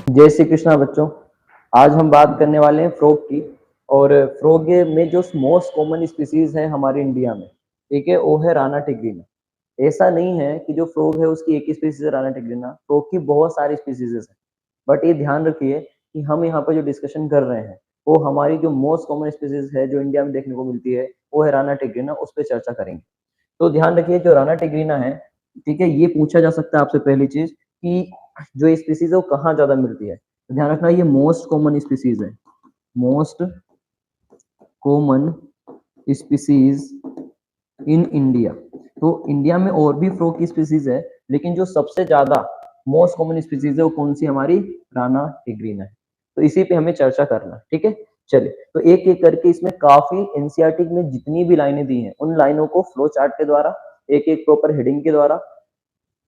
जय श्री कृष्णा बच्चों। आज हम बात करने वाले हैं फ्रॉग की। और फ्रॉग में जो मोस्ट कॉमन स्पीसीज है हमारे इंडिया में, ठीक है, वो है राना टिग्रीना। ऐसा नहीं है कि जो फ्रॉग है उसकी एक ही स्पीसीज है राना टिग्रीना, फ्रॉग की बहुत सारी स्पीसीज है। बट ये ध्यान रखिए कि हम यहाँ पर जो डिस्कशन कर रहे हैं वो हमारी जो मोस्ट कॉमन स्पीसीज है जो इंडिया में देखने को मिलती है वो है राना टिग्रीना, उस पर चर्चा करेंगे। तो ध्यान रखिए जो राना टिग्रीना है, ठीक है, ये पूछा जा सकता है आपसे पहली चीज कि जो स्पीसीज है वो कहाँ ज्यादा मिलती है। तो ध्यान रखना ये मोस्ट कॉमन स्पीसीज है, most common species in India. तो इंडिया में और भी फ्रॉग की स्पीसीज है, लेकिन जो सबसे ज्यादा मोस्ट कॉमन स्पीसीज है वो कौन सी हमारी राना टिग्रीना है। तो इसी पे हमें चर्चा करना, ठीक है। चलिए तो एक एक करके इसमें काफी एनसीईआरटी में जितनी भी लाइनें दी हैं उन लाइनों को फ्लो चार्ट के द्वारा, एक एक प्रॉपर हेडिंग के द्वारा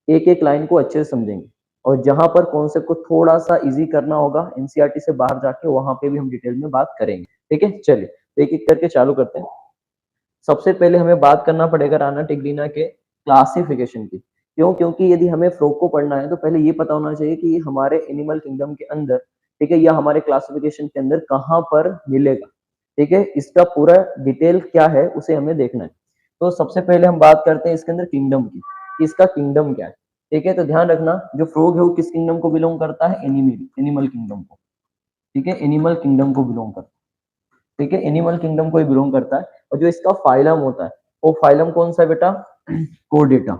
एक एक लाइन को अच्छे से समझेंगे। और जहां पर कॉन्सेप्ट को थोड़ा सा इजी करना होगा एनसीईआरटी से बाहर जाके, वहां पे भी हम डिटेल में बात करेंगे, ठीक है। चलिए तो एक एक करके चालू करते हैं। सबसे पहले हमें बात करना पड़ेगा राना टिग्रीना के क्लासिफिकेशन की। क्यों? क्योंकि यदि हमें फ्रॉग को पढ़ना है तो पहले ये पता होना चाहिए कि ये हमारे एनिमल किंगडम के अंदर, ठीक है, या हमारे क्लासिफिकेशन के अंदर कहाँ पर मिलेगा, ठीक है। इसका पूरा डिटेल क्या है उसे हमें देखना है। तो सबसे पहले हम बात करते हैं इसके अंदर किंगडम की, इसका किंगडम क्या है, ठीक है। तो ध्यान रखना जो फ्रॉग है वो किस किंगडम को बिलोंग करता है, एनिमल किंगडम को, ठीक है, एनिमल किंगडम को बिलोंग करता है, ठीक है, एनिमल किंगडम को ही बिलोंग करता है। और जो इसका फाइलम होता है वो फाइलम कौन सा है बेटा, कोर्डेटा।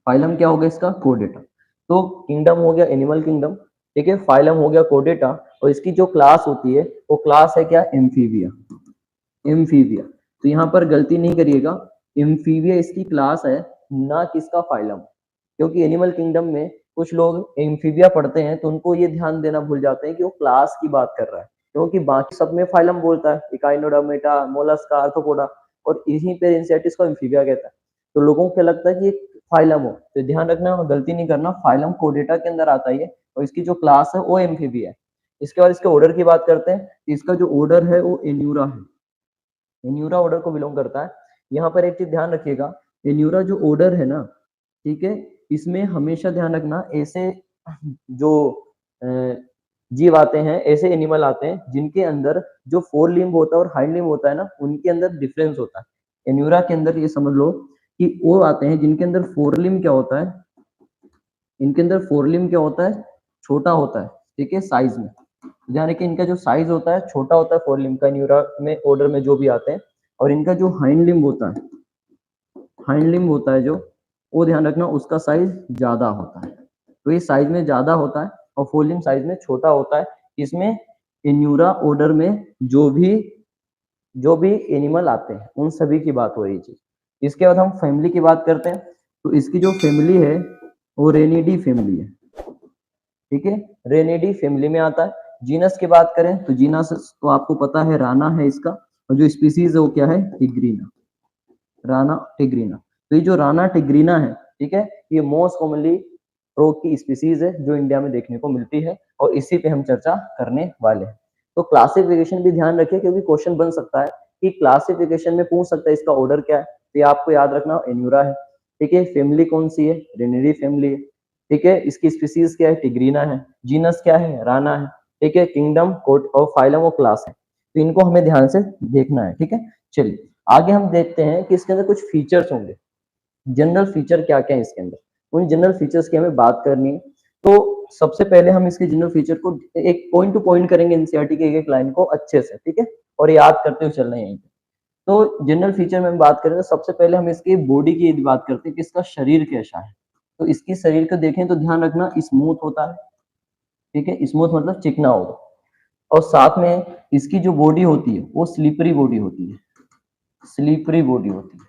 फाइलम क्या होगा इसका, कोर्डेटा। तो किंगडम हो गया एनिमल किंगडम, ठीक है, फाइलम हो गया कोर्डेटा। और इसकी जो क्लास होती है वो क्लास है क्या, एम्फीबिया। एम्फीबिया, तो यहाँ पर गलती नहीं करिएगा, एम्फीबिया इसकी क्लास है, ना किसका फाइलम। क्योंकि एनिमल किंगडम में कुछ लोग एम्फीबिया पढ़ते हैं तो उनको ये ध्यान देना भूल जाते हैं कि वो क्लास की बात कर रहा है, क्योंकि बाकी सब में फाइलम बोलता है, इकाइनोडर्मेटा, मोलस्का, आर्थ्रोपोडा, और यहीं पे इंसेक्टिस को एम्फीबिया कहता है। तो लोगों को लगता है कि ये फाइलम हो, तो ध्यान रखना, गलती नहीं करना, फाइलम कोर्डेटा के अंदर आता है। और इसकी जो क्लास है वो एम्फीबिया है। इसके बाद इसके ऑर्डर की बात करते हैं। इसका जो ऑर्डर है वो एन्यूरा है, एन्यूरा ऑर्डर को बिलोंग करता है। यहाँ पर एक चीज ध्यान रखिएगा, एन्यूरा जो ऑर्डर है ना, ठीक है, इसमें हमेशा ध्यान रखना ऐसे जो जीव आते हैं, ऐसे एनिमल आते हैं जिनके अंदर जो फोर लिम्ब होता है और हाइंड लिम्ब होता है ना, उनके अंदर डिफरेंस होता है। एन्यूरा के अंदर ये समझ लो कि वो आते हैं जिनके अंदर फोर लिम्ब क्या होता है, इनके अंदर फोर लिम्ब क्या होता है, छोटा होता है, ठीक है, साइज में। ध्यान रखिए इनका जो साइज होता है छोटा होता है फोर लिम्ब का, न्यूरा में ऑर्डर में जो भी आते हैं। और इनका जो हाइंड लिम्ब होता है, हाइंड लिम्ब होता है जो, वो ध्यान रखना उसका साइज ज्यादा होता है। तो ये साइज में ज्यादा होता है और फोर लिम्ब साइज में छोटा होता है। इसमें इन्यूरा ऑर्डर में जो भी एनिमल आते हैं उन सभी की बात हो रही है। इसके बाद हम फैमिली की बात करते हैं। तो इसकी जो फैमिली है वो रेनिडी फैमिली है, ठीक है, रेनिडी फैमिली में आता है। जीनस की बात करें तो जीनस तो आपको पता है राना है इसका, और जो स्पीसीज है वो क्या है, टिग्रीना, राना टिग्रीना। तो ये जो राना टिग्रीना है, ठीक है, ये मोस्ट कॉमनली फ्रॉग की स्पीसीज है जो इंडिया में देखने को मिलती है, और इसी पे हम चर्चा करने वाले हैं। तो क्लासिफिकेशन भी ध्यान रखिए, क्योंकि क्वेश्चन बन सकता है कि क्लासिफिकेशन में पूछ सकता है इसका ऑर्डर क्या है। तो ये आपको याद रखना, एन्यूरा है, ठीक है, फैमिली कौन सी है, रेनिडी फैमिली है, ठीक है, इसकी स्पीसीज क्या है, टिग्रीना है, जीनस क्या है, राना है, ठीक है, किंगडम, कोट और फाइलम और क्लास है। तो इनको हमें ध्यान से देखना है, ठीक है। चलिए आगे हम देखते हैं कि इसके अंदर कुछ फीचर्स होंगे, जनरल फीचर क्या क्या है इसके अंदर, उन जनरल फीचर्स की हमें बात करनी है। तो सबसे पहले हम इसके जनरल फीचर को एक पॉइंट टू पॉइंट करेंगे एनसीईआरटी के एक एक लाइन को अच्छे से, ठीक है, और याद करते हुए चलना है यहीं पे। तो जनरल फीचर में हम बात करें तो सबसे पहले हम इसकी बॉडी की बात करते हैं कि इसका शरीर कैसा है। तो इसकी शरीर को देखें तो ध्यान रखना स्मूथ होता है, ठीक है, स्मूथ मतलब चिकना होगा। और साथ में इसकी जो बॉडी होती है वो स्लिपरी बॉडी होती है, स्लिपरी बॉडी होती है,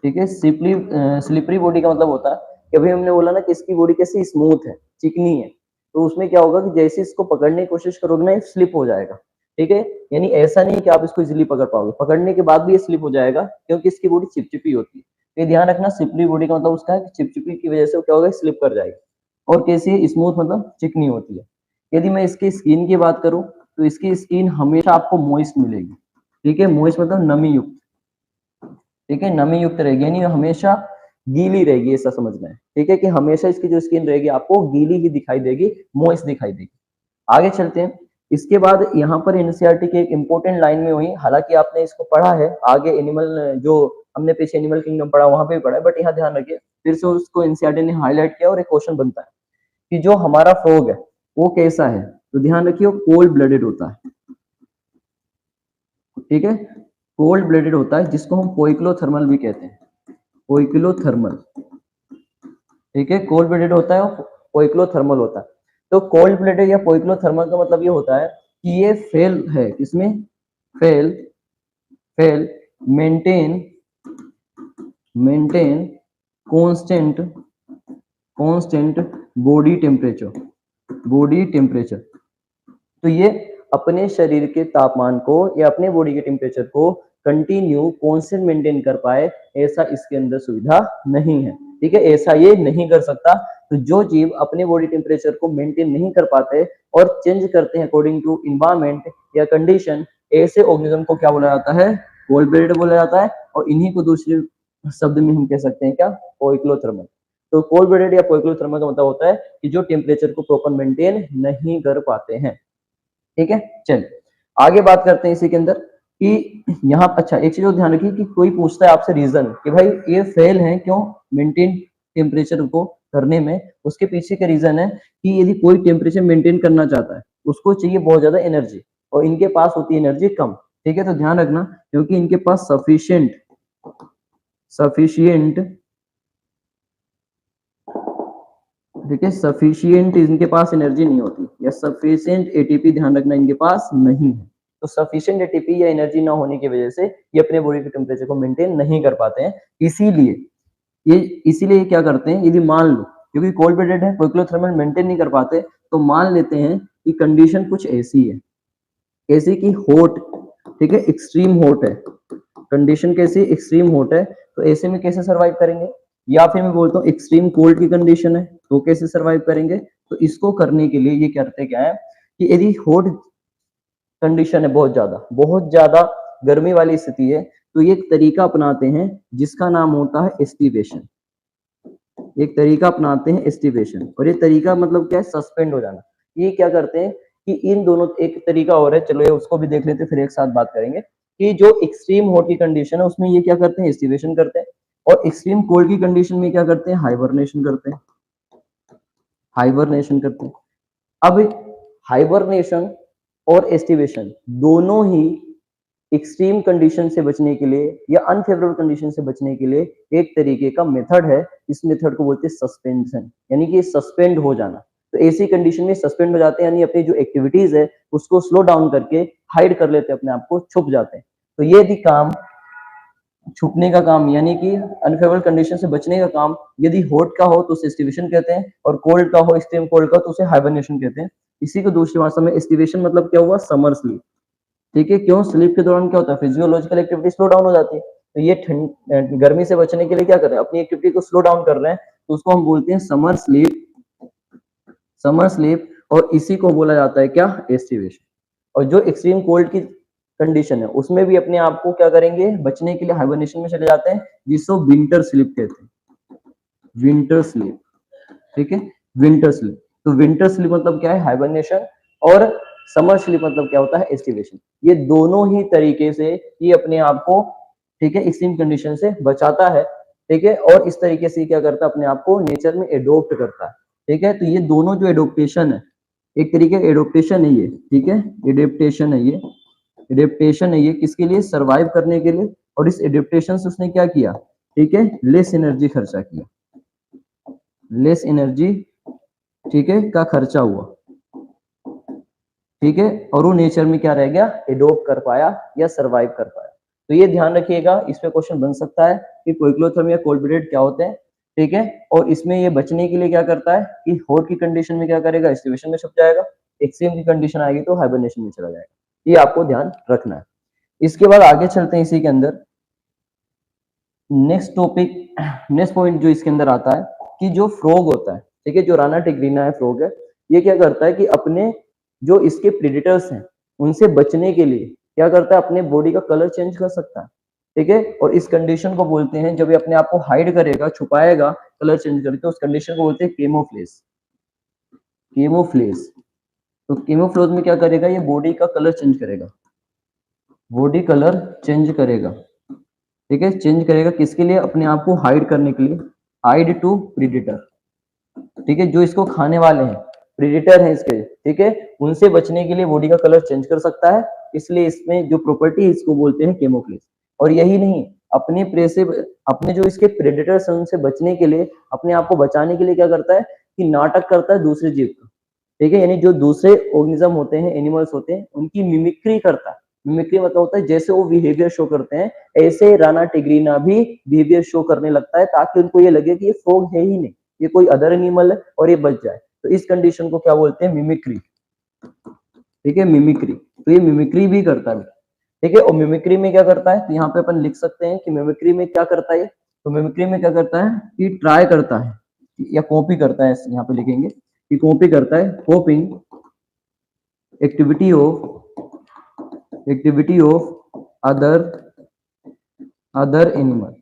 ठीक है। स्लिपरी बॉडी का मतलब होता है कि अभी हमने बोला ना कि इसकी बॉडी कैसी स्मूथ है, चिकनी है। तो उसमें क्या होगा कि जैसे इसको पकड़ने की कोशिश करोगे ना, ये स्लिप हो जाएगा, ठीक है। यानी ऐसा नहीं कि आप इसको इजीली पकड़ पाओगे, पकड़ने के बाद भी ये स्लिप हो जाएगा, क्योंकि इसकी बॉडी चिपचिपी होती है। तो ये ध्यान रखना, स्लिपरी बॉडी का मतलब उसका है कि चिपचिपी की वजह से वो क्या होगा, स्लिप कर जाएगी। और कैसी है, स्मूथ मतलब चिकनी होती है। यदि मैं इसकी स्किन की बात करूं तो इसकी स्किन हमेशा आपको मॉइस्ट मिलेगी, ठीक है, मॉइस्ट मतलब नमी युक्त, ठीक है, नमी युक्त रहेगी, यानी हमेशा गीली रहेगी, ऐसा समझना है, ठीक है, कि हमेशा इसकी जो स्किन रहेगी आपको गीली ही दिखाई देगी, मॉइस्ट दिखाई देगी। आगे चलते हैं। इसके बाद यहाँ पर एनसीईआरटी की एक इंपॉर्टेंट लाइन में हुई, हालांकि आपने इसको पढ़ा है आगे, एनिमल जो हमने पीछे एनिमल किंगडम पढ़ा वहां पे भी पढ़ा है, बट यहाँ ध्यान रखिए फिर से उसको एनसीईआरटी ने हाईलाइट किया और एक क्वेश्चन बनता है कि जो हमारा फ्रॉग है वो कैसा है, तो ध्यान रखिए वो कोल्ड ब्लडेड होता है, ठीक है, कोल्ड ब्लडेड होता है, जिसको हम पोइक्लोथर्मल भी कहते हैं, पोइक्लोथर्मल, ठीक है, कोल्ड ब्लडेड होता है और पोइक्लोथर्मल होता है। तो कोल्ड ब्लडेड या पोइक्लोथर्मल का मतलब ये होता है कि ये फेल है, किसमें, fail fail maintain maintain constant constant body temperature, body temperature. तो ये अपने शरीर के तापमान को या अपने बॉडी के टेम्परेचर को कंटिन्यू कांस्टेंट मेंटेन कर पाए, ऐसा इसके अंदर सुविधा नहीं है, ठीक है, ऐसा ये नहीं कर सकता। तो जो जीव अपने बॉडी टेम्परेचर को मेंटेन नहीं कर पाते और चेंज करते हैं अकॉर्डिंग टू इन्वायरमेंट या कंडीशन, ऐसे ऑर्गेनिज्म को क्या बोला जाता है, कोल्ड ब्लडेड बोला जाता है, और इन्हीं को दूसरे शब्द में हम कह सकते हैं क्या, पोइक्लोथर्मल। तो कोल्ड ब्लडेड या पोइक्लोथर्मल का मतलब होता है कि जो टेम्परेचर को प्रॉपर मेंटेन नहीं कर पाते हैं, ठीक है। चलिए आगे बात करते हैं इसी के अंदर कि यहाँ, अच्छा एक चीज और ध्यान रखिए कि कोई पूछता है आपसे रीजन कि भाई ये फेल है क्यों मेंटेन टेम्परेचर को करने में, उसके पीछे का रीजन है कि यदि कोई टेम्परेचर मेंटेन करना चाहता है उसको चाहिए बहुत ज्यादा एनर्जी, और इनके पास होती है एनर्जी कम, ठीक है, तो ध्यान रखना क्योंकि इनके पास सफिशियंट ठीक है, सफिशियंट इनके पास एनर्जी नहीं होती, या सफिशियंट एटीपी, ध्यान रखना इनके पास नहीं है। तो सफिशियंट एटीपी या एनर्जी ना होने की वजह से ये अपने बॉडी के टेम्परेचर को मेंटेन नहीं कर पाते हैं, इसीलिए क्या करते हैं, यदि मान लो क्योंकि कोल्ड ब्लडेड है, पोइक्लोथर्मल मेंटेन नहीं कर पाते, तो मान लेते हैं कि कंडीशन कुछ ऐसी है, ऐसी कि हॉट, ठीक है, एक्सट्रीम हॉट है, कंडीशन कैसी, एक्सट्रीम हॉट है, तो ऐसे में कैसे सरवाइव करेंगे, या फिर मैं बोलता हूँ एक्सट्रीम कोल्ड की कंडीशन है तो कैसे सरवाइव करेंगे। तो इसको करने के लिए ये करते क्या है कि यदि हॉट कंडीशन है, बहुत ज्यादा गर्मी वाली स्थिति है, तो ये एक तरीका अपनाते हैं जिसका नाम होता है एस्टिवेशन, एक तरीका अपनाते हैं एस्टिवेशन, और ये तरीका मतलब क्या है, सस्पेंड हो जाना। ये क्या करते हैं कि इन दोनों, एक तरीका और है, चलो ये उसको भी देख लेते हैं फिर एक साथ बात करेंगे, कि जो एक्सट्रीम हॉट की कंडीशन है उसमें ये क्या करते हैं, एस्टिवेशन करते हैं, और एक्सट्रीम कोल्ड की कंडीशन में क्या करते हैं, हाइबरनेशन करते हैं, हाइबरनेशन करते हैं। अब हाइबरनेशन और एस्टिवेशन दोनों ही एक्सट्रीम कंडीशन से बचने के लिए या अनफेवरेबल कंडीशन से बचने के लिए एक तरीके का मेथड है, इस मेथड को बोलते हैं सस्पेंशन, यानी कि सस्पेंड हो जाना। तो ऐसी कंडीशन में सस्पेंड हो जाते हैं, यानी अपनी जो एक्टिविटीज है उसको स्लो डाउन करके हाइड कर लेते हैं, अपने आप को छुप जाते हैं। तो ये यदि काम, छुपने का काम यानी कि अनफेवरेबल कंडीशन से बचने का काम यदि हॉट का हो तो उसे एस्टिवेशन कहते हैं, और कोल्ड का हो, एक्सट्रीम कोल्ड का, तो उसे हाइबरनेशन कहते हैं। इसी को दूसरी भाषा में एस्टिवेशन मतलब क्या हुआ, समर स्लीप, ठीक है, क्यों, स्लीप के दौरान क्या होता है, फिजियोलॉजिकल एक्टिविटी स्लो डाउन हो जाती है, तो ये ठंड गर्मी से बचने के लिए क्या कर रहे हैं, अपनी एक्टिविटी को स्लो डाउन कर रहे हैं, तो उसको हम बोलते हैं समर स्लीप, समर स्लीप, और इसी को बोला जाता है क्या, एस्टिवेशन। और जो एक्सट्रीम कोल्ड की कंडीशन है उसमें भी अपने आप को क्या करेंगे, बचने के लिए हाइबरनेशन में चले जाते हैं, जिसको विंटर स्लीप कहते हैं, विंटर स्लीप, ठीक है, विंटर स्लीप। तो विंटर स्लीप मतलब क्या है, हाइबरनेशन, और समर स्लीप मतलब क्या होता है, एस्टिवेशन। ये दोनों ही तरीके से ये अपने आप को, ठीक है, एक्सट्रीम कंडीशन से बचाता है, ठीक है, और इस तरीके से क्या करता है, अपने आप को नेचर में एडोप्ट करता है, ठीक है। तो ये दोनों जो एडोप्टेशन है, एक तरीके एडोप्टेशन है ये, ठीक है, एडेप्टेशन है ये, एडेप्टेशन है ये किसके लिए, सरवाइव करने के लिए, और इस एडेप्टेशन से उसने क्या किया, ठीक है, लेस एनर्जी खर्चा किया, लेस एनर्जी, ठीक है, का खर्चा हुआ, ठीक है, और वो नेचर में क्या रह गया, एडोप्ट कर पाया या सरवाइव कर पाया। तो ये ध्यान रखिएगा, इस पे क्वेश्चन बन सकता है कि पोइक्लोथर्म या कोल्ड ब्लडेड क्या होते हैं, ठीक है, और इसमें ये बचने के लिए क्या करता है कि हॉट की कंडीशन में क्या करेगा, एस्टिवेशन में छुप जाएगा, एक्सट्रीम की कंडीशन आएगी तो हाइबरनेशन में चला जाएगा, ये आपको ध्यान रखना है। इसके बाद आगे चलते हैं इसी के अंदर, नेक्स्ट टॉपिक, नेक्स्ट पॉइंट जो इसके अंदर आता है कि जो फ्रॉग होता है, ठीक है, जो राना टिग्रिना है फ्रॉग है, ये क्या करता है कि अपने जो इसके प्रेडेटर्स हैं उनसे बचने के लिए क्या करता है, अपने बॉडी का कलर चेंज कर सकता है, ठीक है। और इस कंडीशन को बोलते हैं, जब ये अपने आप को हाइड करेगा, छुपाएगा कलर चेंज करके, उस कंडीशन को बोलते हैं केमोफ्लेज। केमोफ्लेज। तो केमोफ्लेज में क्या करेगा, ये बॉडी का कलर चेंज करेगा, बॉडी कलर चेंज करेगा, ठीक है। चेंज करेगा किसके लिए, अपने आप को हाइड करने के लिए, हाइड टू प्रीडेटर, ठीक है। जो इसको खाने वाले हैं, प्रीडेटर हैं इसके, ठीक है, उनसे बचने के लिए बॉडी का कलर चेंज कर सकता है, इसलिए इसमें जो प्रॉपर्टी है इसको बोलते हैं केमोफ्लेज। और यही नहीं, अपने प्रे से, अपने जो इसके प्रेडेटर्स हैं उनसे बचने के लिए, अपने आप को बचाने के लिए क्या करता है कि नाटक करता है दूसरे जीव का, ठीक है। यानी जो दूसरे ऑर्गेनिज्म होते हैं, एनिमल्स होते हैं, उनकी मिमिक्री करता है। मिमिक्री मतलब होता है जैसे वो बिहेवियर शो करते हैं, ऐसे राना टिग्रीना भी बिहेवियर शो करने लगता है, ताकि उनको ये लगे कि ये फ्रॉग है ही नहीं, ये कोई अदर एनिमल है और ये बच जाए। तो इस कंडीशन को क्या बोलते हैं, मिमिक्री, ठीक है, मिमिक्री। तो ये मिमिक्री भी करता है, ठीक है। और मिमिक्री में क्या करता है, तो यहाँ पे अपन लिख सकते हैं कि मिमिक्री में क्या करता है, तो मिमिक्री में क्या करता है कि ट्राई करता है या कॉपी करता है, यहाँ पे लिखेंगे कि कॉपी करता है, कॉपिंग एक्टिविटी ऑफ अदर एनिमल,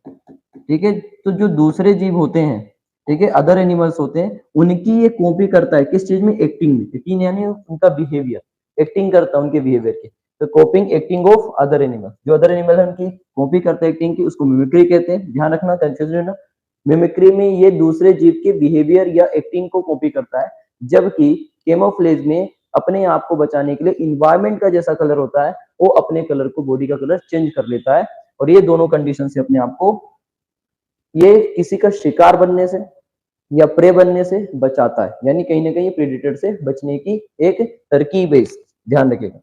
ठीक है। तो जो दूसरे जीव होते हैं, ठीक है, अदर एनिमल्स होते हैं, उनकी ये कॉपी करता है, किस चीज में, एक्टिंग में। एक्टिंग यानी उनका बिहेवियर, एक्टिंग करता है उनके बिहेवियर की। तो कॉपिंग एक्टिंग ऑफ अदर एनिमल, जो अदर एनिमल है उनकी कॉपी करता है एक्टिंग की, उसको मिमिक्री कहते हैं। ध्यान रखना, कंफ्यूज रहना। मिमिक्री में ये दूसरे जीव के बिहेवियर या एक्टिंग को कॉपी करता है, जबकि केमोफ्लेज में अपने आप को बचाने के लिए इन्वायरमेंट का जैसा कलर होता है, वो अपने कलर को, बॉडी का कलर चेंज कर लेता है। और ये दोनों कंडीशन से अपने आप को, ये किसी का शिकार बनने से या प्रे बनने से बचाता है, यानी कहीं ना कहीं प्रेडिटर से बचने की एक तरकीब है। ध्यान रखिएगा।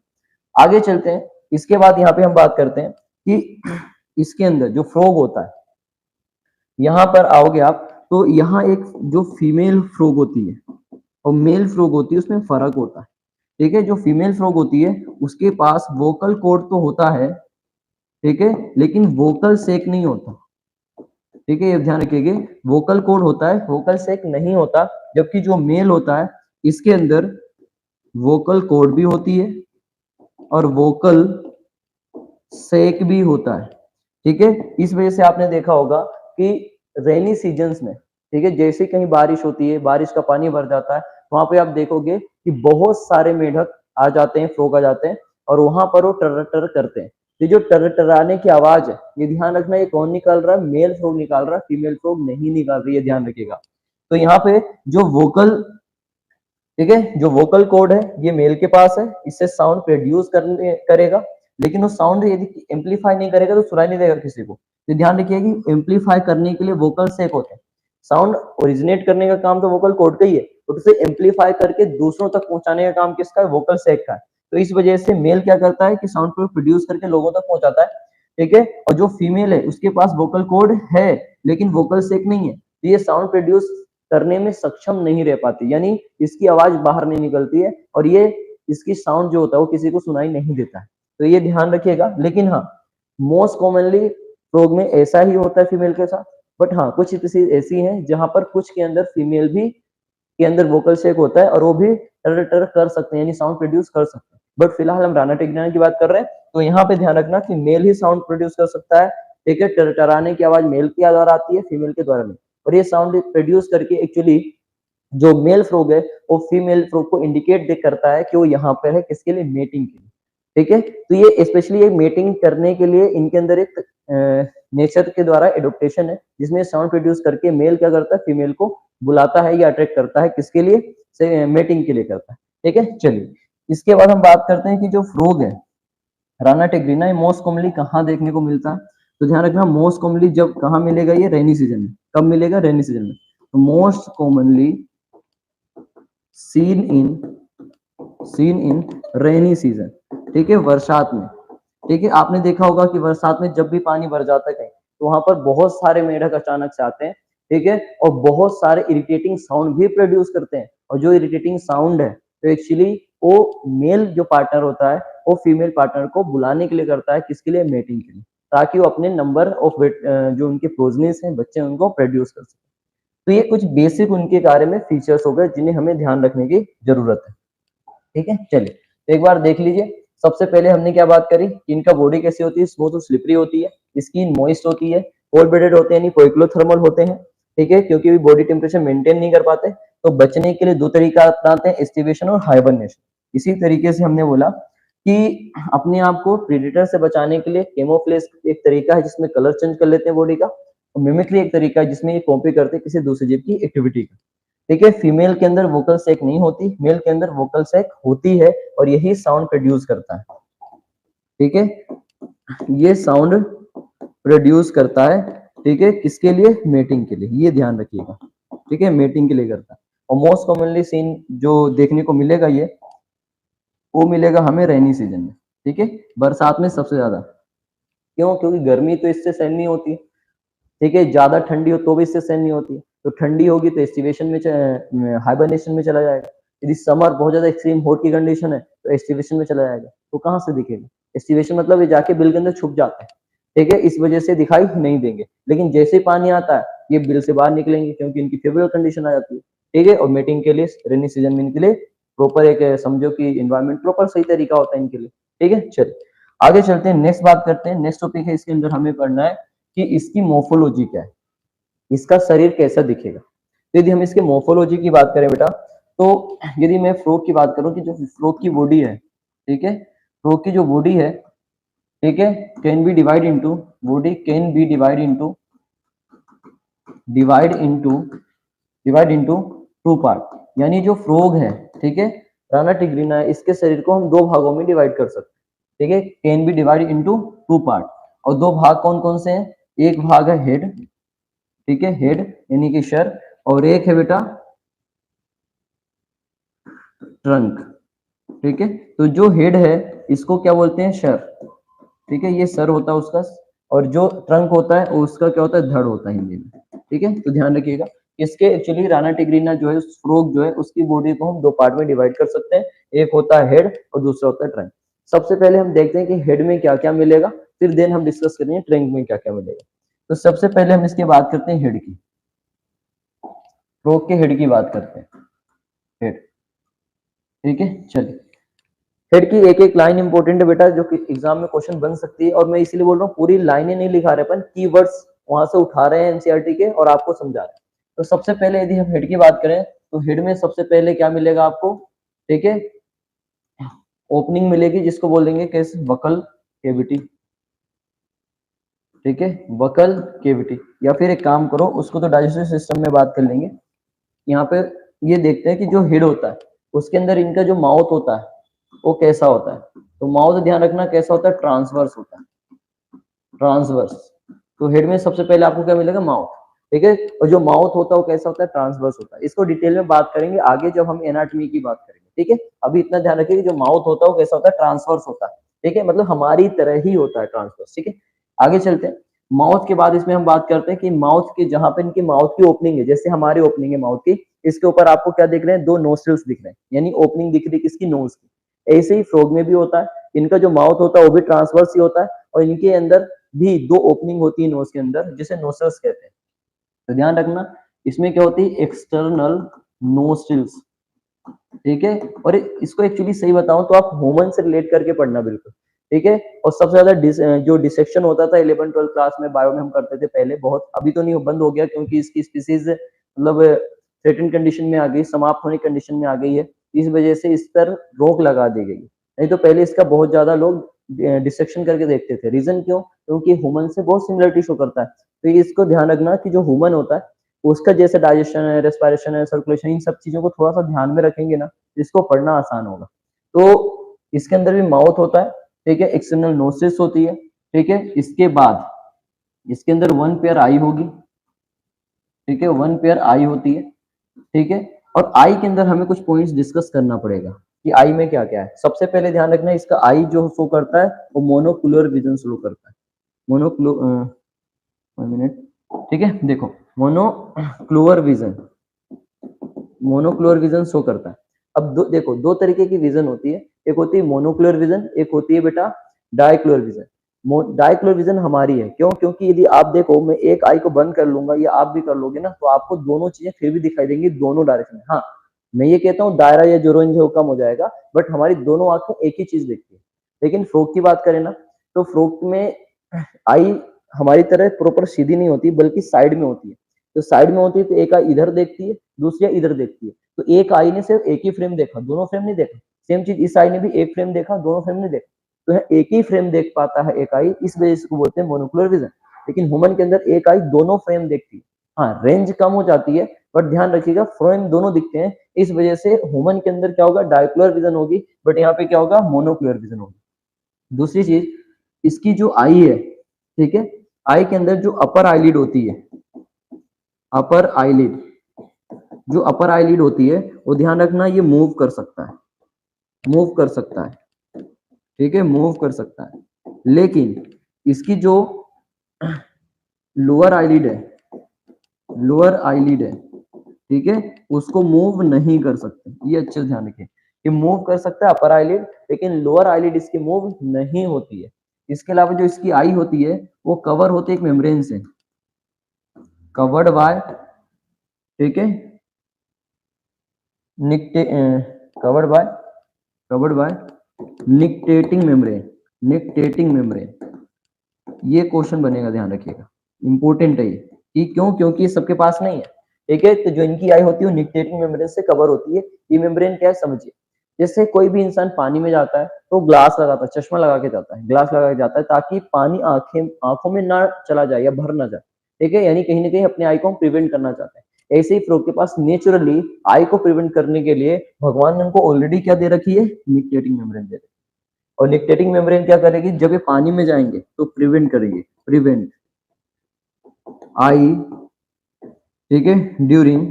आगे चलते हैं। इसके बाद यहाँ पे हम बात करते हैं कि इसके अंदर जो फ्रॉग होता है, यहाँ पर आओगे आप तो यहाँ एक जो फीमेल फ्रॉग होती है और मेल फ्रॉग होती है, उसमें फर्क होता है, ठीक है। जो फीमेल फ्रॉग होती है उसके पास वोकल कॉर्ड तो होता है, ठीक है, लेकिन वोकल सेक नहीं होता, ठीक है। ये ध्यान रखिएगा, वोकल कॉर्ड होता है, वोकल सेक नहीं होता। जबकि जो मेल होता है इसके अंदर वोकल कॉर्ड भी होती है और वोकल सेक भी होता है, ठीक है। इस वजह से आपने देखा होगा कि रेनी सीजन्स में, ठीक है, जैसे कहीं बारिश होती है, बारिश का पानी भर जाता है, वहां पे आप देखोगे कि बहुत सारे मेढक आ जाते हैं, फ्रॉग आ जाते हैं, और वहां पर वो टर टर करते हैं। ये जो टर टराने की आवाज है, ये ध्यान रखना, ये कौन निकाल रहा है, मेल फ्रॉग निकाल रहा है, फीमेल फ्रॉग नहीं निकाल रही है, ध्यान रखिएगा। तो यहाँ पे जो वोकल, ठीक है, जो वोकल कॉर्ड है ये मेल के पास है, इससे साउंड प्रोड्यूस करने करेगा, लेकिन वो साउंड यदि एम्पलीफाई नहीं करेगा तो सुनाई नहीं देगा किसी को। तो ध्यान रखिए कि एम्पलीफाई करने के लिए वोकल सेक होते हैं। साउंड ओरिजिनेट करने का काम तो वोकल कॉर्ड का ही है, तो उसे एम्पलीफाई करके दूसरों तक पहुंचाने का काम किसका है, वोकल सेक का है। तो इस वजह से मेल क्या करता है कि साउंड को प्रोड्यूस करके लोगों तक पहुंचाता है, ठीक है। और जो फीमेल है उसके पास वोकल कॉर्ड है लेकिन वोकल सेक नहीं है, तो ये साउंड प्रोड्यूस करने में सक्षम नहीं रह पाती, यानी इसकी आवाज बाहर नहीं निकलती है, और ये इसकी साउंड जो होता है वो किसी को सुनाई नहीं देता है। तो ये ध्यान रखिएगा। लेकिन हाँ, मोस्ट कॉमनली फ्रॉग में ऐसा ही होता है फीमेल के साथ, बट हाँ कुछ स्पीसीज ऐसी हैं जहां पर कुछ के अंदर फीमेल भी के अंदर वोकल शेक होता है और वो भी टर टर कर सकते हैं, यानी साउंड प्रोड्यूस कर सकते हैं। बट फिलहाल हम राना टिग्रिना की बात कर रहे हैं, तो यहाँ पे ध्यान रखना कि मेल ही साउंड प्रोड्यूस कर सकता है, ठीक है। टरटराने की आवाज मेल के द्वारा आती है, फीमेल के द्वारा नहीं। और ये साउंड प्रोड्यूस करके एक्चुअली जो मेल फ्रॉग है वो फीमेल फ्रॉग को इंडिकेट करता है कि वो यहाँ पर है, किसके लिए, मेटिंग के लिए, ठीक है। तो ये स्पेशली ये मेटिंग करने के लिए इनके अंदर एक नेचर के द्वारा एडोप्टेशन है, जिसमें साउंड प्रोड्यूस करके मेल क्या करता है, फीमेल को बुलाता है या अट्रैक्ट करता है, किसके लिए, से मेटिंग के लिए करता है, ठीक है। चलिए इसके बाद हम बात करते हैं कि जो फ्रॉग है राना टिग्रिना, ये मोस्ट कॉमनली कहाँ देखने को मिलता है। तो ध्यान रखना, मोस्ट कॉमनली जब कहाँ मिलेगा, ये रेनी सीजन में। कब मिलेगा, रेनी सीजन में। तो most commonly seen in rainy season, ठीक है, बरसात में, ठीक है। आपने देखा होगा कि बरसात में जब भी पानी भर जाता है कहीं, तो वहां पर बहुत सारे मेढक अचानक से आते हैं, ठीक है, और बहुत सारे इरिटेटिंग साउंड भी प्रोड्यूस करते हैं। और जो इरिटेटिंग साउंड है तो एक्चुअली वो मेल जो पार्टनर होता है वो फीमेल पार्टनर को बुलाने के लिए करता है, किसके लिए, मेटिंग के लिए, ताकि वो अपने नंबर ऑफ जो उनके प्रोजनीस हैं, बच्चे, उनको प्रोड्यूस कर सके। तो ये कुछ बेसिक उनके बारे में फीचर्स हो गए जिन्हें हमें ध्यान रखने की जरूरत है, ठीक है। चलिए तो एक बार देख लीजिए सबसे पहले हमने क्या बात करी कि इनका बॉडी कैसी होती है, स्मूथ और स्लिपरी होती है, स्किन मॉइस्ट होती है, कोल्ड ब्लडेड होते हैं यानी पोइक्लोथर्मल होते हैं, ठीक है, क्योंकि भी बॉडी टेम्परेचर मेंटेन नहीं कर पाते। तो बचने के लिए दो तरीका अपनाते हैं, एस्टिवेशन और हाइबरनेशन। इसी तरीके से हमने बोला कि अपने आप को प्रेडेटर से बचाने के लिए कैमोफ्लेज एक तरीका है जिसमें कलर चेंज कर लेते हैं बॉडी का, और मिमिक्री एक तरीका है जिसमें ये कॉपी करते हैं किसी दूसरे जीव की एक्टिविटी का। ठीक है, फीमेल के अंदर वोकल सैक नहीं होती, मेल के अंदर वोकल सैक होती है और यही साउंड प्रोड्यूस करता है। ठीक है, ये साउंड प्रोड्यूस करता है, ठीक है, किसके लिए, मेटिंग के लिए, ये ध्यान रखिएगा। ठीक है, मेटिंग के लिए करता है। और मोस्ट कॉमनली सीन जो देखने को मिलेगा ये वो मिलेगा हमें रेनी सीजन में। ठीक है, बरसात में सबसे ज्यादा, क्यों, क्योंकि गर्मी तो इससे सहन नहीं होती, ठीक है, ज्यादा ठंडी हो तो भी इससे सहन नहीं होती है, तो ठंडी होगी तो एस्टिवेशन में, हाइबरनेशन में चला जाएगा। यदि समर बहुत ज्यादा एक्सट्रीम हॉट की कंडीशन है तो एस्टिवेशन में चला जाएगा। तो कहाँ से दिखेगा, एस्टिवेशन मतलब ये जाके बिल के अंदर छुप जाता है। ठीक है, इस वजह से दिखाई नहीं देंगे, लेकिन जैसे ही पानी आता है ये बिल से बाहर निकलेंगे क्योंकि इनकी फेवरेबल कंडीशन आ जाती है। ठीक है, और मीटिंग के लिए रेनी सीजन में इनके लिए प्रॉपर एक समझो कि इन्वायरमेंट प्रॉपर सही तरीका होता है इनके लिए। ठीक है, चलिए आगे चलते हैं, नेक्स्ट बात करते हैं। नेक्स्ट टॉपिक है इसके अंदर हमें पढ़ना है कि इसकी मोर्फोलॉजी क्या है, इसका शरीर कैसा दिखेगा। तो यदि हम इसके मोर्फोलॉजी की बात करें बेटा, तो यदि मैं फ्रॉग की बात करूं कि जो फ्रॉग की बॉडी है, ठीक है, फ्रॉग की जो बॉडी है, ठीक है, can be divide into, body can be divide into divide into two part. यानी जो फ्रॉग है, ठीक है, राना टिग्रिना है, इसके शरीर को हम दो भागों में डिवाइड कर सकते हैं। ठीक है, can be divide into two part, और दो भाग कौन कौन से हैं, एक भाग है हेड, ठीक है, हेड यानी कि सर, और एक है बेटा ट्रंक। ठीक है, तो जो हेड है इसको क्या बोलते हैं, सर। ठीक है, ये सर होता है उसका, और जो ट्रंक होता है उसका क्या होता है, धड़ होता है हिंदी में। ठीक है, तो ध्यान रखिएगा। इसके एक्चुअली राना टिग्रिना जो है, फ्रॉग जो है, उसकी बॉडी को हम दो पार्ट में डिवाइड कर सकते हैं, एक होता है हेड और दूसरा होता है ट्रंक। सबसे पहले हम देखते हैं कि हेड में क्या क्या मिलेगा, फिर देन हम डिस्कस करेंगे ट्रंक में क्या क्या मिलेगा। तो सबसे पहले हम इसकी बात करते हैं हेड की, फ्रॉग के हेड की बात करते हैं, हेड। ठीक है, चलिए, हेड की एक एक लाइन इंपॉर्टेंट है बेटा, जो कि एग्जाम में क्वेश्चन बन सकती है, और मैं इसीलिए बोल रहा हूँ पूरी लाइनें नहीं लिखा रहे, अपन कीवर्ड्स वहां से उठा रहे हैं एनसीईआरटी के और आपको समझा रहे हैं। तो सबसे पहले यदि हम हेड की बात करें तो हेड में सबसे पहले क्या मिलेगा आपको, ठीक है, ओपनिंग मिलेगी जिसको बोल देंगे कैसे, बकल केविटी। ठीक है, बकल केविटी, या फिर एक काम करो उसको तो डाइजेस्टिव सिस्टम में बात कर लेंगे। यहाँ पे ये देखते हैं कि जो हेड होता है उसके अंदर इनका जो माउथ होता है वो कैसा होता है। तो माउथ ध्यान रखना कैसा होता है, ट्रांसवर्स होता है, ट्रांसवर्स। तो हेड में सबसे पहले आपको क्या मिलेगा, माउथ। ठीक है, और जो माउथ होता है वो कैसा होता है, ट्रांसवर्स होता है। इसको डिटेल में बात करेंगे आगे जब हम एनाटॉमी की बात करेंगे। ठीक है, अभी इतना ध्यान रखिए कि जो माउथ होता है वो कैसा होता है, ट्रांसवर्स होता है। ठीक है, मतलब हमारी तरह ही होता है ट्रांसवर्स। ठीक है, आगे चलते हैं। माउथ के बाद इसमें हम बात करते हैं कि माउथ की जहां पे इनकी माउथ की ओपनिंग है, जैसे हमारी ओपनिंग है माउथ की, इसके ऊपर आपको क्या दिख रहे हैं, दो नोस्ट्रिल्स दिख रहे हैं, यानी ओपनिंग दिख रही है किसकी, नोज की। ऐसे ही फ्रॉग में भी होता है, इनका जो माउथ होता है वो भी ट्रांसवर्स ही होता है, और इनके अंदर भी दो ओपनिंग होती है नोज के अंदर, जिसे नोस्ट्रल्स कहते हैं। तो ध्यान रखना इसमें क्या होती है, एक्सटर्नल नोस्ट्रिल्स। ठीक है, और इसको एक्चुअली सही बताऊं तो आप ह्यूमन से रिलेट करके पढ़ना बिल्कुल। ठीक है, और सबसे ज्यादा जो डिसेक्शन होता था 11 12 क्लास में बायो में हम करते थे पहले बहुत, अभी तो नहीं, बंद हो गया क्योंकि इसकी स्पीसीज मतलब थ्रेटेंड कंडीशन में आ गई, समाप्त होने कंडीशन में आ गई है, इस वजह से इस पर रोक लगा दी गई। नहीं तो पहले इसका बहुत ज्यादा लोग डिसेक्शन करके देखते थे। रीजन क्यों, क्योंकि ह्यूमन से बहुत सिमिलरिटी शो करता है। तो इसको ध्यान रखना कि जो ह्यूमन होता है उसका जैसे डाइजेशन है, रेस्पिरेशन है, सर्कुलेशन, इन सब चीजों को थोड़ा सा ध्यान में रखेंगे ना, इसको पढ़ना आसान होगा। तो इसके अंदर भी माउथ होता है, ठीक है, एक्सटर्नल नोसिस होती है। ठीक है, इसके बाद इसके अंदर वन पेयर आई होगी। ठीक है, वन पेयर आई होती है। ठीक है, और आई के अंदर हमें कुछ पॉइंट्स डिस्कस करना पड़ेगा कि आई में क्या क्या है। सबसे पहले ध्यान रखना इसका आई जो शो करता है वो मोनोक्यूलर विजन शो करता है, मोनोक्यूलर, मिनट। ठीक है, देखो मोनोक्लोअर विजन, मोनोक्लोअर विजन शो करता है। अब देखो दो तरीके की विजन होती है, एक होती है मोनोक्लोअर विजन, एक होती है बेटा डाइक्लोअर विजन। डाइक्लोअर विजन हमारी है, क्यों, क्योंकि यदि आप देखो मैं एक आई को बंद कर लूंगा या आप भी कर लोगे ना, तो आपको दोनों चीजें फिर भी दिखाई देंगी दोनों डायरेक्शन में। हाँ, मैं ये कहता हूँ दायरा या जो रेंज है वो कम हो जाएगा, बट हमारी दोनों आंखें एक ही चीज देखती है। लेकिन फ्रॉग की बात करें ना, तो फ्रॉग में आई हमारी तरह प्रॉपर सीधी नहीं होती, बल्कि साइड में होती है। तो साइड में होती है तो एक आई इधर देखती है, दूसरी आई इधर देखती है। तो एक आई ने सिर्फ एक ही फ्रेम देखा, दोनों फ्रेम नहीं देखा। सेम चीज इस आई ने भी एक फ्रेम देखा, दोनों फ्रेम नहीं देखा। तो यह एक ही फ्रेम देख पाता है एक आई, इस वजह से इसको बोलते हैं मोनोकुलर विजन। लेकिन ह्यूमन के अंदर एक आई दोनों फ्रेम देखती है। हाँ, रेंज कम हो जाती है, बट ध्यान रखिएगा फ्रेम दोनों दिखते हैं। इस वजह से ह्यूमन के अंदर क्या होगा, डायकुलर विजन होगी, बट यहाँ पे क्या होगा, मोनोकुलर विजन होगी। दूसरी चीज, इसकी जो आई है, ठीक है, आई के अंदर जो अपर आईलिड होती है, अपर आईलिड, जो अपर आईलिड होती है, वो ध्यान रखना ये मूव कर सकता है, मूव कर सकता है, ठीक है, मूव कर सकता है। लेकिन इसकी जो लोअर आईलिड है, लोअर आईलिड है, ठीक है, उसको मूव नहीं कर सकते। ये अच्छे से ध्यान रखिए कि मूव कर सकता है अपर आईलिड, लेकिन लोअर आईलिड इसकी मूव नहीं होती है। इसके अलावा जो इसकी आई होती है वो कवर होती है एक मेम्ब्रेन से, कवर्ड बाय, ठीक है, निकटे covered by, covered by nictitating membrane, nictitating membrane. ये क्वेश्चन बनेगा, ध्यान रखिएगा, इंपॉर्टेंट है ये। कि क्यों? क्योंकि ये सबके पास नहीं है, ठीक है। तो जो इनकी आई होती है वो निकटेटिंग मेम्ब्रेन से कवर होती है। ये मेम्ब्रेन क्या है समझिए, जैसे कोई भी इंसान पानी में जाता है तो ग्लास लगाता है, चश्मा लगा के जाता है, ग्लास लगा के जाता है, ताकि पानी आंखों में ना चला जाए या भर ना जाए, ठीक है, यानी कहीं ना कहीं अपने आई को हम प्रिवेंट करना चाहते हैं। ऐसे ही फ्रॉग के पास नेचुरली आई को प्रिवेंट करने के लिए भगवान ने उनको ऑलरेडी क्या दे रखी है, निकटेटिंग मेम्ब्रेन दे रखी है। और निकटेटिंग मेम्ब्रेन क्या करेगी, जब ये पानी में जाएंगे तो प्रिवेंट करेंगे, प्रिवेंट आई, ठीक है, ड्यूरिंग,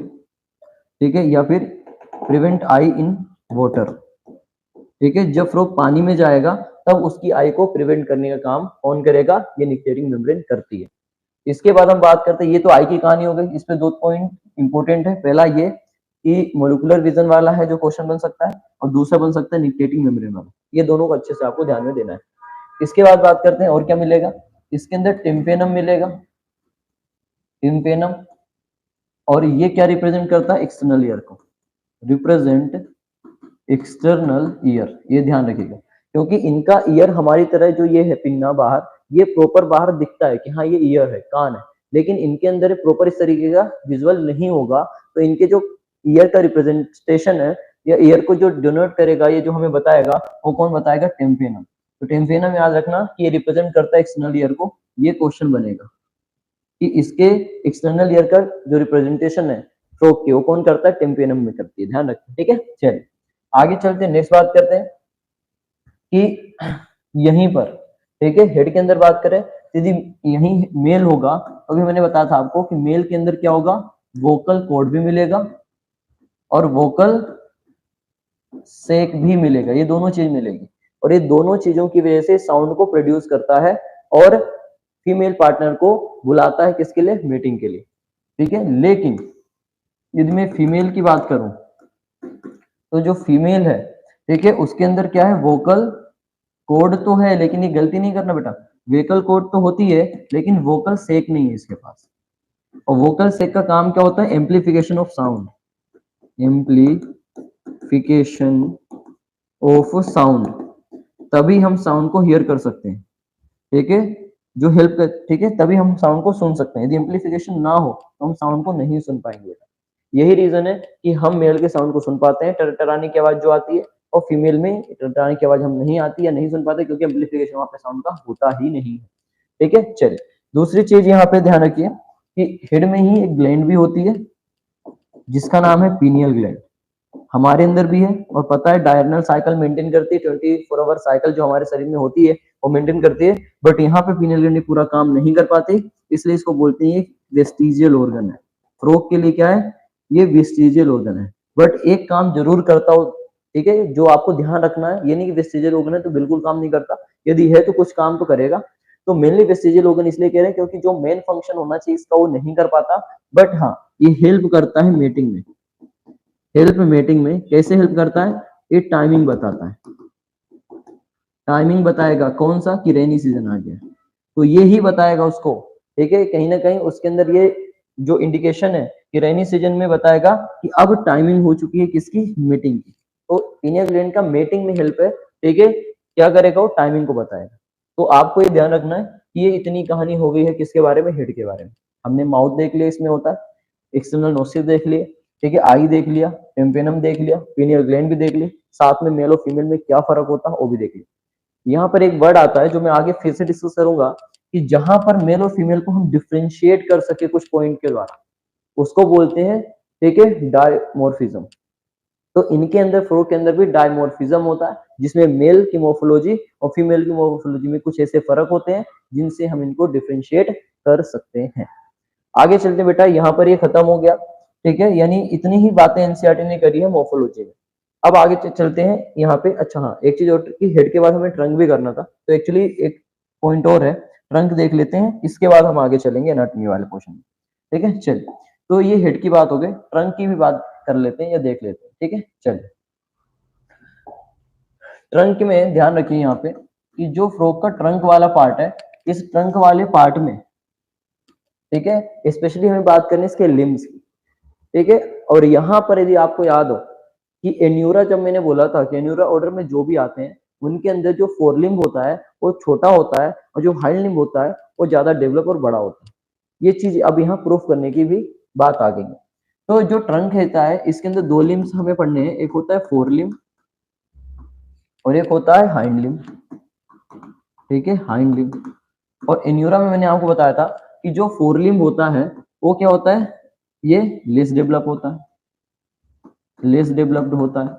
ठीक है, या फिर प्रिवेंट आई इन वाटर, ठीक है। जब फ्रॉग पानी में जाएगा तब उसकी आई को प्रिवेंट करने का काम कौन करेगा, ये निकटेटिंग मेम्ब्रेन करती है। इसके बाद हम बात करते हैं, ये तो आई की कहानी हो गई। इस पे दो पॉइंट इंपॉर्टेंट है। पहला ये कि मोलिकुलर विजन वाला है जो क्वेश्चन बन सकता है, और दूसरा बन सकता है निकटेटिंग मेम्ब्रेन वाला। ये दोनों को अच्छे से आपको ध्यान में देना है। इसके बाद बात करते हैं और क्या मिलेगा, इसके अंदर टिम्पेनम मिलेगा, टिम्पेनम। और ये क्या रिप्रेजेंट करता है, एक्सटर्नल ईयर को, रिप्रेजेंट एक्सटर्नल ईयर। ये ध्यान रखिएगा, क्योंकि इनका ईयर हमारी तरह जो ये है पिन्ना बाहर, ये प्रॉपर बाहर दिखता है कि हाँ ये ईयर है, कान है, लेकिन इनके अंदर प्रॉपर इस तरीके का विजुअल नहीं होगा। तो इनके जो ईयर का रिप्रेजेंटेशन है, या ईयर को जो डिनोट करेगा, ये जो हमें बताएगा, वो कौन बताएगा, टेम्पेनम। तो टेम्पेनम याद रखना कि ये रिप्रेजेंट करता है एक्सटर्नल ईयर को। ये क्वेश्चन बनेगा कि इसके एक्सटर्नल ईयर का जो रिप्रेजेंटेशन है फ्रॉग की, वो कौन करता है, टेम्पेनम में करती है, ध्यान रखना, ठीक है। चलिए आगे चलते हैं, नेक्स्ट बात करते हैं कि यहीं पर, ठीक है, हेड के अंदर बात करें, यदि यहीं मेल होगा तो अभी मैंने बताया था आपको कि मेल के अंदर क्या होगा, वोकल कॉर्ड भी मिलेगा और वोकल सेक भी मिलेगा। ये दोनों चीज मिलेगी, और ये दोनों चीजों की वजह से साउंड को प्रोड्यूस करता है और फीमेल पार्टनर को बुलाता है किसके लिए, मीटिंग के लिए, ठीक है। लेकिन यदि मैं फीमेल की बात करूं, तो जो फीमेल है, ठीक है, उसके अंदर क्या है, वोकल कोड तो है, लेकिन ये गलती नहीं करना बेटा, वेकल कोड तो होती है लेकिन वोकल सेक नहीं है इसके पास। और वोकल सेक का काम क्या होता है, amplification of sound, amplification of sound, तभी हम साउंड को हियर कर सकते हैं, ठीक है, जो हेल्प कर, ठीक है, तभी हम साउंड को सुन सकते हैं। यदि एम्पलीफिकेशन ना हो तो हम साउंड को नहीं सुन पाएंगे। यही रीजन है कि हम मेल के साउंड को सुन पाते हैं, टरटराने की आवाज जो आती है, और फीमेल में टरटराने की आवाज हम नहीं आती या नहीं सुन पाते, क्योंकि एम्पलीफिकेशन वहां पे साउंड का होता ही नहीं है, ठीक है। चलिए दूसरी चीज यहाँ पे ध्यान रखिए कि हेड में ही एक ग्लैंड भी होती है जिसका नाम है पीनियल ग्लैंड, हमारे अंदर भी है। और पता है डायरनल साइकिल मेंटेन करती है, 24 आवर साइकिल जो हमारे शरीर में होती है वो मेंटेन करती है, बट यहाँ पे पीनियल ग्लैंड पूरा काम नहीं कर पाती, इसलिए इसको बोलते हैं वेस्टिजियल ऑर्गन है। फ्रॉग के लिए क्या है, ये वेस्टिजियल ऑर्गन है, बट एक काम जरूर करता हो, ठीक है, जो आपको ध्यान रखना है। ये नहीं कि वेस्टिजियल ऑर्गन है तो बिल्कुल काम नहीं करता, यदि है तो कुछ काम तो करेगा। तो मेनली वेस्टिजियल ऑर्गन इसलिए कह रहे हैं क्योंकि जो मेन फंक्शन होना चाहिए इसका वो नहीं कर पाता, बट हाँ ये हेल्प करता है मीटिंग में। हेल्प मीटिंग में कैसे हेल्प करता है, ये टाइमिंग बताता है, टाइमिंग बताएगा कौन सा, कि रेनी सीजन आ गया, तो ये ही बताएगा उसको, ठीक है। कहीं ना कहीं उसके अंदर ये जो इंडिकेशन है कि रेनी सीजन में बताएगा कि अब टाइमिंग हो चुकी है किसकी, मीटिंग की। तो पीनियल ग्लैंड का मीटिंग में हेल्प है, ठीक है, क्या करेगा, वो टाइमिंग को बताएगा। तो आपको ये ध्यान रखना है कि ये इतनी कहानी हो गई है किसके बारे में, हेड के बारे में। हमने माउथ देख लिया, इसमें होता है एक्सटर्नल नोस्ट्रिल देख लिए, ठीक है, आई देख लिया, टेम्पेनम देख लिया, पीनियल ग्लैंड भी देख ली, साथ में मेल और फीमेल में क्या फर्क होता है वो भी देख लिया। यहाँ पर एक वर्ड आता है जो मैं आगे फिर से डिस्कस करूंगा, कि जहां पर मेल और फीमेल को हम डिफ्रेंशिएट कर सके कुछ पॉइंट के द्वारा, उसको बोलते हैं, ठीक है, डायमॉर्फिज्म। तो इनके अंदर, फ्रॉग के अंदर भी डायमॉर्फिज्म होता है, जिसमें मेल की मोर्फोलॉजी और फीमेल की मोर्फोलॉजी में कुछ ऐसे फर्क होते हैं जिनसे हम इनको डिफ्रेंशिएट कर सकते हैं। आगे चलते बेटा, यहाँ पर ये खत्म हो गया, ठीक है, यानी इतनी ही बातें एनसीईआरटी ने करी है मोर्फोलॉजी में। अब आगे चलते हैं यहाँ पे। अच्छा हाँ, एक चीज और की, हेड के बाद हमें ट्रंक भी करना था, तो एक्चुअली एक पॉइंट और है, ट्रंक देख लेते हैं, इसके बाद हम आगे चलेंगे एनाटॉमी वाले पोर्शन में, ठीक है। चलिए, तो ये हेड की बात हो गई, ट्रंक की भी बात कर लेते हैं या देख लेते हैं, ठीक है। चलिए, ट्रंक में ध्यान रखिए यहाँ पे कि जो फ्रॉग का ट्रंक वाला पार्ट है, इस ट्रंक वाले पार्ट में, ठीक है, स्पेशली हमें बात करनी है इसके लिम्स की, ठीक है। और यहाँ पर यदि आपको याद हो कि एन्यूरा, जब मैंने बोला था कि एन्यूरा ऑर्डर में जो भी आते हैं उनके अंदर जो फोरलिम्ब होता है वो छोटा होता है, और जो हाइंड होता है वो ज्यादा डेवलप और बड़ा होता है। ये चीज अब यहाँ प्रूफ करने की भी बात आ गई है। तो जो ट्रंक रहता है, इसके अंदर दो लिम्स हमें पढ़ने हैं, एक होता है फोरलिम्ब और एक होता है हाइंड लिम्ब, ठीक है, हाइंड लिम्ब। और एन्यूरा में मैंने आपको बताया था कि जो फोरलिम्ब होता है वो क्या होता है, ये लेस डेवलप होता है, लेस डेवलप्ड होता है,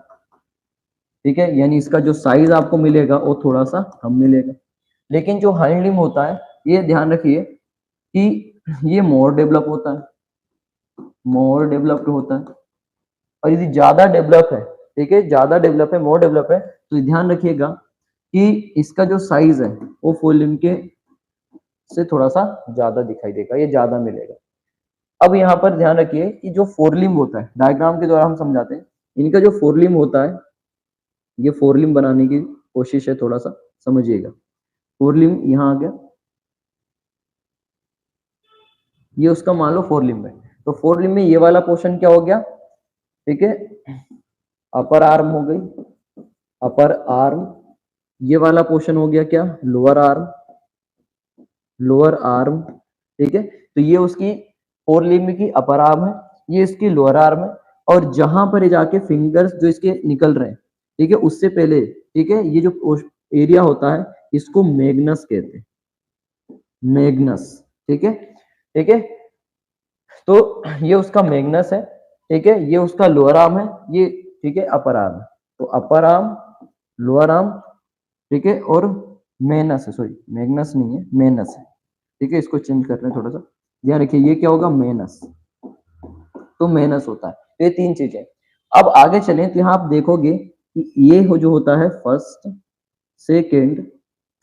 ठीक है, यानी इसका जो साइज आपको मिलेगा वो थोड़ा सा कम मिलेगा। लेकिन जो हाइंड लिम्ब होता है, ये ध्यान रखिए कि ये मोर डेवलप होता है, मोर डेवलप्ड होता है। और यदि ज्यादा डेवलप है, ठीक है, ज्यादा डेवलप है, मोर डेवलप है, तो ध्यान रखिएगा कि इसका जो साइज है वो फोर लिम्ब के से थोड़ा सा ज्यादा दिखाई देगा, ये ज्यादा मिलेगा। अब यहाँ पर ध्यान रखिए कि जो फोरलिम्ब होता है, डायग्राम के द्वारा हम समझाते हैं, इनका जो फोरलिम्ब होता है, ये फोरलिम्ब बनाने की कोशिश है, थोड़ा सा समझिएगा। फोरलिम्ब यहाँ आ गया, ये उसका मान लो फोरलिम्ब है। तो फोरलिम्ब में ये वाला पोर्शन क्या हो गया, ठीक है, अपर आर्म हो गई, अपर आर्म। ये वाला पोर्शन हो गया क्या, लोअर आर्म, लोअर आर्म, ठीक है। तो ये उसकी फोर लिम्ब की अपर आर्म है, ये इसकी लोअर आर्म है। और जहां पर ये जाके फिंगर्स जो इसके निकल रहे हैं, ठीक है, उससे पहले, ठीक है, ये जो एरिया होता है इसको मैग्नस कहते हैं, मैग्नस, ठीक है, ठीक है। तो ये उसका मैग्नस है, ठीक है, ये उसका लोअर आर्म है, ये, ठीक है, अपर आर्म है। तो अपर आर्म, लोअर आर्म, ठीक है, और मेनस है, सॉरी मैग्नस नहीं है, मेनस है, ठीक है। इसको चेंज कर रहे हैं थोड़ा सा, ध्यान रखिए, ये क्या होगा, मेनस, तो मेनस होता है। तो ये तीन चीजें। अब आगे चलें तो यहाँ आप देखोगे कि ये जो होता है फर्स्ट, सेकेंड,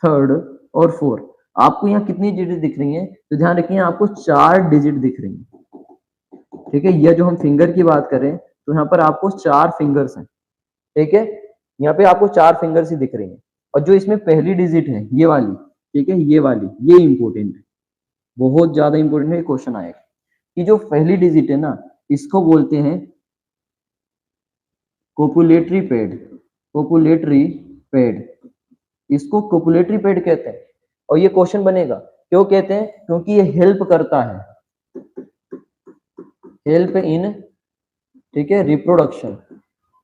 थर्ड और फोर्थ, आपको यहाँ कितनी डिजिट दिख रही है, तो ध्यान रखिए आपको 4 डिजिट दिख रही है, ठीक है। यह जो हम फिंगर की बात करें तो यहाँ पर आपको 4 फिंगर्स हैं, ठीक है, यहाँ पे आपको 4 फिंगर्स ही दिख रही हैं। और जो इसमें पहली डिजिट है ये वाली, ठीक है, ये वाली, ये इंपॉर्टेंट है, बहुत ज्यादा इंपॉर्टेंट है, क्वेश्चन आएगा कि जो पहली डिजिट है ना, इसको बोलते हैं कोपुलेटरी पैड, कोपुलेटरी पैड, इसको कोपुलेटरी पैड कहते हैं। और ये क्वेश्चन बनेगा, क्यों कहते हैं, क्योंकि ये हेल्प करता है, हेल्प इन, ठीक है, रिप्रोडक्शन,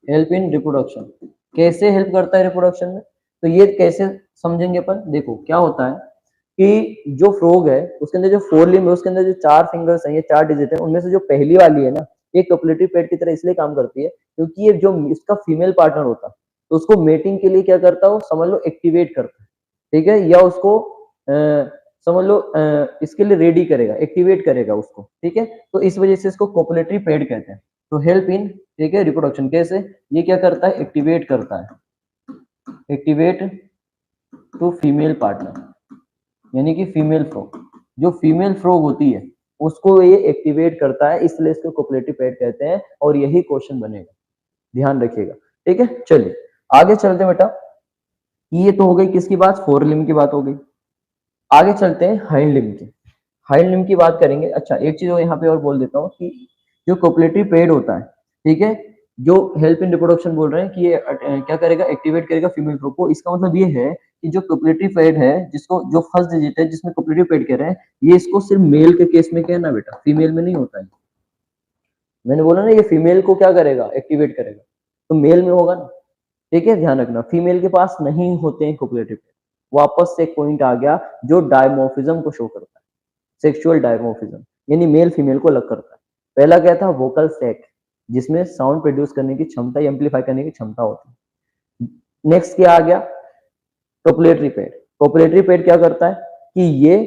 हेल्प इन रिप्रोडक्शन। कैसे हेल्प करता है रिप्रोडक्शन में, तो ये कैसे समझेंगे अपन, देखो क्या होता है कि जो फ्रॉग है उसके अंदर जो फोर लिम्ब है, उसके अंदर जो 4 फिंगर्स हैं, ये 4 डिजिट है, उनमें से जो पहली वाली है ना, ये कपलेटरी पैड की तरह इसलिए काम करती है क्योंकि ये जो इसका फीमेल पार्टनर होता है, तो उसको मेटिंग के लिए क्या करता है, समझ लो एक्टिवेट करता है, ठीक है, या उसको समझ लो इसके लिए रेडी करेगा, एक्टिवेट करेगा उसको, ठीक है। तो इस वजह से इसको कोपुलेटरी पैड कहते हैं। तो हेल्प इन, ठीक है, रिप्रोडक्शन। कैसे, ये क्या करता है, एक्टिवेट करता है, एक्टिवेट टू फीमेल पार्टनर, यानी कि फीमेल फ्रॉग, जो फीमेल फ्रॉग होती है उसको ये एक्टिवेट करता है, इसलिए इसको कोपुलेटरी पैड कहते हैं। और यही क्वेश्चन बनेगा, ध्यान रखिएगा, ठीक है। चलिए आगे चलते हैं बेटा, ये तो हो गई किसकी बात, फोर लिम्ब की बात हो गई। आगे चलते हैं हाइंड लिम्ब की, हाइंड लिम्ब की बात करेंगे। अच्छा, एक चीज यहाँ पे और बोल देता हूँ कि जो कोपुलेटरी पैड होता है, ठीक है, जो हेल्प इन रिप्रोडक्शन बोल रहे हैं कि ये क्या करेगा, एक्टिवेट करेगा फीमेल फ्रॉग को। इसका मतलब ये है कि जो कोपुलेटरी पैड है, जिसको जो फर्स्ट डिजिट है जिसमें कोपुलेटरी पैड कह रहे हैं, ये इसको सिर्फ मेल के केस में कहना बेटा, फीमेल में नहीं होता है। मैंने बोला ना ये फीमेल को क्या करेगा, एक्टिवेट करेगा, तो मेल में होगा ना। ठीक है, ध्यान रखना, फीमेल के पास नहीं होते हैं कोपुलेटरी पैड। वापस से एक पॉइंट आ गया जो डायमोर्फिज्म को शो करता है, सेक्सुअल डायमोर्फिज्म, यानी मेल फीमेल को अलग करता है। पहला क्या था, वोकल सैक, जिसमें साउंड प्रोड्यूस करने की क्षमता, एम्पलीफाई करने की क्षमता होती है। नेक्स्ट क्या आ गया, कोपुलेटरी पैड। कोपुलेटरी पैड क्या करता है कि ये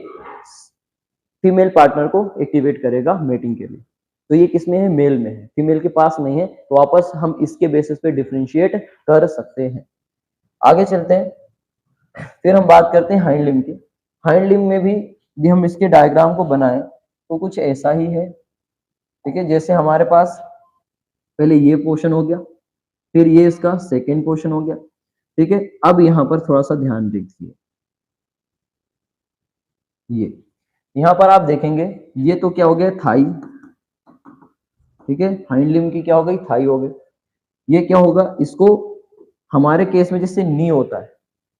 फीमेल पार्टनर को एक्टिवेट करेगा मेटिंग के लिए। तो ये किसमें है, मेल में है, फीमेल के पास नहीं है। तो वापस हम इसके बेसिस पे डिफरेंशिएट कर सकते हैं। आगे चलते हैं, फिर हम बात करते हैं हाइंड लिम्ब की। हाइंड लिम्ब में भी यदि हम इसके डायग्राम को बनाएं तो कुछ ऐसा ही है। ठीक है, जैसे हमारे पास पहले ये पोर्शन हो गया, फिर ये इसका सेकेंड पोर्शन हो गया। ठीक है, अब यहाँ पर थोड़ा सा ध्यान दीजिए, ये यहाँ पर आप देखेंगे, ये तो क्या हो गया, थाई। ठीक है, हाइंड लिम्ब की क्या हो गई, थाई हो गई। ये क्या होगा, इसको हमारे केस में जैसे नी होता है,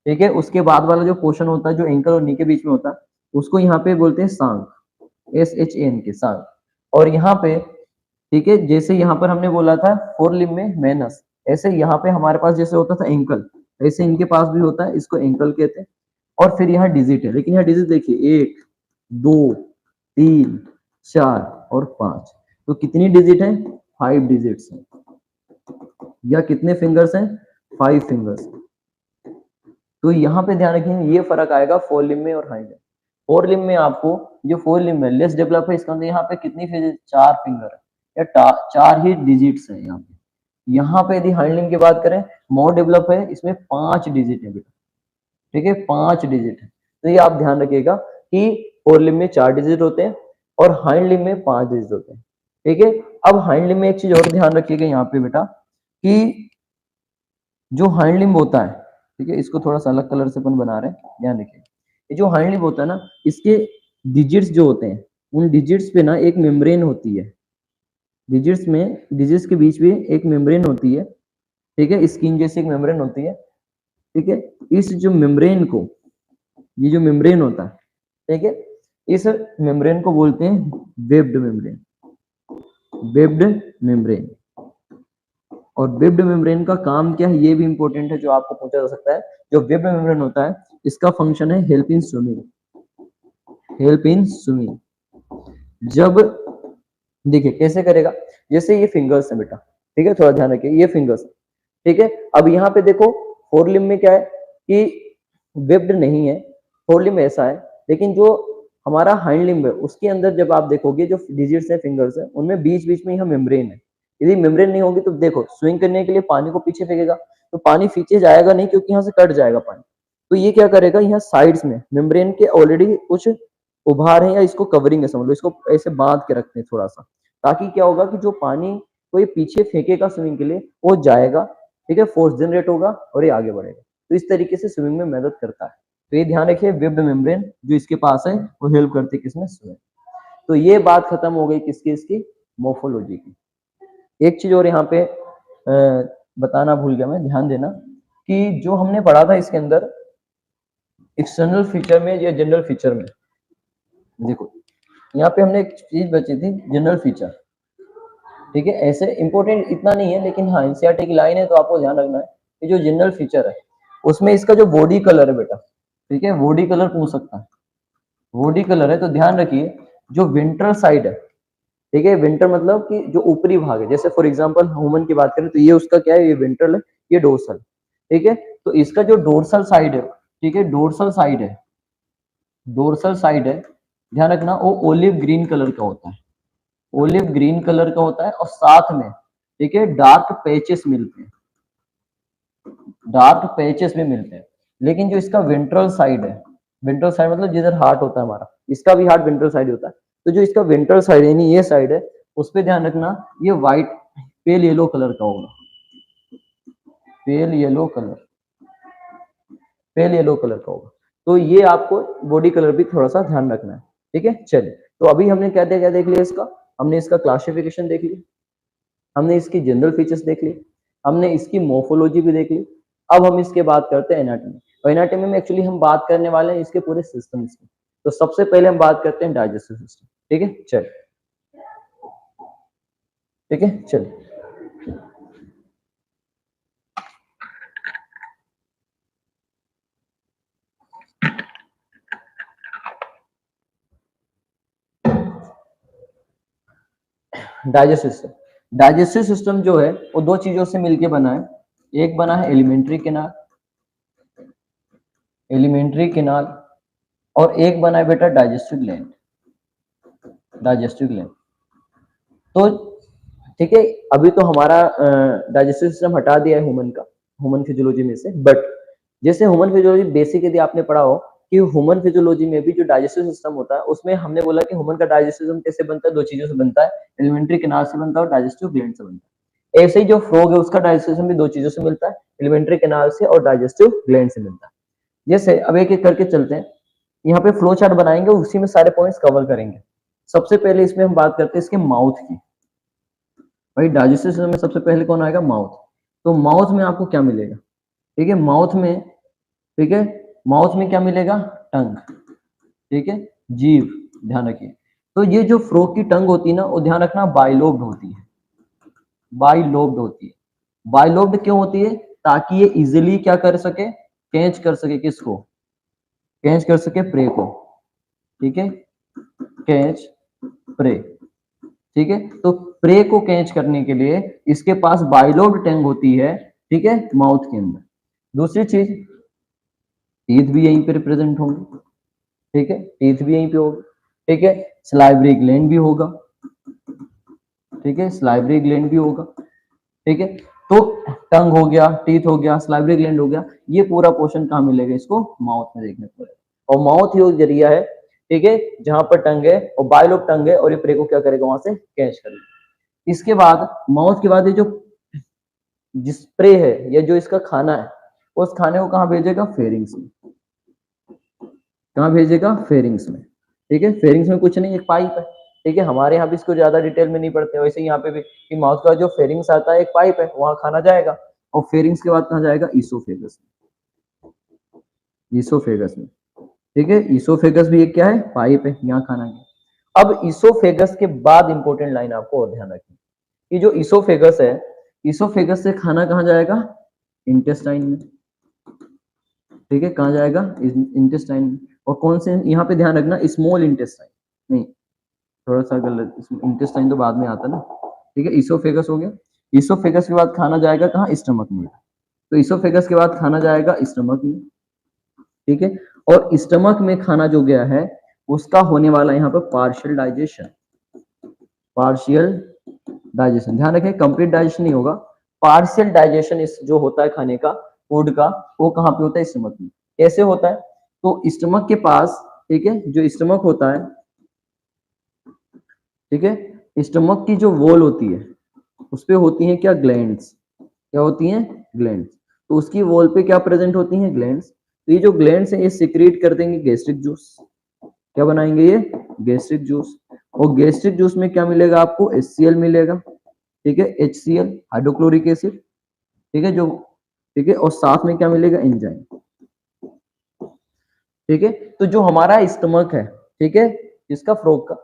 ठीक है, उसके बाद वाला जो पोर्शन होता है जो एंकल और नी के बीच में होता है, उसको यहाँ पे बोलते हैं सांग, SHAN के, सांग। और यहाँ पे, ठीक है, जैसे यहाँ पर हमने बोला था फोर लिम्ब में मेनस, ऐसे यहाँ पे हमारे पास जैसे होता था एंकल, ऐसे इनके पास भी होता है, इसको एंकल कहते हैं। और फिर यहाँ डिजिट है, लेकिन यहाँ डिजिट देखिए, 1 2 3 4 और 5। तो कितनी डिजिट है, 5 डिजिट्स है। या कितने फिंगर्स हैं, 5 फिंगर्स। तो यहाँ पे ध्यान रखेंगे, ये फर्क आएगा फोर लिम्ब में और हाइंड लिम्ब। फोर लिम्ब में आपको, जो फोर लिम्ब है लेस डेवलप है, इसका अंदर यहाँ पे कितनी फिंगर, 4 फिंगर है, या 4 ही डिजिट्स है यहाँ पे। यहाँ पे यदि हाइंड लिम्ब की बात करें, मोर डेवलप है, इसमें 5 डिजिट है बेटा। ठीक है, 5 डिजिट है। तो ये आप ध्यान रखिएगा कि फोर लिम्ब में 4 डिजिट होते हैं और हाइंड लिम्ब में 5 डिजिट होते हैं। ठीक है, अब हाइंड लिम्ब में एक चीज और ध्यान रखिएगा यहाँ पे बेटा, कि जो हाइंड लिम्ब होता है, ठीक है, इसको थोड़ा सा अलग कलर से अपन बना रहे हैं, ध्यान रखिए। ये जो हाइंड लिम्ब होता है ना, इसके डिजिट्स जो होते हैं, उन डिजिट्स पे ना एक मेम्ब्रेन होती है। डिजिट्स में, डिजिट्स के बीच में एक मेम्ब्रेन होती है। ठीक है, स्किन जैसी एक मेम्ब्रेन होती है। ठीक है, इस जो मेम्ब्रेन को, ये जो मेम्ब्रेन होता है, ठीक है, इस मेम्ब्रेन को बोलते हैं वेब्ड मेम्ब्रेन, वेब्ड मेम्ब्रेन। और वेब्ड मेम्ब्रेन का काम क्या है, ये भी इंपॉर्टेंट है, जो आपको पूछा जा सकता है। जो वेब्ड मेम्ब्रेन होता है, इसका फंक्शन है help in swimming, help in swimming. जब, देखिए कैसे करेगा, जैसे ये फिंगर्स है बेटा, ठीक है, थोड़ा ध्यान रखिए, ये फिंगर्स, ठीक है। अब यहाँ पे देखो, फोर लिम्ब में क्या है कि वेब्ड नहीं है, फोर लिम्ब ऐसा है। लेकिन जो हमारा हाइंड लिम्ब है, उसके अंदर जब आप देखोगे, जो डिजिट्स है, फिंगर्स है, उनमें बीच बीच में यहाँ मेम्ब्रेन है। यदि मेम्ब्रेन नहीं होगी तो देखो, स्विंग करने के लिए पानी को पीछे फेंकेगा, तो पानी पीछे जाएगा नहीं, क्योंकि यहाँ से कट जाएगा पानी। तो ये क्या करेगा, यहाँ साइड्स में मेम्ब्रेन के ऑलरेडी कुछ उभार है, या इसको कवरिंग है समझ लो, इसको ऐसे बांध के रखते हैं थोड़ा सा, ताकि क्या होगा कि जो पानी को ये पीछे फेंकेगा स्विमिंग के लिए, वो जाएगा। ठीक है, फोर्स जनरेट होगा और ये आगे बढ़ेगा। तो इस तरीके से स्विमिंग में मदद करता है। तो ये ध्यान रखिए, वेब्ड मेम्ब्रेन जो इसके पास है, वो हेल्प करती है किसमें, स्विमिंग। तो ये बात खत्म हो गई किसकी, इसकी मोर्फोलॉजी की। एक चीज और यहाँ पे बताना भूल गया मैं, ध्यान देना, कि जो हमने पढ़ा था इसके अंदर एक्सटर्नल फीचर में या जनरल फीचर में, देखो यहाँ पे हमने एक चीज बची थी, जनरल फीचर। ठीक है, ऐसे इंपॉर्टेंट इतना नहीं है, लेकिन हाँ एनसीईआरटी की लाइन है तो आपको ध्यान रखना है कि जो जनरल फीचर है, उसमें इसका जो बॉडी कलर है बेटा, ठीक है, बॉडी कलर पूछ सकता है। बॉडी कलर है तो ध्यान रखिए, जो विंट्रल साइड है, ठीक है, विंटर मतलब कि जो ऊपरी भाग है, जैसे फॉर एग्जांपल ह्यूमन की बात करें तो ये उसका क्या है, ये विंट्रल है, ये डोर्सल। ठीक है, तो इसका जो डोर्सल साइड है, ठीक है, डोर्सल साइड है, डोर्सल साइड है, ध्यान रखना, वो ओलिव ग्रीन कलर का होता है, ओलिव ग्रीन कलर का होता है। और साथ में, ठीक है, डार्क पैचेस मिलते हैं, डार्क पैचेस भी मिलते हैं। लेकिन जो इसका वेंट्रल साइड है, वेंट्रल साइड मतलब जिधर हार्ट होता है हमारा, इसका भी हार्ट वेंट्रल साइड होता है। तो जो इसका वेंट्रल साइड यानी ये साइड है, उस पर ध्यान रखना, ये व्हाइट पेल येलो कलर का होगा, pale yellow colour, pale yellow colour का होगा। तो ये आपको बॉडी कलर भी थोड़ा सा ध्यान रखना है। ठीक है, चलिए, तो अभी हमने क्या क्या देख लिया, इसका हमने इसका क्लासिफिकेशन देख लिया। हमने इसकी जनरल फीचर्स देख ली, हमने इसकी मोर्फोलॉजी भी देख ली। अब हम इसके बात करते हैं एनाटॉमी। और एनाटॉमी में एक्चुअली हम बात करने वाले हैं इसके पूरे सिस्टम्स की। तो सबसे पहले हम बात करते हैं डाइजेस्टिव सिस्टम। ठीक है, चल, ठीक है, चल। डाइजेस्टिव सिस्टम, डाइजेस्टिव सिस्टम जो है वो दो चीजों से मिलके बना है। एक बना है एलिमेंट्री कैनाल, एलिमेंट्री कैनाल, और एक बना है बेटा डाइजेस्टिव ग्लैंड, डाइजेस्टिव ग्लैंड। तो ठीक है, अभी तो हमारा डाइजेस्टिव सिस्टम हटा दिया है ह्यूमन का, ह्यूमन फिजियोलॉजी में से। बट जैसे ह्यूमन फिजियोलॉजी बेसिक यदि आपने पढ़ा हो कि ह्यूमन फिजियोलॉजी में भी जो डाइजेस्टिव सिस्टम होता है उसमें हमने बोला कि ह्यूमन का डाइजेस्टिव सिस्टम कैसे बनता है, दो चीजों से बनता है, एलिमेंट्री कैनाल से बनता है और डाइजेस्टिव ग्लैंड से बनता है। ऐसे ही जो फ्रॉग है उसका डाइजेस्टिव सिस्टम भी दो चीजों से मिलता है, एलिमेंट्री कैनाल से और डाइजेस्टिव ग्लैंड से मिलता है। जैसे अब एक एक करके चलते हैं, यहाँ पे फ्लो चार्ट बनाएंगे, उसी में सारे पॉइंट्स कवर करेंगे। सबसे पहले इसमें हम बात करते हैं इसके माउथ की। भाई डाइजेस्टिव सिस्टम में सबसे पहले कौन आएगा, माउथ। तो माउथ में आपको क्या मिलेगा, ठीक है, माउथ में, ठीक है, माउथ में क्या मिलेगा, टंग, ठीक है, जीभ, ध्यान रखिए। तो ये जो फ्रॉग की टंग होती है ना, वो ध्यान रखना बाइलोब्ड होती है, बाइलोब्ड होती है। बाइलोब्ड क्यों होती है, ताकि ये इजिली क्या कर सके, कैच कर सके, किसको, कैच कर सके प्रे को, ठीक है, कैच प्रे, ठीक है। तो प्रे को कैच करने के लिए इसके पास बाइलोब्ड टंग होती है, ठीक है, माउथ के अंदर। दूसरी चीज, टीथ भी यहीं पे रिप्रेजेंट होंगे, ठीक है, टीथ भी यहीं पे होगा, ठीक है, सलाइवरी ग्लैंड भी होगा, ठीक है, सलाइवरी ग्लैंड भी होगा, ठीक है। तो टंग हो गया, टीथ हो गया, सलाइवरी ग्लैंड हो गया, ये पूरा पोर्शन कहाँ मिलेगा इसको, माउथ में देखने को मिलेगा। और माउथ ही वो जरिया है, ठीक है, जहां पर टंग है और बाइलोब टंग है, और ये प्रे को क्या करेगा, वहां से कैच करेगा। इसके बाद माउथ के बाद ये जो जिस प्रे है या जो इसका खाना है, उस खाने को कहाँ भेजेगा, फेरिंग्स में। कहाँ भेजेगा, फेरिंग्स में, ठीक है। फेरिंग्स में कुछ नहीं, एक पाइप है, ठीक है। हमारे यहाँ भी इसको ज्यादा डिटेल में नहीं पढ़ते, वैसे यहाँ पे भी कि माउथ का जो फेरिंग्स आता है, एक पाइप है, वहां खाना जाएगा। और फेरिंग्स के बाद कहाँ जाएगा, ईसोफेगस में, ईसोफेगस में, ठीक है। ईसोफेगस भी एक क्या है, पाइप है, यहाँ खाना गया। अब ईसोफेगस के बाद इंपॉर्टेंट लाइन आपको और ध्यान रखनी कि जो ईसोफेगस है, ईसोफेगस से खाना कहाँ जाएगा, इंटेस्टाइन में, ठीक है, कहाँ जाएगा, इंटेस्टाइन में। और कौन से, यहाँ पे ध्यान रखना, स्मॉल इंटेस्टाइन नहीं, थोड़ा सा गलत, इंटेस्टाइन तो बाद में आता ना, ठीक है। ईसोफेगस हो गया, ईसोफेगस के बाद खाना जाएगा कहाँ, स्टमक में। तो ईसोफेगस के बाद खाना जाएगा स्टमक में, ठीक है। और स्टमक में खाना जो गया है उसका होने वाला यहाँ पर पार्शियल डाइजेशन, पार्शियल डाइजेशन, ध्यान रखें, कंप्लीट डाइजेशन नहीं होगा, पार्शियल डाइजेशन इस जो होता है खाने का, फूड का, वो कहाँ पे होता है, स्टमक में। कैसे होता है, तो स्टमक के पास, ठीक है, जो स्टमक होता है, ठीक है, स्टमक की जो वॉल होती है उस पे होती हैं क्या, ग्लैंड्स, क्या होती हैं, ग्लैंड्स। तो उसकी वॉल पे क्या प्रेजेंट होती हैं, ग्लैंड्स। तो ये जो ग्लैंड्स हैं ये सिक्रीट कर देंगे गैस्ट्रिक जूस, क्या बनाएंगे ये, गैस्ट्रिक जूस। और गैस्ट्रिक जूस में क्या मिलेगा आपको, HCl मिलेगा, ठीक है, HCl, हाइड्रोक्लोरिक एसिड, ठीक है, जो, ठीक है, और साथ में क्या मिलेगा, एंजाइम, ठीक है। तो जो हमारा स्टमक है, ठीक है, इसका फ्रॉग का,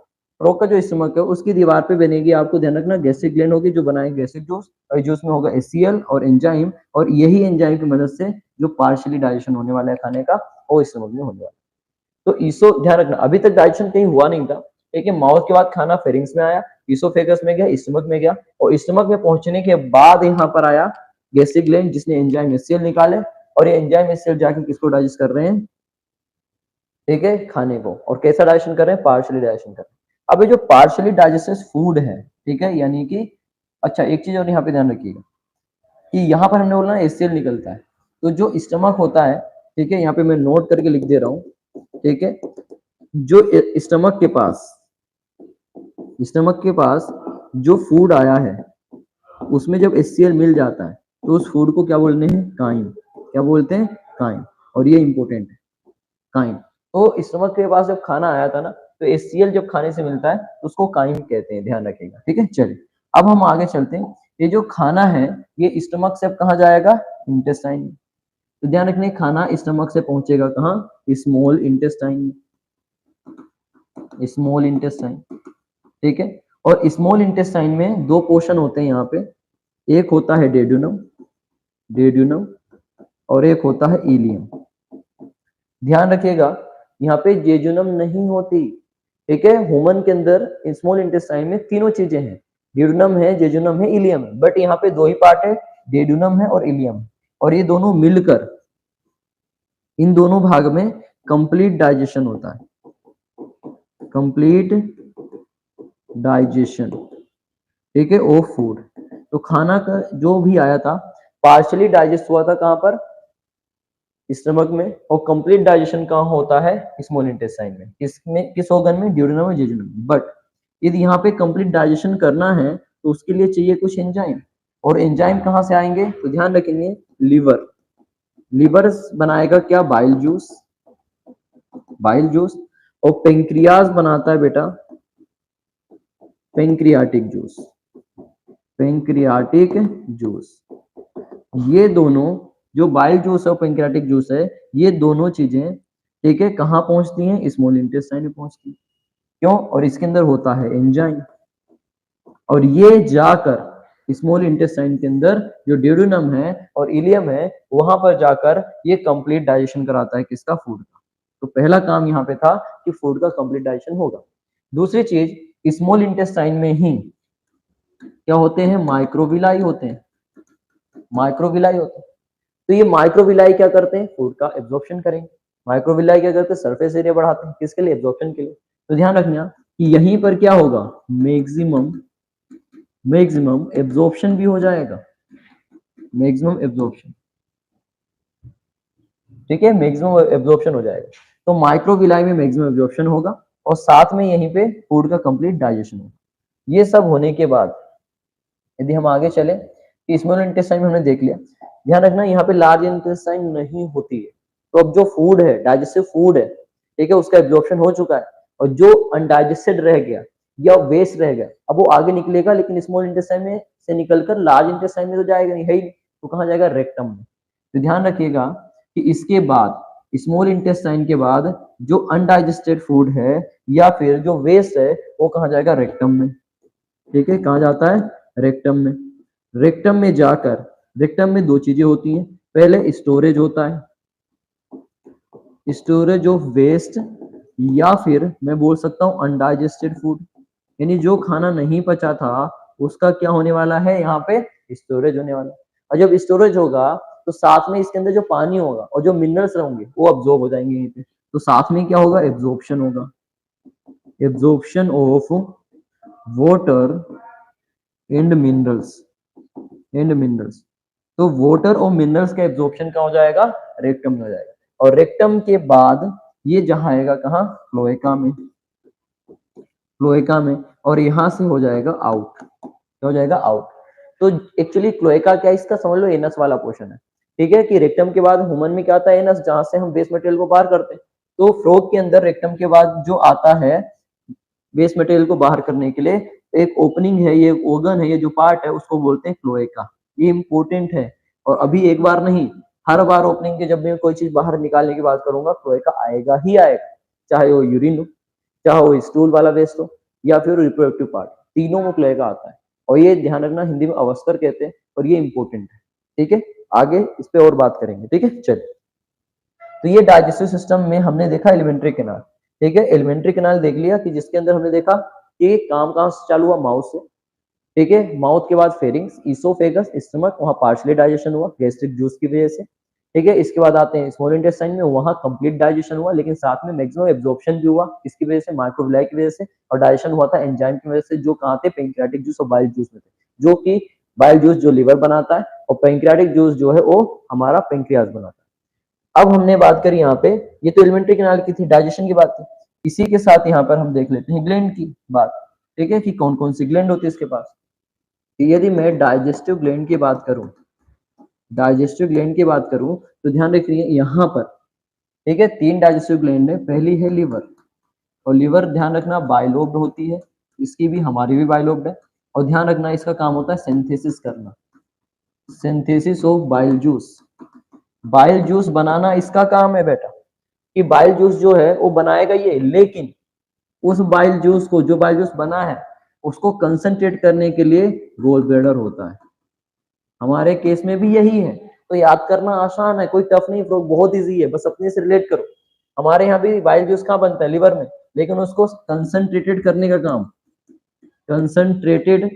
फ्रॉग का जो स्टमक है उसकी दीवार पे बनेगी, आपको ध्यान रखना, गैस्ट्रिक ग्लैंड होगी जो बनाएगी गैस्ट्रिक जूस, और जूस में होगा HCl और एंजाइम, और यही एंजाइम की मदद से जो पार्शियली डाइजेशन होने वाला है खाने का, वो स्टमक में होने वाला है। तो ईसो, ध्यान रखना, अभी तक डाइजेशन कहीं हुआ नहीं था, ठीक है। माउथ के बाद खाना फेरिंग्स में आया, ईसोफेगस में गया, स्टमक में गया, और स्टमक में पहुंचने के बाद यहाँ पर आया गैस्ट्रिक ग्लैंड जिसने एंजाइम HCl निकाले, और ये एंजाइम HCl जाके किसको डाइजेस्ट कर रहे हैं, ठीक है, खाने को। और कैसा डाइजेशन कर रहे हैं, पार्शियली डाइजेशन कर रहे हैं। अब ये जो पार्शियली डाइजेस्टेड फूड है, ठीक है, यानी कि, अच्छा एक चीज और यहाँ पे ध्यान रखिएगा कि यहाँ पर हमने बोला HCl निकलता है, तो जो स्टमक होता है, ठीक है, यहाँ पे मैं नोट करके लिख दे रहा हूँ, ठीक है, जो स्टमक के पास, स्टमक के पास जो फूड आया है उसमें जब HCl मिल जाता है तो उस फूड को क्या बोलते हैं, काइम, क्या बोलते हैं, काइम। और ये इंपॉर्टेंट है, काइम। तो स्टमक के पास जब खाना आया था ना, तो HCl जब खाने से मिलता है तो उसको काइम कहते हैं, ध्यान रखिएगा, ठीक है। चलिए अब हम आगे चलते हैं ये जो खाना है ये स्टमक से अब कहाँ जाएगा, इंटेस्टाइन में। तो ध्यान रखने खाना स्टमक से पहुंचेगा कहाँ, स्मॉल इंटेस्टाइन में, स्मॉल इंटेस्टाइन, ठीक है। और स्मॉल इंटेस्टाइन में दो पोर्शन होते हैं यहाँ पे, एक होता है डेड्यूनम, डेड्यूनम, और एक होता है इलियम। ध्यान रखिएगा यहाँ पे जेजुनम नहीं होती, ठीक है। ह्यूमन के अंदर स्मॉल इंटेस्टाइन में तीनों चीजें हैं, ड्यूडेनम है, जेजुनम है, इलियम है, बट यहाँ पे दो ही पार्ट है, डेड्यूनम है और इलियम, और ये दोनों मिलकर इन दोनों भाग में कंप्लीट डाइजेशन होता है, कंप्लीट डाइजेशन, ठीक है, ऑफ फूड। तो खाना का जो भी आया था पार्शियली डाइजेस्ट हुआ था कहां पर, स्टमक में, और कंप्लीट डाइजेशन कहाँ होता है, स्मॉल इंटेस्टाइन में। किसमें, किस ऑर्गन में, ड्यूडेनम और जेजुनम। बट यदि यहाँ पे कंप्लीट डाइजेशन करना है तो उसके लिए चाहिए कुछ एंजाइम, और एंजाइम कहाँ से आएंगे, तो ध्यान रखेंगे लीवर, लीवर बनाएगा क्या, बाइल जूस, बाइल जूस, और पेंक्रियाज बनाता है बेटा पेंक्रियाटिक जूस, पेंक्रियाटिक जूस। ये दोनों जो बाइल जूस है और पेंक्रियाटिक जूस है, ये दोनों चीजें, ठीक है, कहाँ पहुंचती हैं, स्मॉल इंटेस्टाइन में पहुंचती है। क्यों, और इसके अंदर होता है एंजाइम, और ये जाकर स्मॉल इंटेस्टाइन के अंदर जो ड्यूडेनम है और इलियम है वहां पर जाकर ये कंप्लीट डाइजेशन कराता है, किसका, फूड का। तो पहला काम यहाँ पे था कि फूड का कंप्लीट डाइजेशन होगा। दूसरी चीज, स्मॉल इंटेस्टाइन में ही क्या होते हैं, माइक्रोविलाई होते हैं, माइक्रोविलाई होते हैं। तो ये माइक्रोविलाई क्या करते हैं, फूड का एब्जॉर्प्शन करेंगे। माइक्रोविलाई क्या करते हैं, सरफेस एरिया बढ़ाते हैं, किसके लिए, एब्जॉर्प्शन के लिए। तो ध्यान रखना कि यहीं पर क्या होगा, मैक्सिमम, मैक्सिमम एब्जॉर्प्शन भी हो जाएगा, मैक्सिमम एब्जॉर्प्शन, ठीक है, मैक्सिमम एब्जॉर्प्शन हो जाएगा। तो माइक्रोविलाई में मैक्सिमम एब्जॉर्प्शन होगा और साथ में यहीं पे फूड का कंप्लीट डाइजेशन होगा। ये सब होने के बाद यदि हम आगे चले कि स्मॉल इंटेस्टाइन में हमने देख लिया, ध्यान रखना यहाँ पे लार्ज इंटेस्टाइन नहीं होती है। तो अब जो फूड है, डाइजेस्टिव फूड है, ठीक है, उसका एब्जॉर्प्शन हो चुका है, और जो अनडाइजेस्टेड रह गया या वेस्ट रह गया, अब वो आगे निकलेगा, लेकिन स्मॉल इंटेस्टाइन में से निकलकर लार्ज इंटेस्टाइन में तो जाएगा नहीं, है ही नहीं, तो कहाँ जाएगा, रेक्टम में। तो ध्यान रखिएगा कि इसके बाद, स्मॉल इंटेस्टाइन के बाद जो अनडाइजेस्टेड फूड है या फिर जो वेस्ट है वो कहाँ जाएगा, रेक्टम में, ठीक है, कहाँ जाता है, रेक्टम में। रेक्टम में जाकर, रेक्टम में दो चीजें होती हैं, पहले स्टोरेज होता है, स्टोरेज ऑफ वेस्ट, या फिर मैं बोल सकता हूँ अनडाइजेस्टेड फूड, यानी जो खाना नहीं पचा था उसका क्या होने वाला है, यहाँ पे स्टोरेज होने वाला है। और जब स्टोरेज होगा तो साथ में इसके अंदर जो पानी होगा और जो मिनरल्स होंगे वो अब्जॉर्ब हो जाएंगे यहीं पे, तो साथ में क्या होगा, एब्जॉर्प्शन होगा, absorption of water and minerals, and minerals. तो वाटर और मिनरल्स का एब्जॉर्प्शन कहाँ हो जाएगा, रेक्टम में हो जाएगा, और रेक्टम के बाद ये जहाँ आएगा कहाँ, क्लोएका में, क्लोएका में, और यहाँ से हो जाएगा आउट, क्या हो जाएगा, आउट। तो एक्चुअली क्लोएका क्या है, इसका समझ लो एनस वाला पोर्शन है, ठीक है, कि रेक्टम के बाद ह्यूमन में क्या आता है, एनस, जहां से हम वेस्ट मटेरियल को बाहर करते हैं। तो फ्रॉग के अंदर रेक्टम के बाद जो आता है वेस्ट मटेरियल को बाहर करने के लिए, एक ओपनिंग है, ये ऑर्गन है, ये जो पार्ट है उसको बोलते हैं क्लोएका। ये इंपॉर्टेंट है, और अभी एक बार नहीं, हर बार ओपनिंग के जब मैं कोई चीज बाहर निकालने की बात करूंगा क्लोएका आएगा ही आएगा, चाहे वो यूरिन हो, चाहे वो स्टूल वाला वेस्ट हो, या फिर रिप्रोडक्टिव पार्ट, तीनों में क्लोएका आता है। और ये ध्यान रखना हिंदी में अवस्कर कहते हैं, और ये इंपॉर्टेंट है, ठीक है। आगे इस पे और बात करेंगे, ठीक है, चलिए। तो ये डाइजेस्टिव सिस्टम में हमने देखा एलिमेंट्री कैनाल, ठीक है, एलिमेंट्री कैनाल देख लिया कि जिसके अंदर हमने देखा कि काम कहाँ से चालू हुआ, माउथ से, ठीक है, माउथ के बाद फेरिंग्स, इसोफेगस, स्टमक, वहां पार्शियली डाइजेशन हुआ गैस्ट्रिक जूस की वजह से, ठीक है। इसके बाद आते हैं स्मॉल इंटेस्टाइन में, वहां कंप्लीट डाइजेशन हुआ, लेकिन साथ में मैक्सिमम एब्जॉर्प्शन भी हुआ, इसकी वजह से, माइक्रोविलाई की वजह से, और डाइजेशन हुआ था एंजाइम की वजह से, जो कहाँ थे, पेंक्रियाटिक जूस और बाइल जूस में थे, जो कि बाइल जूस जो लिवर बनाता है और पेंक्रियाटिक जूस जो है वो हमारा पेंक्रियाज बनाता है। अब हमने बात करी यहाँ पे, ये तो एलिमेंट्री कैनाल की थी, डाइजेशन की बात थी। इसी के साथ यहाँ पर हम देख लेते हैं ग्लैंड की बात, ठीक है, कि कौन कौन सी ग्लैंड होती है इसके पास। यदि मैं डाइजेस्टिव ग्लैंड की बात करूं, डाइजेस्टिव ग्लैंड की बात करूं, तो ध्यान रखिए यहाँ पर, ठीक है, तीन डाइजेस्टिव ग्लैंड है। पहली है लिवर, और लिवर ध्यान रखना बाइलोब्ड होती है, इसकी भी हमारी भी बाइलोब्ड है। और ध्यान रखना इसका काम होता है सिंथेसिस करना, synthesis of bile juice. Bile juice बनाना इसका काम है बेटा, कि बाइल जूस जो है वो बनाएगा ये, लेकिन उस बाइल जूस को, जो बाइल जूस बना है उसको कंसंट्रेट करने के लिए गोल ब्लैडर होता है। हमारे केस में भी यही है, तो याद करना आसान है, कोई टफ नहीं, बहुत इजी है, बस अपने से रिलेट करो। हमारे यहाँ भी बाइल जूस कहाँ बनता है, लिवर में, लेकिन उसको कंसंट्रेटेड करने का काम, कंसंट्रेटेड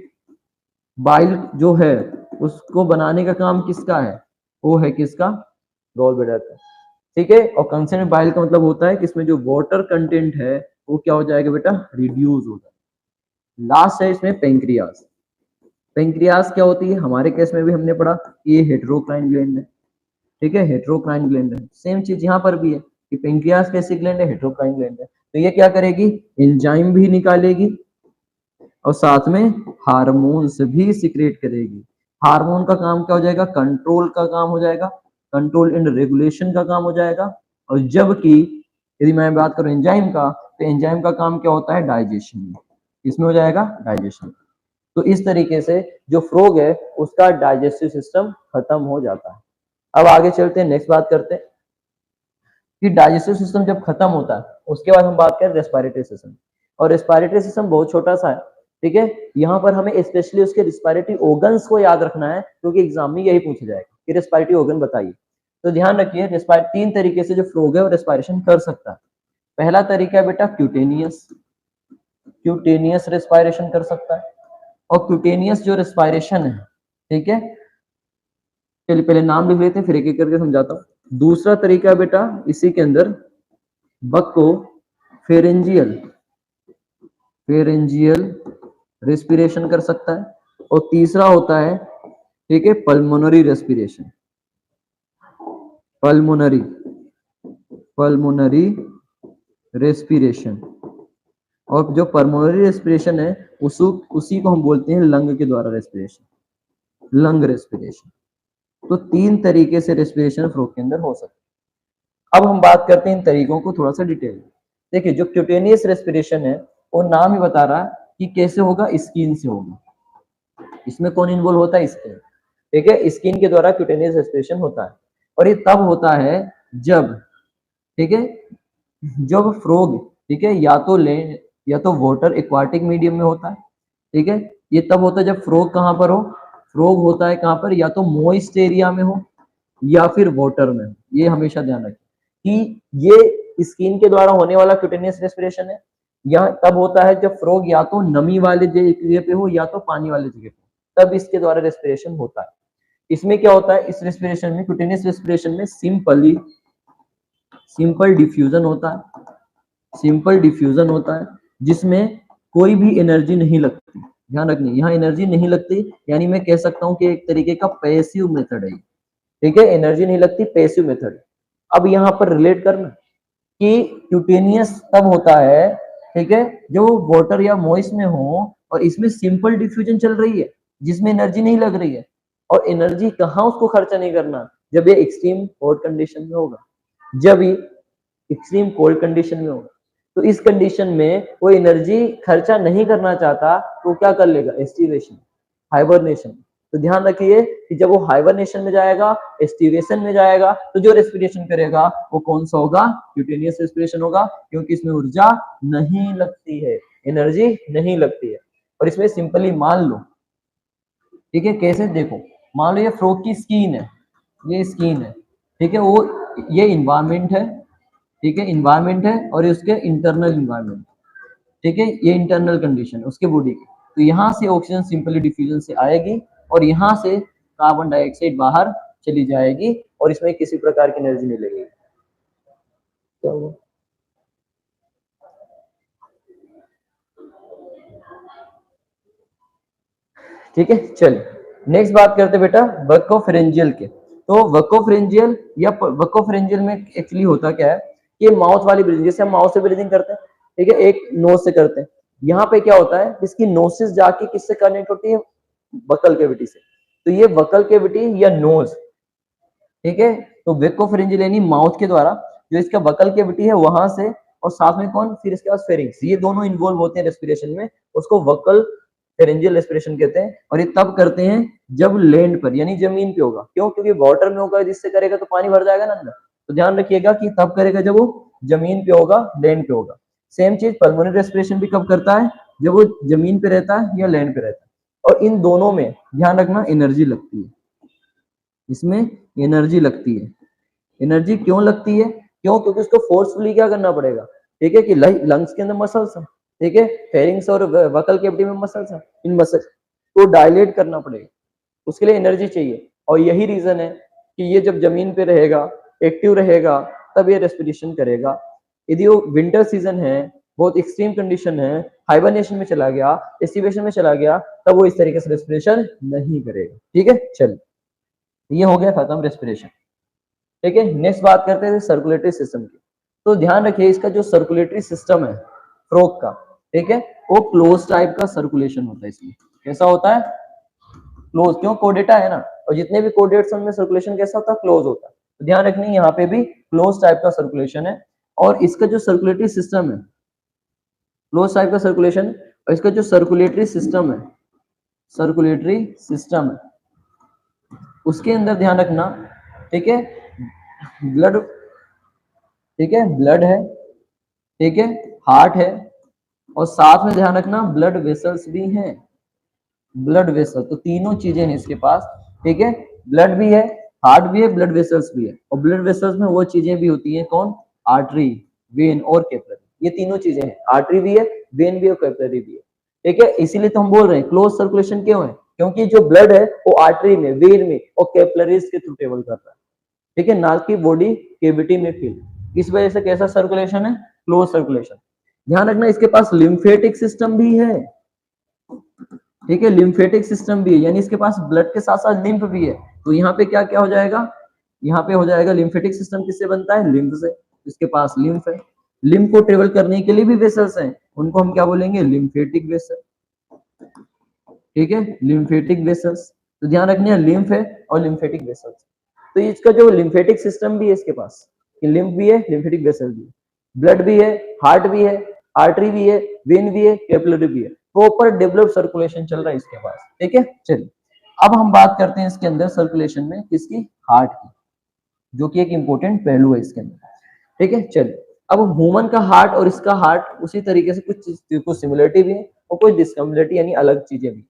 बाइल जो है उसको बनाने का काम किसका है, वो है किसका, गॉल ब्लैडर का। ठीक है, और कंसंट्रेटेड बाइल का मतलब होता है कि इसमें जो वाटर कंटेंट है वो क्या हो जाएगा बेटा, रिड्यूस हो जाएगा। लास्ट है इसमें पेंक्रियास। पेंक्रियास क्या होती है, हमारे केस में भी हमने पढ़ा कि ये हेटेरोक्राइन ग्लैंड है। ठीक है, हेटेरोक्राइन ग्लैंड है, सेम चीज यहाँ पर भी है कि पेंक्रियास कैसी ग्लैंड है, हेटेरोक्राइन ग्लैंड है। तो ये क्या करेगी, एंजाइम भी निकालेगी और साथ में हार्मोन्स भी सिक्रेट करेगी। हार्मोन का काम क्या हो जाएगा, कंट्रोल का काम हो जाएगा, कंट्रोल एंड रेगुलेशन का काम हो जाएगा। और जबकि यदि मैं बात करूं एंजाइम का, तो एंजाइम का काम क्या होता है, डाइजेशन में, इसमें हो जाएगा डाइजेशन। तो इस तरीके से जो फ्रॉग है उसका डाइजेस्टिव सिस्टम खत्म हो जाता है। अब आगे चलते हैं, नेक्स्ट बात करते हैं कि डाइजेस्टिव सिस्टम जब खत्म होता है उसके बाद हम बात करें रेस्पिरेटरी सिस्टम। और रेस्पिरेटरी सिस्टम बहुत छोटा सा है, ठीक है। यहाँ पर हमें स्पेशली उसके रेस्पिरेटरी ऑर्गन्स को याद रखना है, क्योंकि एग्जाम में यही पूछा जाएगा कि रेस्पिरेटरी ऑर्गन बताइए। तो ध्यान रखिए, तीन तरीके से जो फ्रॉग है वो रेस्पिरेशन कर सकता है। पहला तरीका है बेटा क्यूटेनियस, क्यूटेनियस रेस्पिरेशन कर सकता है। और क्यूटेनियस जो रेस्पिरेशन है, ठीक है, चलिए पहले नाम लिख लेते हैं फिर एक एक करके समझाता हूँ। दूसरा तरीका है बेटा इसी के अंदर बको फेरेंजियल, फेरेंजियल रेस्पिरेशन कर सकता है। और तीसरा होता है, ठीक है, pulmonary respiration, pulmonary, pulmonary respiration. और जो पल्मोनरी रेस्पिरेशन है उसी को हम बोलते हैं लंग के द्वारा रेस्पिरेशन, लंग रेस्पिरेशन। तो तीन तरीके से रेस्पिरेशन फ्रॉग के अंदर हो सकता है। अब हम बात करते हैं इन तरीकों को थोड़ा सा डिटेल। देखिए जो क्यूटेनियस रेस्पिरेशन है वो नाम ही बता रहा है कि कैसे होगा, स्किन से होगा। इसमें कौन इन्वॉल्व होता है, स्किन, ठीक है, स्किन के द्वारा क्यूटेनियस रेस्पिरेशन होता है। और ये तब होता है जब, ठीक है, जब फ्रॉग, ठीक है, या तो लैंड या तो वाटर एक्वाटिक मीडियम में होता है। ठीक है, ये तब होता है जब फ्रॉग कहाँ पर हो, फ्रॉग होता है कहाँ पर, या तो मॉइस्ट एरिया में हो या फिर वाटर में हो। ये हमेशा ध्यान रखें कि ये स्किन के द्वारा होने वाला क्यूटेनियस रेस्पिरेशन है। यह तब होता है जब फ्रॉग या तो नमी वाले जगह पे हो या तो पानी वाले जगह पे, तब इसके द्वारा रेस्पिरेशन होता है। इसमें क्या होता है, इस रेस्पिरेशन में, क्यूटेनियस रेस्पिरेशन में सिंपल डिफ्यूजन होता है, सिंपल डिफ्यूजन होता है जिसमें कोई भी एनर्जी नहीं लगती। ध्यान रखनी, यहाँ एनर्जी नहीं लगती, यानी मैं कह सकता हूँ कि एक तरीके का पैसिव मेथड है, ठीक है, एनर्जी नहीं लगती, पैसिव मेथड। अब यहाँ पर रिलेट करना कि क्यूटेनियस तब होता है, ठीक है, जो वाटर या मॉइस्ट में हो और इसमें सिंपल डिफ्यूजन चल रही है जिसमें एनर्जी नहीं लग रही है। और एनर्जी कहाँ उसको खर्चा नहीं करना, जब ये एक्सट्रीम हॉट कंडीशन में होगा, जब ये एक्सट्रीम कोल्ड कंडीशन में होगा। तो इस कंडीशन में वो एनर्जी खर्चा नहीं करना चाहता तो क्या कर लेगा, एस्टिवेशन, हाइबरनेशन। तो ध्यान रखिए कि जब वो हाइबरनेशन में जाएगा, एस्टिवेशन में जाएगा, तो जो रेस्पिरेशन करेगा वो कौन सा होगा, क्यूटेनियस रेस्पिरेशन होगा, क्योंकि इसमें ऊर्जा नहीं लगती है, एनर्जी नहीं लगती है। और इसमें सिंपली मान लो, ठीक है, कैसे, देखो मान लो ये फ्रॉग की स्किन है, ये स्किन है, ठीक है, वो ये इन्वायरमेंट है, ठीक है, इन्वायरमेंट है, और उसके इंटरनल इन्वायरमेंट, ठीक है, ये इंटरनल कंडीशन है उसके बॉडी की। तो यहाँ से ऑक्सीजन सिंपली डिफ्यूजन से आएगी और यहाँ से कार्बन डाइऑक्साइड बाहर चली जाएगी और इसमें किसी प्रकार की एनर्जी नहीं लगेगी। तो ठीक है, चलिए नेक्स्ट बात करते बेटा वकोफरेंजियल के। तो वकोफरेंजियल या वकोफरेंजियल में एक्चुअली होता क्या है कि माउथ वाली ब्रीदिंग, जैसे हम माउथ से ब्रीदिंग करते हैं, ठीक है, एक नोज से करते हैं। यहाँ पे क्या होता है, इसकी नोसिस जाके किससे कनेक्ट होती है, बकल कैविटी से। तो ये बकल कैविटी या नोज, ठीक है, तो वेकोफरेंजियल यानी माउथ के द्वारा जो इसका बकल कैविटी है वहां से, और साथ में कौन, फिर इसके पास फेरिंग्स, ये दोनों इन्वॉल्व होते हैं रेस्पिरेशन में, उसको वकल फेरेंजियल रेस्पिरेशन कहते हैं। और ये तब करते हैं जब लैंड पर यानी जमीन पे होगा। क्यों? क्योंकि वाटर में होगा, जिससे करेगा तो पानी भर जाएगा ना अंदर। तो ध्यान रखिएगा कि तब करेगा जब वो जमीन पे होगा, लैंड पे होगा। सेम चीज पल्मोनरी रेस्पिरेशन भी कब करता है? जब वो जमीन पे रहता है या लैंड पे रहता है। और इन दोनों में ध्यान रखना एनर्जी लगती है, इसमें एनर्जी लगती है। एनर्जी क्यों लगती है? क्यों? क्योंकि उसको फोर्सफुली क्या करना पड़ेगा, ठीक है, कि लंग्स के अंदर मसल्स हैं, ठीक है, फेरिंग्स और वकल कैविटी में मसल्स हैं, इन मसल को डायलेट करना पड़ेगा, उसके लिए एनर्जी चाहिए। और यही रीजन है कि ये जब जमीन पे रहेगा, एक्टिव रहेगा, तब ये रेस्पिरेशन करेगा। यदि वो विंटर सीजन है, बहुत एक्सट्रीम कंडीशन है, हाइबरनेशन में चला गया, एस्टिवेशन में चला गया, तब वो इस तरीके से रेस्पिरेशन नहीं करेगा। ठीक है, चलिए, ये हो गया खत्म रेस्पिरेशन। ठीक है, नेक्स्ट बात करते हैं सर्कुलेटरी सिस्टम की। तो ध्यान रखिए इसका जो सर्कुलेटरी सिस्टम है फ्रॉग का, ठीक है, वो क्लोज टाइप का सर्कुलेशन होता है। इसमें कैसा होता है? क्लोज। क्यों? कोडेटा है ना, और जितने भी कोडेट्स हैं उनमें सर्कुलेशन कैसा होता है? क्लोज होता है। तो ध्यान रखनी यहाँ पे भी क्लोज टाइप का सर्कुलेशन है। और इसका जो सर्कुलेटरी सिस्टम है, क्लोज टाइप का सर्कुलेशन, और इसका जो सर्कुलेटरी सिस्टम है, सर्कुलेटरी सिस्टम है, उसके अंदर ध्यान रखना, ठीक है, ब्लड, ठीक है, ब्लड है, ठीक है, हार्ट है, और साथ में ध्यान रखना ब्लड वेसल्स भी हैं। ब्लड वेसल, तो तीनों चीजें हैं इसके पास, ठीक है, ब्लड भी है, हार्ट भी है, ब्लड वेसल्स भी है। और ब्लड वेसल्स में वो चीजें भी होती हैं, कौन? आर्टरी, वेन और कैपिलरी। ये तीनों चीजें हैं, आर्टरी भी है, वेन भी है, कैपिलरी भी है। ठीक है, इसीलिए तो हम बोल रहे हैं क्लोज सर्कुलेशन क्यों है? क्योंकि जो ब्लड है वो आर्टरी में, वेन में और कैपिलरीज के थ्रू ट्रेवल कर रहा है, ठीक है, ना कि बॉडी केविटी में फिल। इस वजह से कैसा सर्कुलेशन है? Close circulation. ध्यान रखना इसके पास लिम्फेटिक सिस्टम भी है, ठीक है, लिम्फेटिक सिस्टम भी है, यानी इसके पास ब्लड के साथ साथ लिम्फ भी है। तो यहाँ पे क्या क्या हो जाएगा? यहाँ पे हो जाएगा लिम्फेटिक सिस्टम किससे बनता है? लिम्फ से। इसके पास लिम्फ है, लिम्फ को ट्रेवल करने के लिए भी वेसल्स हैं, उनको हम क्या बोलेंगे? लिम्फेटिक वेसल, ठीक है, लिम्फेटिक वेसल्स। तो ध्यान रखना है लिम्फ है और लिम्फेटिक वेसल्स। तो इसका जो लिम्फेटिक सिस्टम भी है इसके पास, कि लिम्फ भी है, लिम्फेटिक वेसल भी है, ब्लड भी है, हार्ट भी है, आर्टरी भी है, वेन भी है, कैपिलरी भी है, प्रॉपर डेवलप सर्कुलेशन चल रहा है इसके पास। ठीक है, चलिए, अब हम बात करते हैं इसके अंदर सर्कुलेशन में किसकी? हार्ट की, जो कि एक इंपॉर्टेंट पहलू है इसके अंदर। ठीक है, चलिए, अब ह्यूमन का हार्ट और इसका हार्ट उसी तरीके से कुछ सिमिलरिटी भी है और कुछ डिससिमिलरिटी यानी अलग चीजें भी।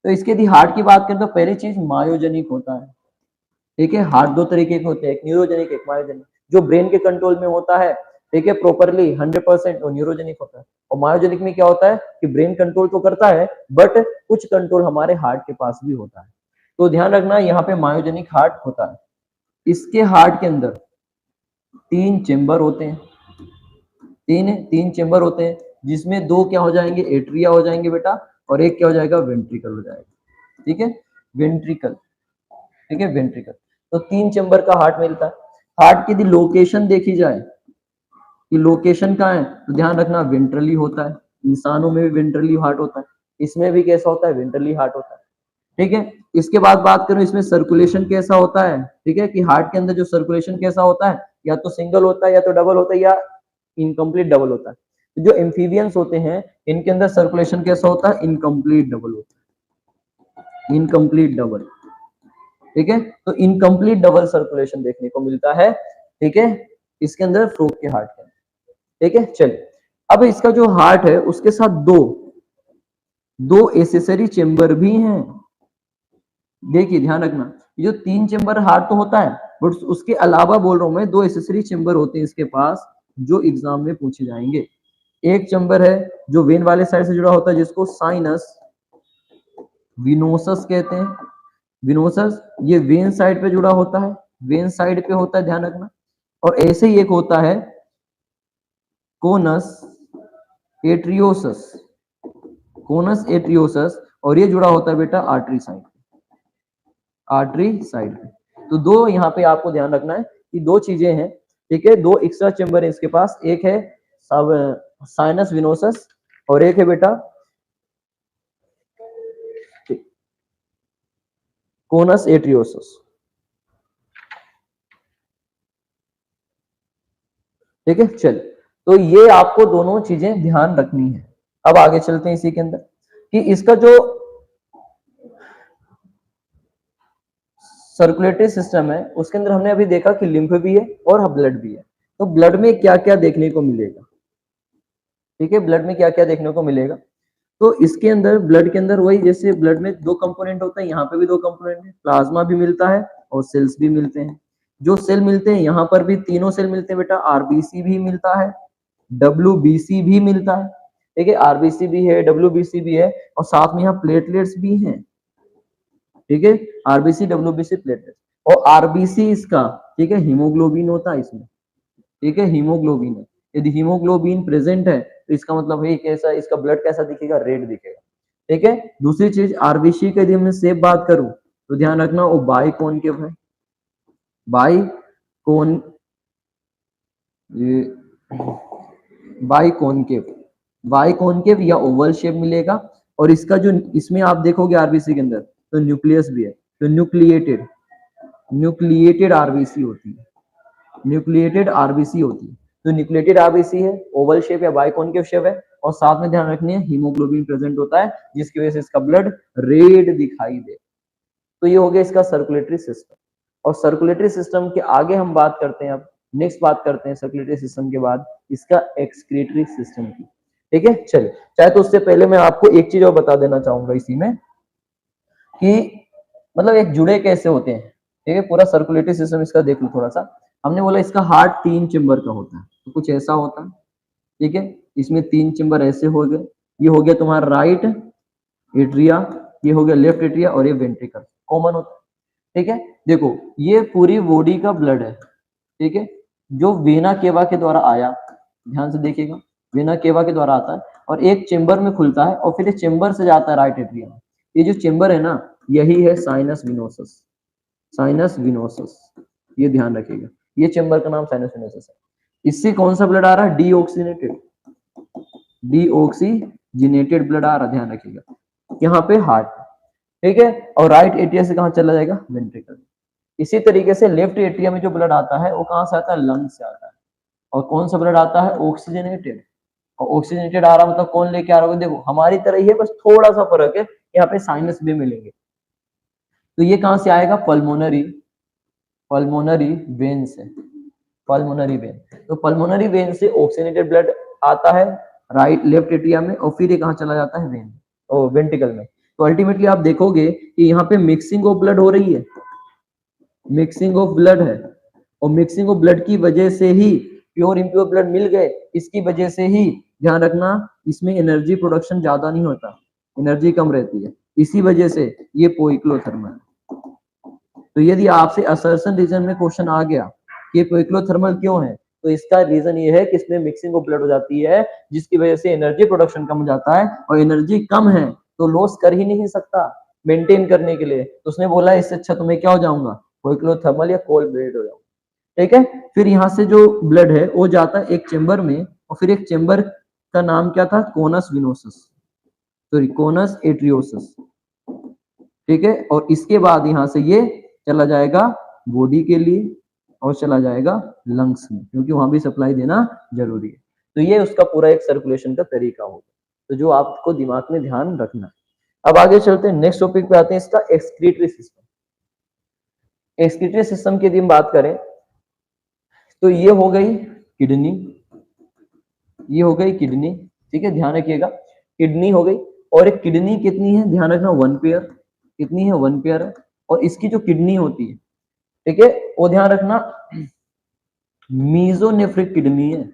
तो इसके यदि हार्ट की बात करें तो पहली चीज मायोजेनिक होता है। ठीक है, हार्ट दो तरीके के होते हैं, एक न्यूरोजेनिक, एक मायोजेनिक। जो ब्रेन के कंट्रोल में होता है, ठीक है, प्रॉपरली 100%, वो न्यूरोजेनिक होता है। और मायोजेनिक में क्या होता है कि ब्रेन कंट्रोल तो करता है बट कुछ कंट्रोल हमारे हार्ट के पास भी होता है। तो ध्यान रखना यहाँ पे मायोजेनिक हार्ट होता है। इसके हार्ट के अंदर तीन चेंबर होते हैं, तीन चेंबर होते हैं, जिसमें दो क्या हो जाएंगे? एट्रिया हो जाएंगे बेटा, और एक क्या हो जाएगा? वेंट्रिकल हो जाएगा। ठीक है, वेंट्रिकल, ठीक है, वेंट्रिकल। तो तीन चेंबर का हार्ट मिलता है। हार्ट की यदि लोकेशन देखी जाए कि लोकेशन कहाँ है, तो ध्यान रखना वेंट्रली होता है। इंसानों में भी वेंट्रली हार्ट होता है, इसमें भी कैसा होता है? वेंट्रली हार्ट होता है। ठीक है, इसके बाद बात करूं इसमें सर्कुलेशन कैसा होता है, ठीक है, कि हार्ट के अंदर जो सर्कुलेशन कैसा होता है, या तो सिंगल होता है, या तो डबल होता है, या इनकम्प्लीट डबल होता है। तो जो एम्फीबियंस होते हैं इनके अंदर सर्कुलेशन कैसा होता है? इनकम्प्लीट डबल होता है, इनकम्प्लीट डबल। ठीक है, तो इनकम्प्लीट डबल सर्कुलेशन देखने को मिलता है, ठीक है, इसके अंदर फ्रूट के हार्ट के अंदर। ठीक है, चलिए, अब इसका जो हार्ट है उसके साथ दो दो एसेसरी चेंबर भी हैं। देखिए ध्यान रखना, ये जो तीन चेंबर हार्ट तो होता है, बट उसके अलावा बोल रहा हूं मैं, दो एसेसरी चेंबर होते हैं इसके पास, जो एग्जाम में पूछे जाएंगे। एक चेंबर है जो वेन वाले साइड से जुड़ा होता है, जिसको साइनस विनोसस कहते हैं। विनोसस, ये वेन साइड पे जुड़ा होता है, वेन साइड पे होता है, ध्यान रखना। और ऐसे ही एक होता है कोनस एट्रियोसस, कोनस एट्रियोसस, और ये जुड़ा होता है बेटा आर्टरी साइड, आर्टरी साइड पे। तो दो यहाँ पे आपको ध्यान रखना है कि दो चीजें हैं, ठीक है, दो एक्स्ट्रा चेंबर है इसके पास। एक है साइनस विनोसस और एक है बेटा कोनस एट्रियोसस। ठीक है, चल, तो ये आपको दोनों चीजें ध्यान रखनी है। अब आगे चलते हैं इसी के अंदर। कि इसका जो सर्कुलेटरी सिस्टम है उसके अंदर हमने अभी देखा कि लिम्फ भी है और ब्लड भी है। तो ब्लड में क्या क्या देखने को मिलेगा, ठीक है, ब्लड में क्या क्या देखने को मिलेगा। तो इसके अंदर ब्लड के अंदर वही, जैसे ब्लड में दो कंपोनेंट होता है, यहाँ पे भी दो कंपोनेंट है, प्लाज्मा भी मिलता है और सेल्स भी मिलते हैं। जो सेल मिलते हैं यहाँ पर भी तीनों सेल मिलते हैं बेटा, आरबीसी भी मिलता है, डब्ल्यूबीसी भी मिलता है, ठीक है, आरबीसी भी है, डब्ल्यूबीसी भी है, और साथ में यहाँ प्लेटलेट्स भी हैं, ठीक है, आरबीसी डब्ल्यूबीसी प्लेटलेट्स। और आरबीसी इसका, ठीक है, हीमोग्लोबिन होता है इसमें, ठीक है, हीमोग्लोबिन है। यदि हीमोग्लोबिन प्रेजेंट है तो इसका मतलब है कैसा, इसका ब्लड कैसा दिखेगा, रेड दिखेगा, ठीक है। दूसरी चीज आरबीसी के यदि मैं सेफ बात करूं तो ध्यान रखना वो बाई कॉनकेव है, bi con biconcave, biconcave या ओवल शेप मिलेगा। और इसका जो इसमें आप देखोगे आरबीसी के अंदर तो न्यूक्लियस भी है, तो न्यूक्लिएटेड न्यूक्लिएटेड आरबीसी होती है, न्यूक्लिएटेड आरबीसी होती है। तो न्यूक्लिएटेड आरबीसी है, ओवल शेप या बाइकॉनकेव शेप है, और साथ में ध्यान रखनी है हीमोग्लोबिन प्रेजेंट होता है जिसकी वजह से इसका ब्लड रेड दिखाई दे। तो ये हो गया इसका सर्कुलेटरी सिस्टम। और सर्कुलेटरी सिस्टम के आगे हम बात करते हैं, अब नेक्स्ट बात करते हैं सर्कुलेटरी सिस्टम के बाद इसका एक्सक्रीटरी सिस्टम की, ठीक है। चलिए, चाहे तो उससे पहले मैं आपको एक चीज और बता देना चाहूंगा इसी में कि मतलब एक जुड़े कैसे होते हैं, ठीक है, पूरा सर्कुलेटरी सिस्टम इसका देख लो थोड़ा सा। हमने बोला इसका हार्ट 3 चेम्बर का होता है, तो कुछ ऐसा होता है, ठीक है, इसमें 3 चेम्बर ऐसे हो गए, ये हो गया तुम्हारा राइट एट्रिया, ये हो गया लेफ्ट एट्रिया, और ये वेंट्रिकल कॉमन होता है, ठीक है। देखो ये पूरी बॉडी का ब्लड है, ठीक है, जो वेना केवा के द्वारा आया, ध्यान से देखिएगा, वेना केवा के द्वारा आता है और एक चेम्बर में खुलता है और फिर ये चेम्बर से जाता है राइट एट्रिया में। ये जो चेम्बर है ना, यही है साइनस विनोसस, साइनस विनोसस, ये ध्यान रखिएगा, ये चेम्बर का नाम साइनस विनोसस है। इससे कौन सा ब्लड आ रहा है, डीऑक्सीनेटेड, डीऑक्सीजिनेटेड ब्लड आ रहा है, ध्यान रखिएगा, यहाँ पे हार्ट, ठीक है। और राइट एट्रिया से कहाँ चला जाएगा, वेंट्रिकल। इसी तरीके से लेफ्ट एट्रिया में जो ब्लड आता है वो कहाँ से आता है, लंग से आता है। और कौन सा ब्लड आता है, ऑक्सीजनेटेड। और ऑक्सीजनेटेड आ रहा मतलब कौन लेके आ रहा है, देखो हमारी तरह ही है, बस थोड़ा सा फर्क है, यहाँ पे साइनस भी मिलेंगे। तो ये कहां से आएगा, पल्मोनरी, पल्मोनरी वेन से, पल्मोनरी वेन। तो पल्मोनरी वेन से ऑक्सीजनेटेड ब्लड आता है राइट लेफ्ट एट्रिया में, और फिर ये कहां चला जाता है, वेन और वेंट्रिकल में। तो अल्टीमेटली आप देखोगे कि यहाँ पे मिक्सिंग ऑफ ब्लड हो रही है, मिक्सिंग ऑफ ब्लड है, और मिक्सिंग ऑफ ब्लड की वजह से ही प्योर इम्प्योर ब्लड मिल गए, इसकी वजह से ही ध्यान रखना इसमें एनर्जी प्रोडक्शन ज्यादा नहीं होता, एनर्जी कम रहती है, इसी वजह से ये पोइक्लोथर्मल। तो यदि आपसे असर्शन रीजन में क्वेश्चन आ गया कि पोइक्लोथर्मल क्यों है, तो इसका रीजन ये है कि इसमें मिक्सिंग ऑफ ब्लड हो जाती है जिसकी वजह से एनर्जी प्रोडक्शन कम हो जाता है, और एनर्जी कम है तो लॉस कर ही नहीं सकता मेंटेन करने के लिए, तो उसने बोला इससे अच्छा तो मैं क्या हो जाऊंगा, पोइक्लोथर्मल या कोल्ड ब्लड हो जाऊंगा, ठीक है। फिर यहाँ से जो ब्लड है वो जाता है एक चेम्बर में, और फिर एक चेम्बर का नाम क्या था, कोनस विनोसस, सॉरी कोनस एट्रियोसस, ठीक है। और इसके बाद यहाँ से ये चला जाएगा बॉडी के लिए और चला जाएगा लंग्स में, क्योंकि वहां भी सप्लाई देना जरूरी है। तो ये उसका पूरा एक सर्कुलेशन का तरीका होगा, तो जो आपको दिमाग में ध्यान रखना है। अब आगे चलते हैं, नेक्स्ट टॉपिक पे आते हैं, इसका एक्सक्रीटरी सिस्टम। एक्सक्रीटरी सिस्टम की यदि हम बात करें तो ये हो गई किडनी, ये हो गई किडनी, ठीक है, ध्यान रखिएगा, किडनी हो गई। और एक किडनी कितनी है, ध्यान रखना, 1 पेयर, कितनी है, 1 पेयर है। और इसकी जो किडनी होती है, ठीक है, वो ध्यान रखना मीजोनेफ्रिक किडनी है,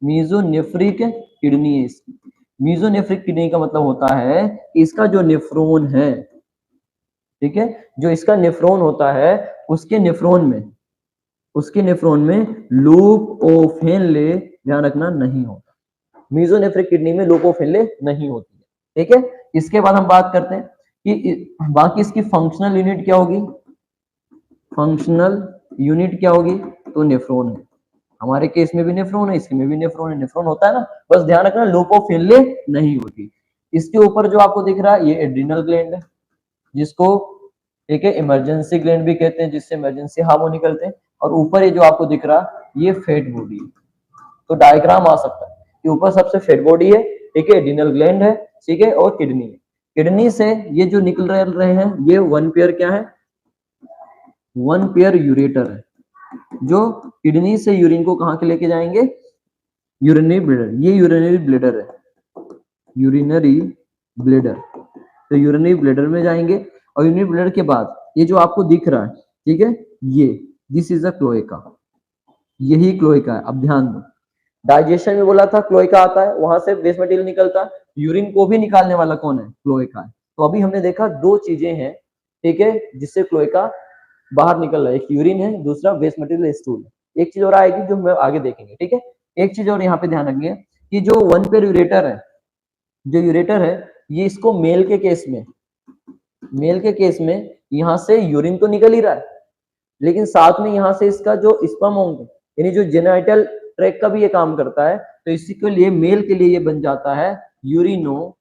मीजोनेफ्रिक किडनी है इसकी। मीजोनेफ्रिक किडनी का मतलब होता है इसका जो नेफ्रॉन है, ठीक है, जो इसका नेफ्रॉन होता है उसके नेफ्रॉन में, उसके नेफ्रॉन में लूप ऑफ हेनले, ध्यान रखना, नहीं होता। मीजोनेफ्रिक किडनी में लूप ऑफ हेनले नहीं होती है, ठीक है। इसके बाद हम बात करते हैं कि बाकी इसकी फंक्शनल यूनिट क्या होगी, फंक्शनल यूनिट क्या होगी, तो नेफ्रॉन है, हमारे केस में भी नेफ्रॉन है, इसके में भी नेफ्रॉन है, नेफ्रॉन होता है ना, बस ध्यान रखना लूप ऑफ हेनले नहीं होती। इसके ऊपर जो आपको दिख रहा है ये एड्रिनल ग्लैंड है, जिसको ठीक है इमरजेंसी ग्लैंड भी कहते हैं, जिससे इमरजेंसी हार्मोन निकलते हैं। और ऊपर ये जो आपको दिख रहा ये फेट बॉडी है, तो डायग्राम आ सकता है कि ऊपर सबसे फेट बॉडी है, ठीक है, एड्रिनल ग्लैंड है, ठीक है, और किडनी में। किडनी से ये जो निकल रहे हैं ये 1 पेयर क्या है, 1 पेयर यूरेटर है, जो किडनी से यूरिन को कहाँ के लेके जाएंगे, यूरिनरी ब्लेडर। ये यूरिनरी ब्लेडर है, यूरिनरी ब्लेडर, तो यूरिनरी ब्लेडर में जाएंगे। और यूरिनरी ब्लेडर के बाद ये जो आपको दिख रहा है, ठीक है, ये दिस इज अ क्लोएका, यही क्लोएका है। अब ध्यान दो, डाइजेशन में बोला था क्लोएका आता है, वहां से वेस्ट मटेरियल निकलता है, यूरिन को भी निकालने वाला कौन है, क्लोएका है। तो अभी हमने देखा दो चीजें हैं, ठीक है, जिससे क्लोएका बाहर निकल रहा है, एक यूरिन है, दूसरा वेस्ट मटेरियल स्टूल है। एक चीज और आएगी जो हम आगे देखेंगे, ठीक है। एक चीज और यहाँ पे ध्यान रखिए कि जो 1 पेयर यूरेटर है, जो यूरेटर है, ये इसको मेल के केस में, मेल के केस में यहाँ से यूरिन तो निकल ही रहा है, लेकिन साथ में यहाँ से इसका जो स्पर्म यानी जो जेनाइटल ट्रैक का भी ये काम करता है, तो इसी के लिए मेल के लिए ये बन जाता है यूरिनो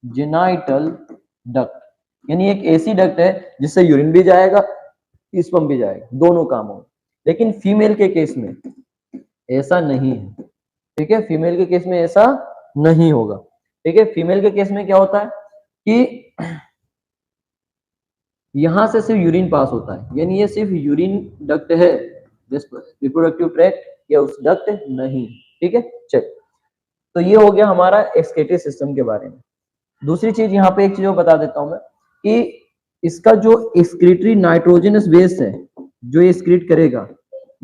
जेनाइटल डक्ट, यानी एक ऐसी डक्ट है जिससे यूरिन भी जाएगा, स्पर्म भी जाएगा, दोनों काम होंगे। लेकिन फीमेल के केस में ऐसा नहीं है, ठीक है, फीमेल के केस में ऐसा नहीं होगा, ठीक है। फीमेल के केस में क्या होता है कि यहां से सिर्फ यूरिन पास होता है, यानी ये सिर्फ यूरिन डक्ट है, रिप्रोडक्टिव ट्रैक्ट या उस डक्ट नहीं, ठीक है। चल, तो ये हो गया हमारा एक्सक्रीटरी सिस्टम के बारे में। दूसरी चीज यहाँ पे एक चीज और बता देता हूं मैं कि इसका जो एक्सक्रीटरी नाइट्रोजनस वेस्ट है, जो ये एक्सक्रीट करेगा,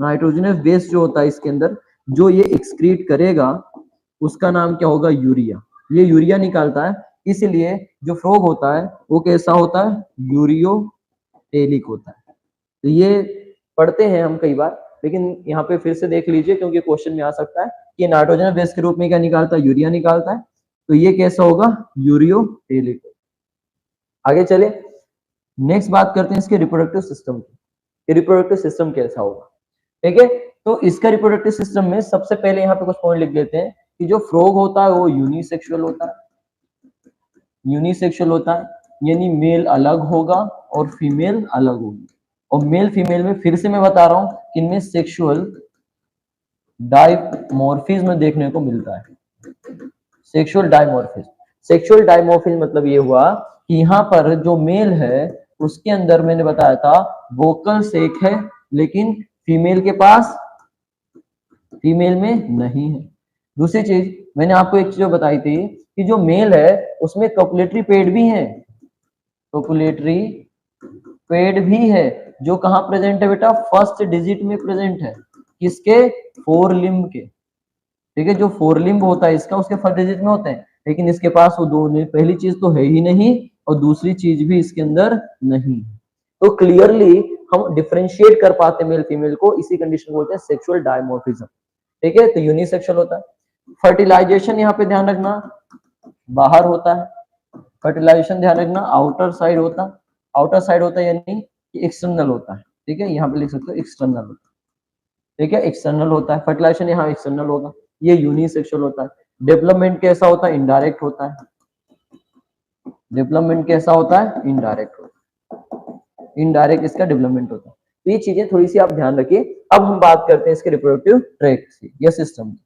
नाइट्रोजनस वेस्ट जो होता है इसके अंदर, जो ये एक्सक्रीट करेगा उसका नाम क्या होगा, यूरिया। ये यूरिया निकालता है, इसलिए जो फ्रॉग होता है वो कैसा होता है, यूरियोटेलिक होता है। तो ये पढ़ते हैं हम कई बार, लेकिन यहाँ पे फिर से देख लीजिए क्योंकि क्वेश्चन में आ सकता है कि नाइट्रोजन बेस के रूप में क्या निकालता है, यूरिया निकालता है, तो ये कैसा होगा, यूरियोटेलिक। आगे चले, नेक्स्ट बात करते हैं इसके रिप्रोडक्टिव सिस्टम की। रिप्रोडक्टिव सिस्टम कैसा होगा, ठीक है। तो इसका रिप्रोडक्टिव सिस्टम में सबसे पहले यहाँ पे कुछ पॉइंट लिख लेते हैं कि जो फ्रॉग होता है वो यूनिसेक्सुअल होता है, यूनिसेक्सुअल होता है, यानी मेल अलग होगा और फीमेल अलग होगी। और मेल फीमेल में फिर से मैं बता रहा हूं कि इनमें सेक्सुअल डायमॉर्फिज्म देखने को मिलता है। सेक्सुअल डायमॉर्फिज्म, सेक्सुअल डायमॉर्फिज्म मतलब ये हुआ कि यहाँ पर जो मेल है उसके अंदर मैंने बताया था वोकल सेक है, लेकिन फीमेल के पास, फीमेल में नहीं है। दूसरी चीज मैंने आपको एक चीज बताई थी कि जो मेल है उसमें कॉपुलेटरी पेड भी है, कॉपुलेटरी पेड भी है, जो कहाँ प्रेजेंट है बेटा, फर्स्ट डिजिट में प्रेजेंट है, किसके, फोर लिम्ब के, ठीक है। जो फोर लिम्ब होता है इसका उसके फर्स्ट डिजिट में होते हैं, लेकिन इसके पास वो दो नहीं, पहली चीज तो है ही नहीं और दूसरी चीज भी इसके अंदर नहीं। तो क्लियरली हम डिफरेंशिएट कर पाते मेल फीमेल को, इसी कंडीशन बोलते हैं सेक्सुअल डायमॉर्फिज्म, ठीक है। तो यूनिसेक्सुअल होता है। फर्टिलाइजेशन यहाँ पे ध्यान रखना बाहर होता है, फर्टिलाइजेशन ध्यान रखना आउटर साइड होता है, आउटर साइड होता है यानी कि एक्सटर्नल होता है, ठीक है। यहाँ पे लिख सकते हो एक्सटर्नल होता है, ठीक है, एक्सटर्नल होता है फर्टिलाइजेशन, यहाँ एक्सटर्नल होगा, ये यूनिसेक्सुअल होता है। डेवलपमेंट कैसा होता है, इनडायरेक्ट होता है, डेवलपमेंट कैसा होता है, इनडायरेक्ट होता है, इनडायरेक्ट इसका डेवलपमेंट होता है। तो ये चीजें थोड़ी सी आप ध्यान रखिए। अब हम बात करते हैं इसके रिप्रोडक्टिव ट्रैक्ट की या सिस्टम की।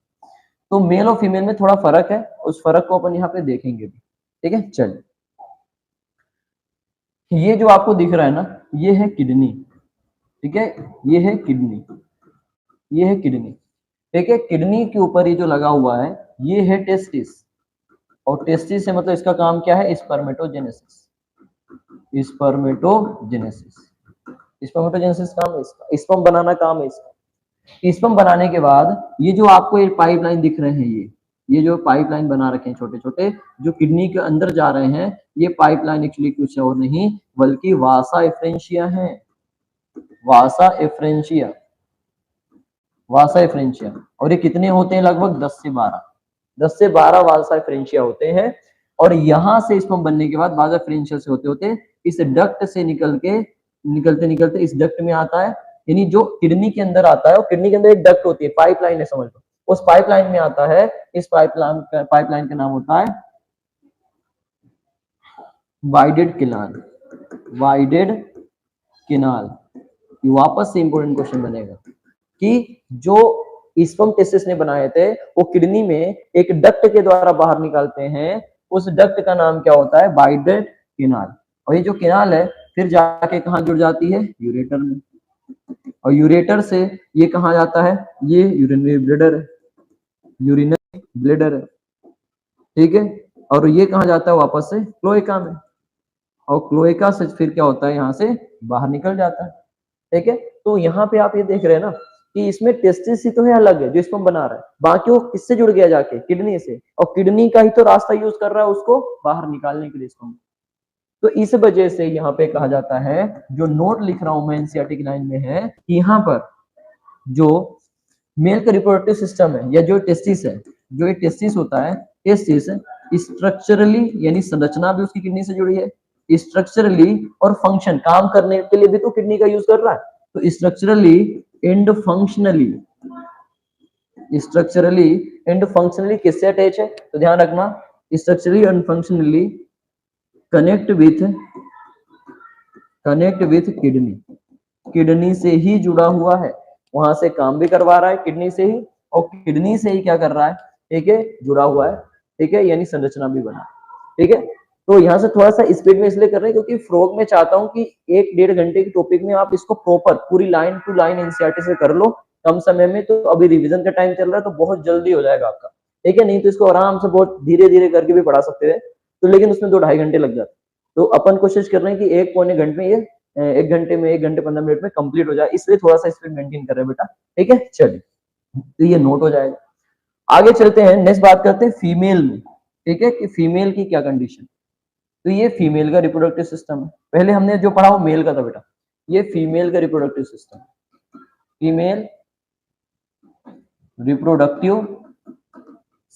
तो मेल और फीमेल में थोड़ा फर्क है, उस फर्क को अपन यहाँ पे देखेंगे भी, ठीक है। चलिए, ये जो आपको दिख रहा है ना, ये है किडनी, ठीक है, ये है किडनी, ये है किडनी, ठीक है। किडनी के ऊपर ये जो लगा हुआ है ये है टेस्टिस, और टेस्टिस से मतलब इसका काम क्या है, स्पर्मेटोजेनेसिस, स्पर्मेटोजेनेसिस, स्पर्मेटोजेनेसिस काम है इसका, स्पर्म बनाना काम है इसका। स्पर्म बनाने के बाद ये जो आपको ये पाइपलाइन दिख रहे हैं, ये जो पाइपलाइन बना रखे हैं छोटे छोटे जो किडनी के अंदर जा रहे हैं, ये पाइपलाइन एक्चुअली कुछ और नहीं बल्कि वासा एफ्रेंशिया है, वासा एफ्रेंशिया, वासा एफ्रेंशिया। और ये कितने होते हैं, लगभग 10 से 12, 10 से 12 वासा एफ्रेंशिया होते हैं। और यहां से स्पर्म बनने के बाद वासा एफ्रेंशिया से होते होते इस डक्ट से निकलते निकलते इस डक्ट में आता है, यानी जो किडनी के अंदर आता है, और किडनी के अंदर एक डक्ट होती है, पाइपलाइन है समझ लो, उस पाइपलाइन में आता है। इस पाइपलाइन का नाम होता है वाइडेड किनाल, वाइडेड किनाल। वापस से इंपोर्टेंट क्वेश्चन बनेगा कि जो स्पर्म टेस्टिस ने बनाए थे वो किडनी में एक डक्ट के द्वारा बाहर निकालते हैं, उस डक्ट का नाम क्या होता है, बाइडेड केनाल। और ये जो केनाल है फिर जाके कहाँ जुड़ जाती है, यूरेटर में, और यूरेटर से ये कहाँ जाता है, ये यूरिनरी ब्लैडर है, यूरिनरी ब्लैडर है, ठीक है। और ये कहाँ जाता है, वापस से क्लोएका में, और क्लोएका से फिर क्या होता है, यहाँ से बाहर निकल जाता है, ठीक है। तो यहाँ पे आप ये देख रहे हैं ना कि इसमें टेस्टिस ही तो है अलग है जो स्पर्म बना रहा है, बाकी वो किससे जुड़ गया जाके, किडनी से, और किडनी का ही तो रास्ता यूज कर रहा है उसको बाहर निकालने के लिए स्पर्म। तो इस वजह से यहाँ पे कहा जाता है, जो नोट लिख रहा हूं मैं एनसीईआरटी की लाइन में है, कि यहाँ पर जो मेल का रिप्रोडक्टिव सिस्टम है या जो टेस्टिस है, जो ये टेस्टिस होता है, टेस्टिस स्ट्रक्चरली यानी संरचना भी उसकी किडनी से जुड़ी है, स्ट्रक्चरली और फंक्शन काम करने के लिए भी तो किडनी का यूज कर रहा है। तो structurally and functionally, structurally and functionally किससे अटैच है, तो ध्यान रखना structurally and functionally connect with kidney, kidney से ही जुड़ा हुआ है, वहां से काम भी करवा रहा है किडनी से ही, और किडनी से ही क्या कर रहा है, ठीक है, जुड़ा हुआ है, ठीक है, यानी संरचना भी बना, ठीक है। तो यहाँ से थोड़ा सा स्पीड में इसलिए कर रहे हैं क्योंकि फ्रॉग में चाहता हूँ कि 1-1.5 घंटे की टॉपिक में आप इसको प्रॉपर पूरी लाइन टू लाइन एनसीईआरटी से कर लो कम समय में। तो अभी रिवीजन का टाइम चल रहा है तो बहुत जल्दी हो जाएगा आपका, ठीक है। नहीं तो इसको आराम से बहुत धीरे धीरे करके भी पढ़ा सकते हैं, तो लेकिन उसमें 2-2.5 घंटे लग जाते। तो अपन कोशिश कर रहे हैं कि 1-1.25 घंटे में ये 1 घंटे 15 मिनट में कंप्लीट हो जाए, इसलिए थोड़ा सा स्पीड मेंटेन कर रहे हैं बेटा, ठीक है। चलिए, तो ये नोट हो जाएगा। आगे चलते हैं, नेक्स्ट बात करते हैं फीमेल में, ठीक है, कि फीमेल की क्या कंडीशन। तो ये फीमेल का रिप्रोडक्टिव सिस्टम है, पहले हमने जो पढ़ा वो मेल का था बेटा, ये फीमेल का reproductive system, female reproductive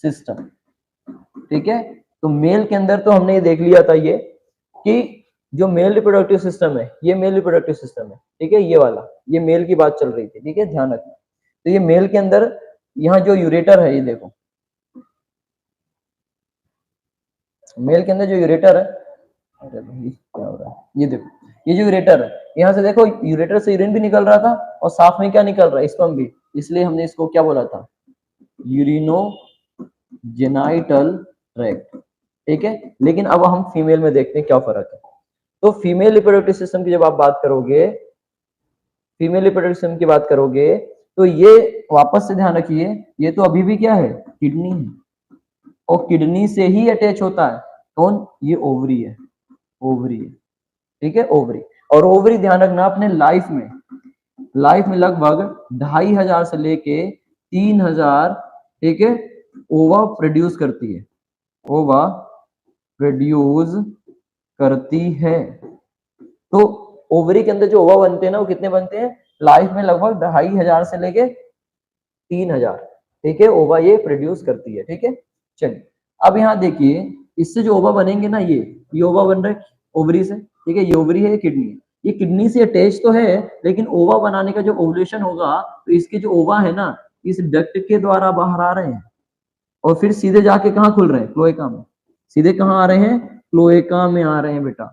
system, ठीक है। तो मेल के अंदर तो हमने ये देख लिया था ये कि जो मेल रिप्रोडक्टिव सिस्टम है, ये मेल रिप्रोडक्टिव सिस्टम है, ठीक है, ये वाला, ये मेल की बात चल रही थी, ठीक है, ध्यान रखना। तो ये मेल के अंदर यहाँ जो यूरेटर है, ये देखो मेल के अंदर जो यूरेटर है, अरे भाई क्या हो रहा है, ये देखो ये जो यूरेटर है, यहाँ से देखो यूरेटर से यूरिन भी निकल रहा था और साफ में क्या निकल रहा है, स्पर्म भी, इसलिए हमने इसको क्या बोला था, यूरिनो जेनाइटल ट्रैक्ट, ठीक है। लेकिन अब हम फीमेल में देखते हैं क्या फर्क है। तो फीमेल रिप्रोडक्टिव सिस्टम की जब आप बात करोगे, फीमेल रिप्रोडक्टिव सिस्टम की बात करोगे, तो ये वापस से ध्यान रखिए, ये तो अभी भी क्या है, किडनी है, और किडनी से ही अटैच होता है कौन, ये ओवरी है, ओवरी है, ठीक है, ओवरी। और ओवरी ध्यान रखना अपने लाइफ में लगभग 2500 से लेके 3000, ठीक है, ओवा प्रोड्यूस करती है, ओवा प्रोड्यूस करती है। तो ओवरी के अंदर जो ओवा बनते हैं ना, वो कितने बनते हैं, लाइफ में लगभग 2500 से लेके 3000, ठीक है, ओवा ये प्रोड्यूस करती है, ठीक है। चलिए, अब यहाँ देखिए, इससे जो ओवा बनेंगे ना, ये ओवा बन रहे ओवरी से, ठीक है, ये ओवरी है, ये किडनी है, ये किडनी से अटैच तो है, लेकिन ओवा बनाने का जो ओवुलेशन होगा, तो इसके जो ओवा है ना, इस डक्ट के द्वारा बाहर आ रहे हैं, और फिर सीधे जाके कहाँ खुल रहे हैं, क्लोएका में, सीधे कहाँ आ रहे हैं, क्लोएका में आ रहे हैं बेटा,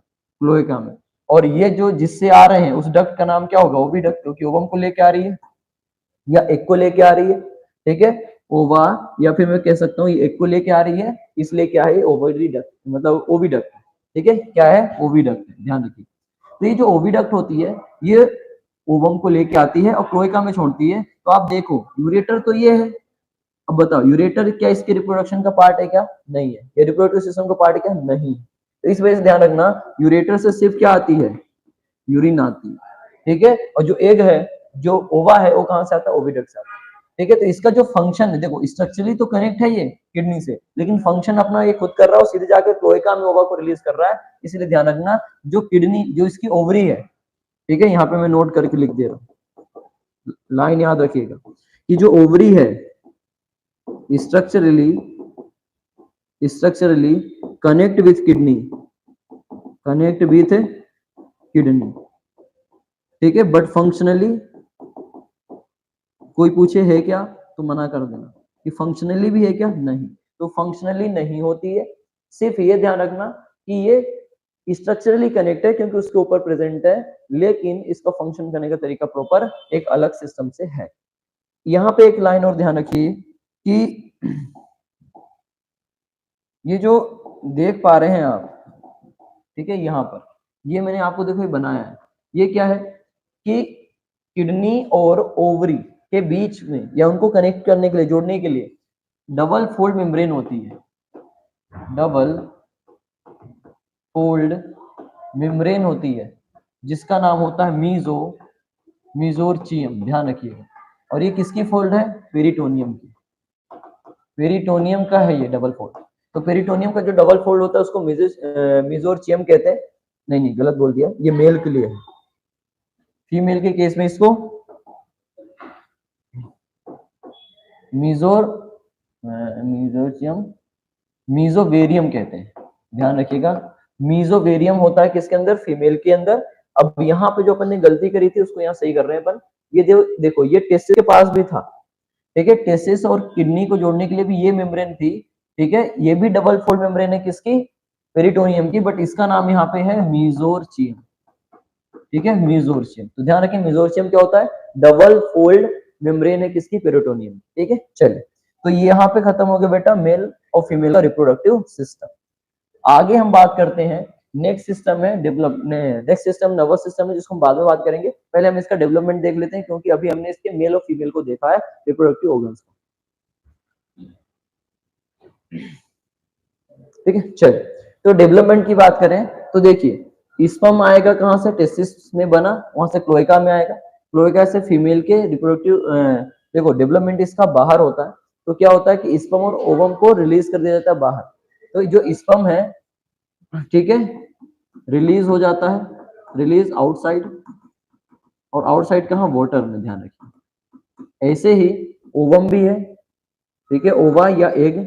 क्लोएका में। और ये जो जिससे आ रहे हैं उस डक्ट का नाम क्या होगा, ओवी डक्ट, क्योंकि ओवम को लेके आ रही है या एक को लेके आ रही है, ठीक है, ओवा, या फिर मैं कह सकता हूँ ये एक को लेके आ रही है, इसलिए क्या है, ओवरी डक्ट, मतलब ओविडक्ट, ठीक है, क्या है, ओविडक्ट, ध्यान रखिए। तो ये जो ओविडक्ट होती है, ये ओवम को लेके आती है और क्लोएका में छोड़ती है। तो आप देखो यूरेटर तो ये है, अब बताओ यूरेटर क्या इसके रिप्रोडक्शन का पार्ट है क्या, नहीं है, ये रिप्रोडक्टिव सिस्टम का पार्ट है क्या, नहीं। तो इस वजह से ध्यान रखना, यूरेटर से सिर्फ क्या आती है, यूरिन आती है, ठीक है। और जो एग है, जो ओवा है, वो कहां से आता है, ओविडक्ट से आता है, ठीक है। तो इसका जो फंक्शन है, देखो स्ट्रक्चरली तो कनेक्ट है ये किडनी से, लेकिन फंक्शन अपना ये खुद कर रहा है, सीधे जाकर क्लोएका में ओवा को रिलीज कर रहा है। इसलिए ध्यान रखना, जो किडनी, जो इसकी ओवरी है, ठीक है, यहाँ पे मैं नोट करके लिख दे रहा हूँ, लाइन याद रखिएगा कि जो ओवरी है स्ट्रक्चरली कनेक्ट विथ किडनी, ठीक है, बट फंक्शनली, कोई पूछे है क्या तो मना कर देना कि फंक्शनली भी है क्या, नहीं, तो फंक्शनली नहीं होती है। सिर्फ ये ध्यान रखना कि ये स्ट्रक्चरली कनेक्ट है क्योंकि उसके ऊपर प्रेजेंट है, लेकिन इसका फंक्शन करने का तरीका प्रॉपर एक अलग सिस्टम से है। यहाँ पे एक लाइन और ध्यान रखिए कि ये जो देख पा रहे हैं आप, ठीक है, यहाँ पर ये मैंने आपको देखो ये बनाया है, ये क्या है कि किडनी और ओवरी के बीच में या उनको कनेक्ट करने के लिए, जोड़ने के लिए डबल फोल्ड मेम्ब्रेन होती है, डबल फोल्ड मेम्ब्रेन होती है, जिसका नाम होता है मीजोरचियम, ध्यान रखिएगा। और ये किसकी फोल्ड है? पेरिटोनियम की, पेरिटोनियम का है ये डबल फोल्ड। तो पेरिटोनियम का जो डबल फोल्ड होता है उसको मीजोरचियम कहते हैं। नहीं नहीं, गलत बोल दिया, ये मेल के लिए है, फीमेल के केस में इसको मीजोरचियम मीजोवेरियम कहते हैं, ध्यान रखिएगा। मीजोवेरियम होता है किसके अंदर? फीमेल के अंदर। अब यहाँ पे जो अपन ने गलती करी थी उसको यहाँ सही कर रहे हैं अपन। ये देखो ये टेस्टिस के पास भी था, ठीक है, टेस्टिस और किडनी को जोड़ने के लिए भी ये मेम्ब्रेन थी, ठीक है, ये भी डबल फोल्ड मेम्ब्रेन है किसकी? पेरिटोनियम की, बट इसका नाम यहाँ पे है मीजोरचियम, ठीक है, मीजोरचियम। तो ध्यान रखें मीजोरचियम क्या होता है? डबल फोल्ड मेम्ब्रेन है किसकी? पेरिटोनियम, ठीक है। चलिए, तो ये यहाँ पे खत्म हो गया बेटा मेल और फीमेल का रिप्रोडक्टिव सिस्टम। आगे हम बात करते हैं नेक्स्ट सिस्टम है नेक्स्ट सिस्टम नर्वस सिस्टम है, जिसको हम बाद में बात करेंगे। पहले हम इसका डेवलपमेंट देख लेते हैं, क्योंकि अभी हमने इसके मेल और फीमेल को देखा है, रिप्रोडक्टिव ऑर्गन्स को, ठीक है। चलिए, तो डेवलपमेंट की बात करें तो देखिए स्पर्म आएगा कहां से? टेस्टिस में बना, वहां से क्लोएका में आएगा, क्लोएका से फीमेल के रिप्रोडक्टिव, देखो डेवलपमेंट इसका बाहर होता है। तो क्या होता है कि स्पर्म और ओवम को रिलीज कर दिया जाता है बाहर। तो जो स्पर्म है, ठीक है, रिलीज हो जाता है, रिलीज आउटसाइड, और आउटसाइड कहाँ? वाटर में, ध्यान रखिए। ऐसे ही ओवम भी है, ठीक है, ओवा या एग,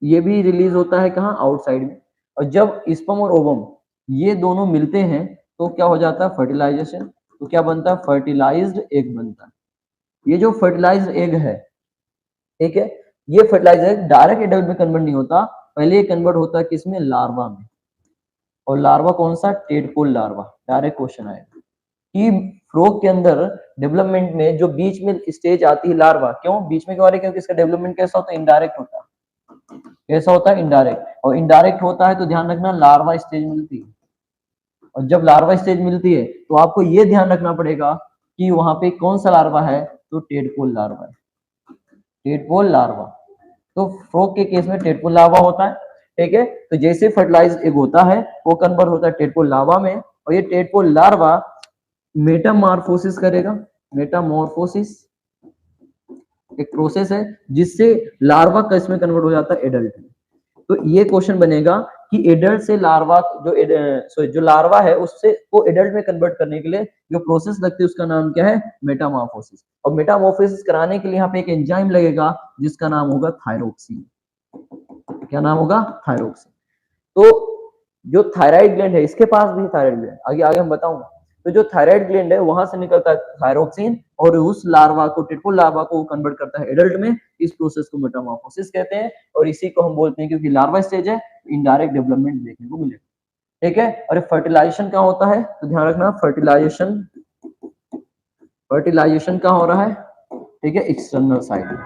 ये भी रिलीज होता है कहाँ? आउटसाइड में। और जब स्पर्म और ओवम ये दोनों मिलते हैं तो क्या हो जाता है? फर्टिलाइजेशन। तो क्या बनता है? फर्टिलाइज्ड एग बनता है। ये जो फर्टिलाइज्ड एग है, ठीक है, ये फर्टिलाइज्ड एग डायरेक्ट एडल्ट में कन्वर्ट नहीं होता, पहले ये कन्वर्ट होता है किसमें? लार्वा में। और लार्वा कौन सा? Tadpole larva. डायरेक्ट क्वेश्चन आएगा कि फ्रॉग के अंदर डेवलपमेंट में जो बीच में स्टेज आती है लार्वा, क्यों बीच में क्यों आ रही है? क्योंकि इसका डेवलपमेंट कैसा होता है? इनडायरेक्ट होता है। कैसा होता है? इनडायरेक्ट। और इनडायरेक्ट होता है तो ध्यान रखना लार्वा स्टेज मिलती है। और जब लार्वा स्टेज मिलती है तो आपको ये ध्यान रखना पड़ेगा कि वहां पे कौन सा लार्वा है? तो टेडपोल लार्वा है, टेडपोल लार्वा। तो फ्रॉग के केस में टेडपोल लार्वा होता है, ठीक है। तो जैसे फर्टिलाइज एग होता है वो कन्वर्ट होता है टेडपोल लार्वा में, और ये टेडपोल लार्वा मेटामॉर्फोसिस करेगा। मेटामॉर्फोसिस एक प्रोसेस है जिससे लार्वा किस में कन्वर्ट हो जाता है? एडल्ट में। तो ये क्वेश्चन बनेगा कि एडल्ट से लार्वा जो लार्वा है उससे को एडल्ट में कन्वर्ट करने के लिए जो प्रोसेस लगती है उसका नाम क्या है? मेटामॉर्फोसिस। और मेटामॉर्फोसिस कराने के लिए यहाँ पे एक एंजाइम लगेगा जिसका नाम होगा थायरोक्सिन। क्या नाम होगा? थायरोक्सिन। तो जो थायराइड ग्लैंड है, इसके पास भी थायराइड ग्लैंड, आगे आगे हम बताऊंगा। तो जो थायराइड ग्लैंड है वहां से निकलता है थायरोक्सिन, और उस लार्वा को, टेडपोल लार्वा को कन्वर्ट करता है एडल्ट में। इस प्रोसेस को मेटामॉर्फोसिस कहते हैं, और इसी को हम बोलते हैं, क्योंकि लार्वा स्टेज है, इनडायरेक्ट डेवलपमेंट देखने को मिलेगा, ठीक है। और फर्टिलाइजेशन क्या होता है? तो ध्यान रखना, फर्टिलाइजेशन फर्टिलाइजेशन कहाँ हो रहा है? ठीक है, एक्सटर्नल साइड में,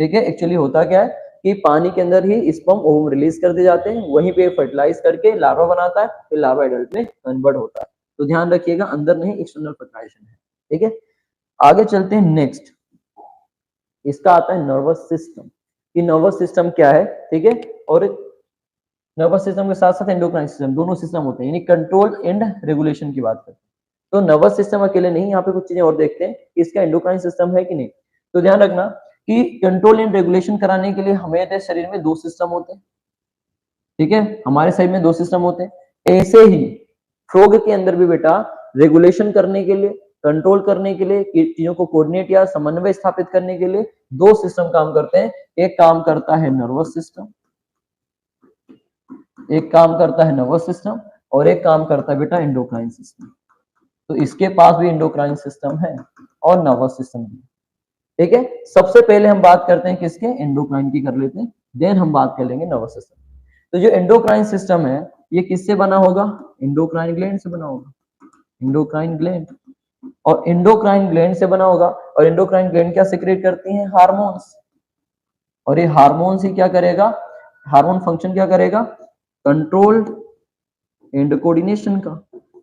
ठीक है। एक्चुअली होता क्या है कि पानी के अंदर ही स्पर्म ओवम रिलीज कर दिए जाते हैं, वहीं पे फर्टिलाइज करके लार्वा बनाता है, फिर लार्वा एडल्ट में कन्वर्ट होता है। तो ध्यान रखिएगा, अंदर नहीं, एक्सटर्नल फर्टिलाइजेशन है, ठीक है। आगे चलते हैं नेक्स्ट, इसका आता है नर्वस सिस्टम। कि नर्वस सिस्टम क्या है, ठीक है। और नर्वस सिस्टम के साथ साथ एंडोक्राइन सिस्टम, दोनों सिस्टम होते हैं, यानी कंट्रोल एंड रेगुलेशन की बात करते हैं। तो नर्वस सिस्टम अकेले नहीं, यहाँ पे कुछ चीजें और देखते हैं कि इसका एंडोक्राइन सिस्टम है कि नहीं। तो ध्यान रखना कि कंट्रोल एंड रेगुलेशन कराने के लिए हमारे शरीर में दो सिस्टम होते हैं, ठीक है, हमारे शरीर में दो सिस्टम होते हैं। ऐसे ही फ्रॉग के अंदर भी बेटा रेगुलेशन करने के लिए, कंट्रोल करने के लिए, चीजों को कोऑर्डिनेट या समन्वय स्थापित करने के लिए दो सिस्टम काम करते हैं। एक काम करता है नर्वस सिस्टम, एक काम करता है नर्वस सिस्टम, और एक काम करता है बेटा एंडोक्राइन सिस्टम। तो इसके पास भी एंडोक्राइन सिस्टम है और नर्वस सिस्टम भी, ठीक है। सबसे पहले हम बात करते हैं किसके? एंडोक्राइन की कर लेते हैं, देन हम बात कर लेंगे नर्वस सिस्टम। तो जो एंडोक्राइन सिस्टम है ये किससे बना होगा? एंडोक्राइन ग्लैंड से बना होगा, एंडोक्राइन ग्लैंड। और एंडोक्राइन ग्लैंड से बना होगा, और एंडोक्राइन ग्लैंड क्या सिक्रेट करती हैं? हार्मोन्स। और ये हार्मोन्स ही क्या करेगा? हार्मोन फंक्शन क्या करेगा? कंट्रोल एंड कोऑर्डिनेशन का,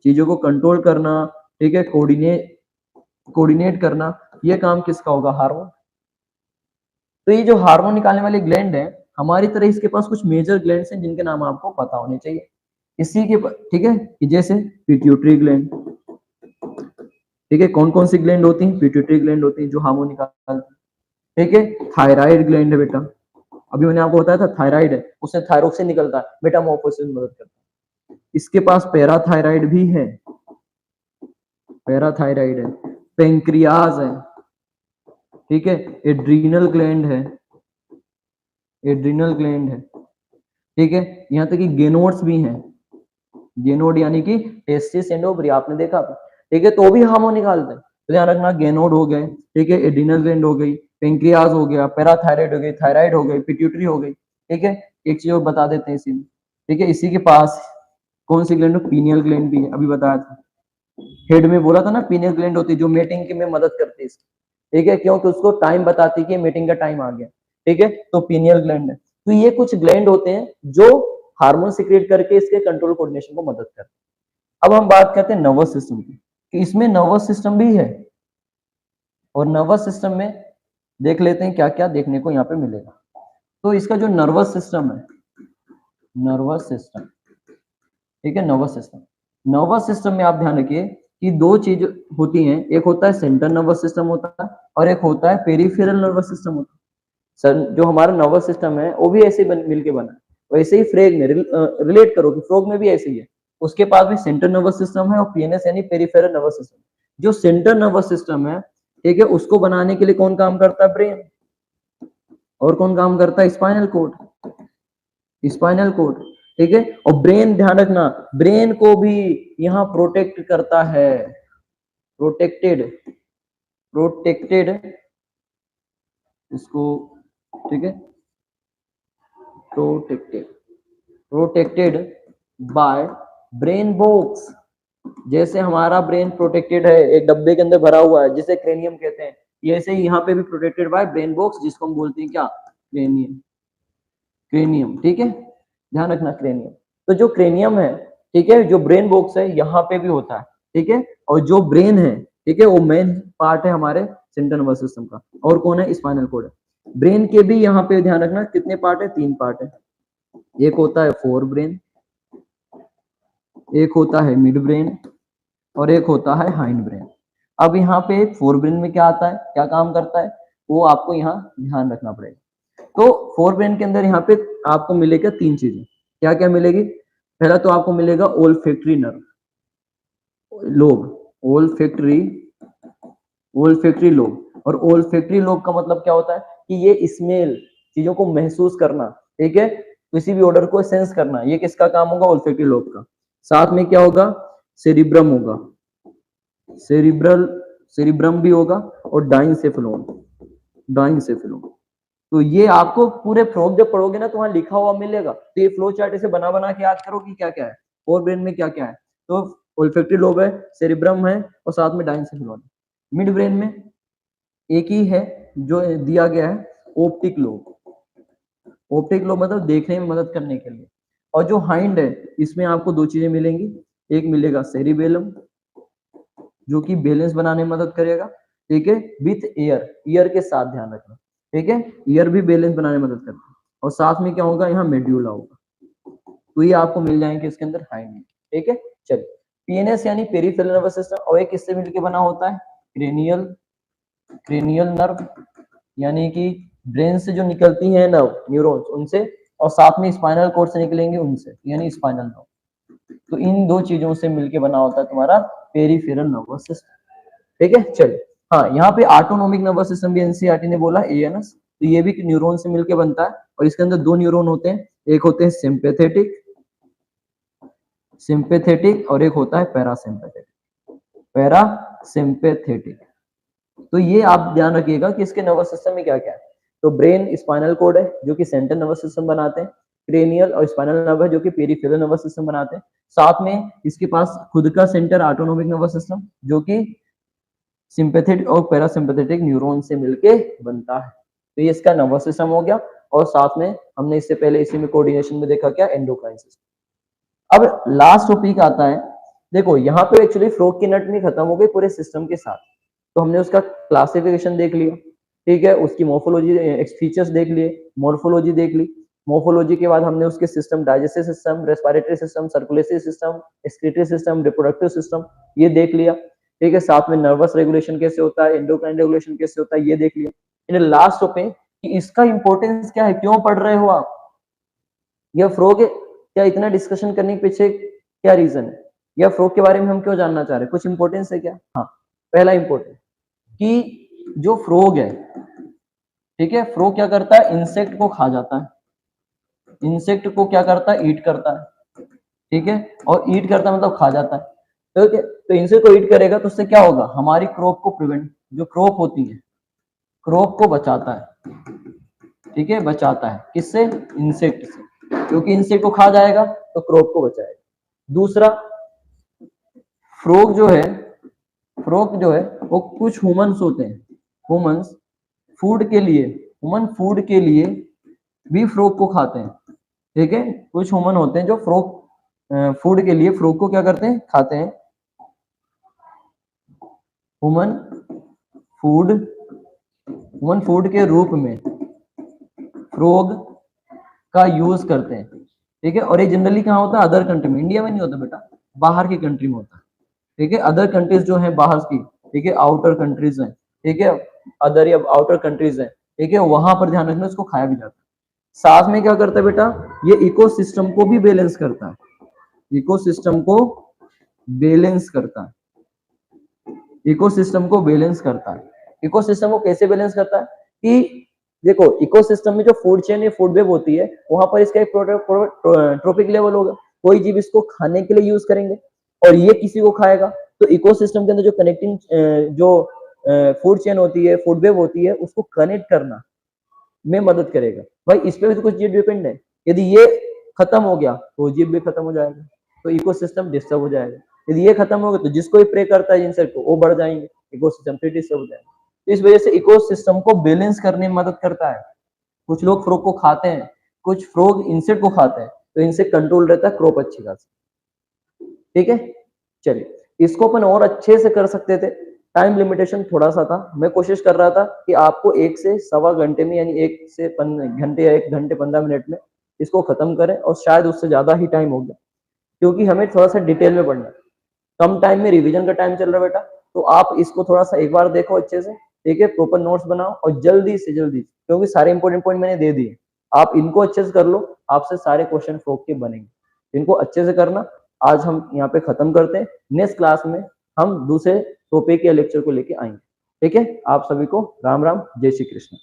चीजों को कंट्रोल करना, ठीक है, कोऑर्डिनेट करना, ये काम किसका होगा? हार्मोन। तो ये जो हार्मोन निकालने वाले ग्लैंड है, हमारी तरह इसके पास कुछ मेजर ग्लैंड्स हैं जिनके नाम आपको पता होने चाहिए इसी के, ठीक है, कि जैसे पिट्यूटरी ग्लैंड, ठीक है, कौन कौन सी ग्लैंड होती है? पिट्यूटरी ग्लैंड होती है जो हार्मोन निकालती है, ठीक है। थायराइड ग्लैंड है बेटा, अभी मैंने आपको बताया था थायराइड है, उससे थायरोक्सिन निकलता है, मेटामॉर्फोसिस में मदद करता है। इसके पास पैराथायराइड भी है, पैराथायराइड है, पेंक्रियाज है, ठीक है, एड्रीनल ग्लैंड है, एड्रीनल ग्लैंड है, ठीक है, यहाँ तक कि गेनोड्स भी हैं, गेनोड यानी कि टेस्टिस एंड ओवरी, आपने देखा, ठीक है, तो भी हार्मोन निकालते हैं। तो ध्यान रखना, गेनोड हो गए, ठीक है, एड्रीनल ग्लैंड हो गई, पेंक्रियाज हो गया, पैराथायराइड हो गई, थायराइड हो गई, पिट्यूटरी हो गई, ठीक है। एक चीज और बता देते हैं इसी में, ठीक है, इसी के पास कौन सी ग्लैंड? पीनियल ग्लैंड भी है, अभी बताया था, हेड में बोला था ना, पीनियल ग्लैंड होती है जो मीटिंग के में मदद करती है, ठीक है, क्योंकि उसको टाइम बताती है कि मीटिंग का टाइम आ गया, ठीक है, तो पीनियल ग्लैंड है। तो ये कुछ ग्लैंड होते हैं जो हार्मोन सिक्रेट करके इसके कंट्रोल कोऑर्डिनेशन को मदद करते हैं। अब हम बात करते हैं नर्वस सिस्टम की, कि इसमें नर्वस सिस्टम भी है, और नर्वस सिस्टम में देख लेते हैं क्या क्या देखने को यहाँ पे मिलेगा। तो इसका जो नर्वस सिस्टम है, नर्वस सिस्टम, ठीक है, नर्वस सिस्टम, नर्वस सिस्टम में आप ध्यान रखिए कि दो चीज होती हैं, एक होता है सेंट्रल नर्वस सिस्टम होता है, और एक होता है पेरिफेरल नर्वस सिस्टम होता है। सर जो हमारा नर्वस सिस्टम है वो भी ऐसे मिलके बना है, वैसे ही फ्रेग में रिलेट करो कि फ्रॉग में भी ऐसे ही है, उसके पास भी सेंट्रल नर्वस सिस्टम है और पीएनएस यानी पेरिफेरल नर्वस सिस्टम। जो सेंट्रल नर्वस सिस्टम है, ठीक है, उसको बनाने के लिए कौन काम करता है? ब्रेन। और कौन काम करता है? स्पाइनल कोड, स्पाइनल कोड, ठीक है। और ब्रेन, ध्यान रखना, ब्रेन को भी यहाँ प्रोटेक्ट करता है, प्रोटेक्टेड, प्रोटेक्टेड, इसको, ठीक है, protected, protected by brain box. जैसे हमारा ब्रेन प्रोटेक्टेड है, एक डब्बे के अंदर भरा हुआ है जिसे क्रेनियम कहते हैं, ऐसे ही यहाँ पे भी प्रोटेक्टेड बाय ब्रेन बॉक्स, जिसको हम बोलते हैं क्या? क्रेनियम, क्रेनियम, ठीक है, ध्यान रखना क्रेनियम। तो जो क्रेनियम है, ठीक है, जो ब्रेन बॉक्स है यहाँ पे भी होता है, ठीक है, और जो ब्रेन है, ठीक है, वो मेन पार्ट है हमारे सेंट्रल नर्वस सिस्टम का। और कौन है? स्पाइनल कोड है। ब्रेन के भी यहाँ पे ध्यान रखना कितने पार्ट है? 3 पार्ट है। एक होता है फोर ब्रेन, एक होता है मिड ब्रेन, और एक होता है हाइंड ब्रेन। अब यहाँ पे फोर ब्रेन में क्या आता है, क्या काम करता है, वो आपको यहाँ ध्यान रखना पड़ेगा। तो फोर ब्रेन के अंदर यहाँ पे आपको मिलेगा 3 चीजें, क्या क्या मिलेगी? पहला तो आपको मिलेगा olfactory nerve, lobe, olfactory, olfactory lobe. और ओल्फैक्टरी लोब का मतलब क्या होता है? कि ये स्मेल, चीजों को महसूस करना, ठीक है, किसी भी ऑर्डर को सेंस करना, ये किसका काम होगा? ओल्फैक्टरी लोब का। साथ में क्या होगा? सेरिब्रम होगा, सेरिब्रल, सेरिब्रम भी होगा, और डाइनसेफेलोन, डाइनसेफेलोन। तो ये आपको पूरे फ्रॉग जब पढ़ोगे ना तो वहां लिखा हुआ मिलेगा, तो ये फ्लो चार्ट ऐसे बना बना के याद करो कि क्या क्या है फोर ब्रेन में, क्या क्या है। तो ओल्फैक्टरी लोब है, सेरिब्रम है, और साथ में डाइनसेफेलोन। मिड ब्रेन में एक ही है जो दिया गया है, ऑप्टिक लोब, ऑप्टिक लोब मतलब देखने में मदद करने के लिए। और जो हाइंड है, इसमें आपको 2 चीजें मिलेंगी, एक मिलेगा सेरिबेलम जो कि बैलेंस बनाने में मदद करेगा, ठीक है, विथ एयर, ईयर के साथ, ध्यान रखना, ठीक है, ईयर भी बैलेंस बनाने में मदद करता है। और साथ में क्या होगा? यहाँ मेड्यूला होगा। तो ये आपको मिल जाएंगे इसके अंदर हाइंड में, ठीक है। चलिए, पीएनएस यानी पेरिफेरल नर्वस सिस्टम, और एक किससे मिलकर बना होता है? क्रेनियल, क्रेनियल नर्व, यानी कि ब्रेन से जो निकलती है नर्व, न्यूरॉन्स, उनसे, और साथ में स्पाइनल कोड से निकलेंगे उनसे, यानी स्पाइनल नर्व। तो इन 2 चीजों से मिलके बना होता है तुम्हारा पेरिफेरल नर्वस सिस्टम, ठीक है। चलिए, हाँ, यहाँ पे ऑटोनोमिक नर्वस सिस्टम भी एनसीईआरटी ने बोला, एएनएस, तो ये भी न्यूरॉन से मिलके बनता है, और इसके अंदर 2 न्यूरॉन होते हैं, एक होते हैं सिंपैथेटिक, सिंपैथेटिक, और एक होता है पैरासिम्पैथेटिक, पैरासिम्पैथेटिक। तो ये आप ध्यान रखिएगा कि इसके नर्वस सिस्टम में क्या क्या है। तो ब्रेन, स्पाइनल कोड है जो कि सेंट्रल नर्वस सिस्टम बनाते हैं, क्रेनियल और स्पाइनल नर्व है जो कि पेरिफेरल नर्वस सिस्टम बनाते हैं, साथ में इसके पास खुद का सेंटर ऑटोनोमिक नर्वस सिस्टम जो कि सिंपैथेटिक और पैरासिम्पैथेटिक न्यूरॉन से मिलके बनता है। तो ये इसका नर्वस सिस्टम हो गया। और साथ में हमने इससे पहले इसी में कोऑर्डिनेशन में देखा क्या, एंडोक्राइन सिस्टम। अब लास्ट टॉपिक आता है, देखो यहाँ पे एक्चुअली फ्रॉग की नटनी खत्म हो गई पूरे सिस्टम के साथ। तो हमने उसका क्लासिफिकेशन देख लिया, ठीक है, उसकी मोर्फोलॉजी फीचर्स देख लिए, मोर्फोलॉजी देख ली। मोर्फोलॉजी के बाद हमने उसके system, digestive system, respiratory system, circulatory system, excretory system, reproductive system, ये देख लिया, ठीक है। साथ में नर्वस रेगुलेशन कैसे होता है, एंडोक्राइन रेगुलेशन कैसे होता है, ये देख लिया। इन लास्ट टॉपिक कि इसका इंपॉर्टेंस क्या है, क्यों पढ़ रहे हो आप, यह फ्रॉग है, क्या इतना डिस्कशन करने के पीछे क्या रीजन है, या फ्रॉग के बारे में हम क्यों जानना चाह रहे हैं, कुछ इंपॉर्टेंस है क्या? हाँ, पहला इंपॉर्टेंट कि जो फ्रॉग है, ठीक है, फ्रॉग क्या करता है, इंसेक्ट को खा जाता है। इंसेक्ट को क्या करता है, ईट करता है, ठीक है, और ईट करता है मतलब खा जाता है। तो इंसेक्ट को ईट करेगा तो उससे क्या होगा, हमारी क्रॉप को प्रिवेंट, जो क्रॉप होती है, क्रॉप को बचाता है, ठीक है, बचाता है किससे, इंसेक्ट से, क्योंकि इंसेक्ट को खा जाएगा तो क्रॉप को बचाएगा। दूसरा, फ्रॉग जो है, फ्रॉग जो है वो कुछ ह्यूमंस होते हैं, ह्यूमंस फूड के लिए, ह्यूमन फूड के लिए भी फ्रॉग को खाते हैं, ठीक है। कुछ ह्यूमन होते हैं जो फ्रॉग फूड के लिए फ्रॉग को क्या करते हैं, खाते हैं। ह्यूमन फूड, ह्यूमन फूड के रूप में फ्रॉग का यूज करते हैं, ठीक है। और ये जनरली कहाँ होता है, अदर कंट्री में, इंडिया में नहीं होता बेटा, बाहर की कंट्री में होता है, ठीक है। अदर कंट्रीज जो है बाहर की, ठीक है, आउटर कंट्रीज हैं, ठीक है, अदर या आउटर कंट्रीज हैं, ठीक है, वहां पर ध्यान रखना, उसको खाया भी जाता है। साथ में क्या करता है बेटा, ये इकोसिस्टम को भी बैलेंस करता है, इकोसिस्टम को बैलेंस करता है, इकोसिस्टम को बैलेंस करता है। इकोसिस्टम को कैसे बैलेंस करता है कि देखो, इकोसिस्टम में जो फूड चेन या फूड वेब होती है, वहां पर इसका एक ट्रोपिक लेवल होगा, कोई जीव इसको खाने के लिए यूज करेंगे और ये किसी को खाएगा, तो इकोसिस्टम के अंदर जो कनेक्टिंग जो फूड चेन होती है, फूड वेब होती है, उसको कनेक्ट करना में मदद करेगा। भाई इस पे भी तो कुछ जीव डिपेंड है, यदि ये खत्म हो गया तो जीव भी खत्म हो जाएगा, तो इकोसिस्टम डिस्टर्ब हो जाएगा। यदि ये खत्म हो गया तो जिसको भी प्रे करता है इंसेक्ट को, वो बढ़ जाएंगे, इकोसिस्टम फिर डिस्टर्ब हो जाएगा। तो इस वजह से इकोसिस्टम को बैलेंस करने में मदद करता है। कुछ लोग फ्रॉग को खाते हैं, कुछ फ्रॉग इंसेक्ट को खाते हैं, तो इनसे कंट्रोल रहता है क्रॉप अच्छी खासी, ठीक है। चलिए, इसको अपन और अच्छे से कर सकते थे, टाइम लिमिटेशन थोड़ा सा था। मैं कोशिश कर रहा था कि आपको 1 से सवा घंटे में, यानी 1 से घंटे या 1 घंटे 15 मिनट में इसको खत्म करें, और शायद उससे ज्यादा ही टाइम हो गया, क्योंकि हमें थोड़ा सा डिटेल में पढ़ना है। कम टाइम में रिवीजन का टाइम चल रहा है बेटा, तो आप इसको थोड़ा सा एक बार देखो अच्छे से, ठीक है, प्रॉपर नोट्स बनाओ और जल्दी से जल्दी, क्योंकि सारे इंपॉर्टेंट पॉइंट मैंने दे दिए, आप इनको अच्छे से कर लो, आपसे सारे क्वेश्चन फ्रॉग के बनेंगे। इनको अच्छे से करना। आज हम यहाँ पे खत्म करते हैं, नेक्स्ट क्लास में हम दूसरे टॉपिक या लेक्चर को लेके आएंगे, ठीक है। आप सभी को राम राम, जय श्री कृष्ण।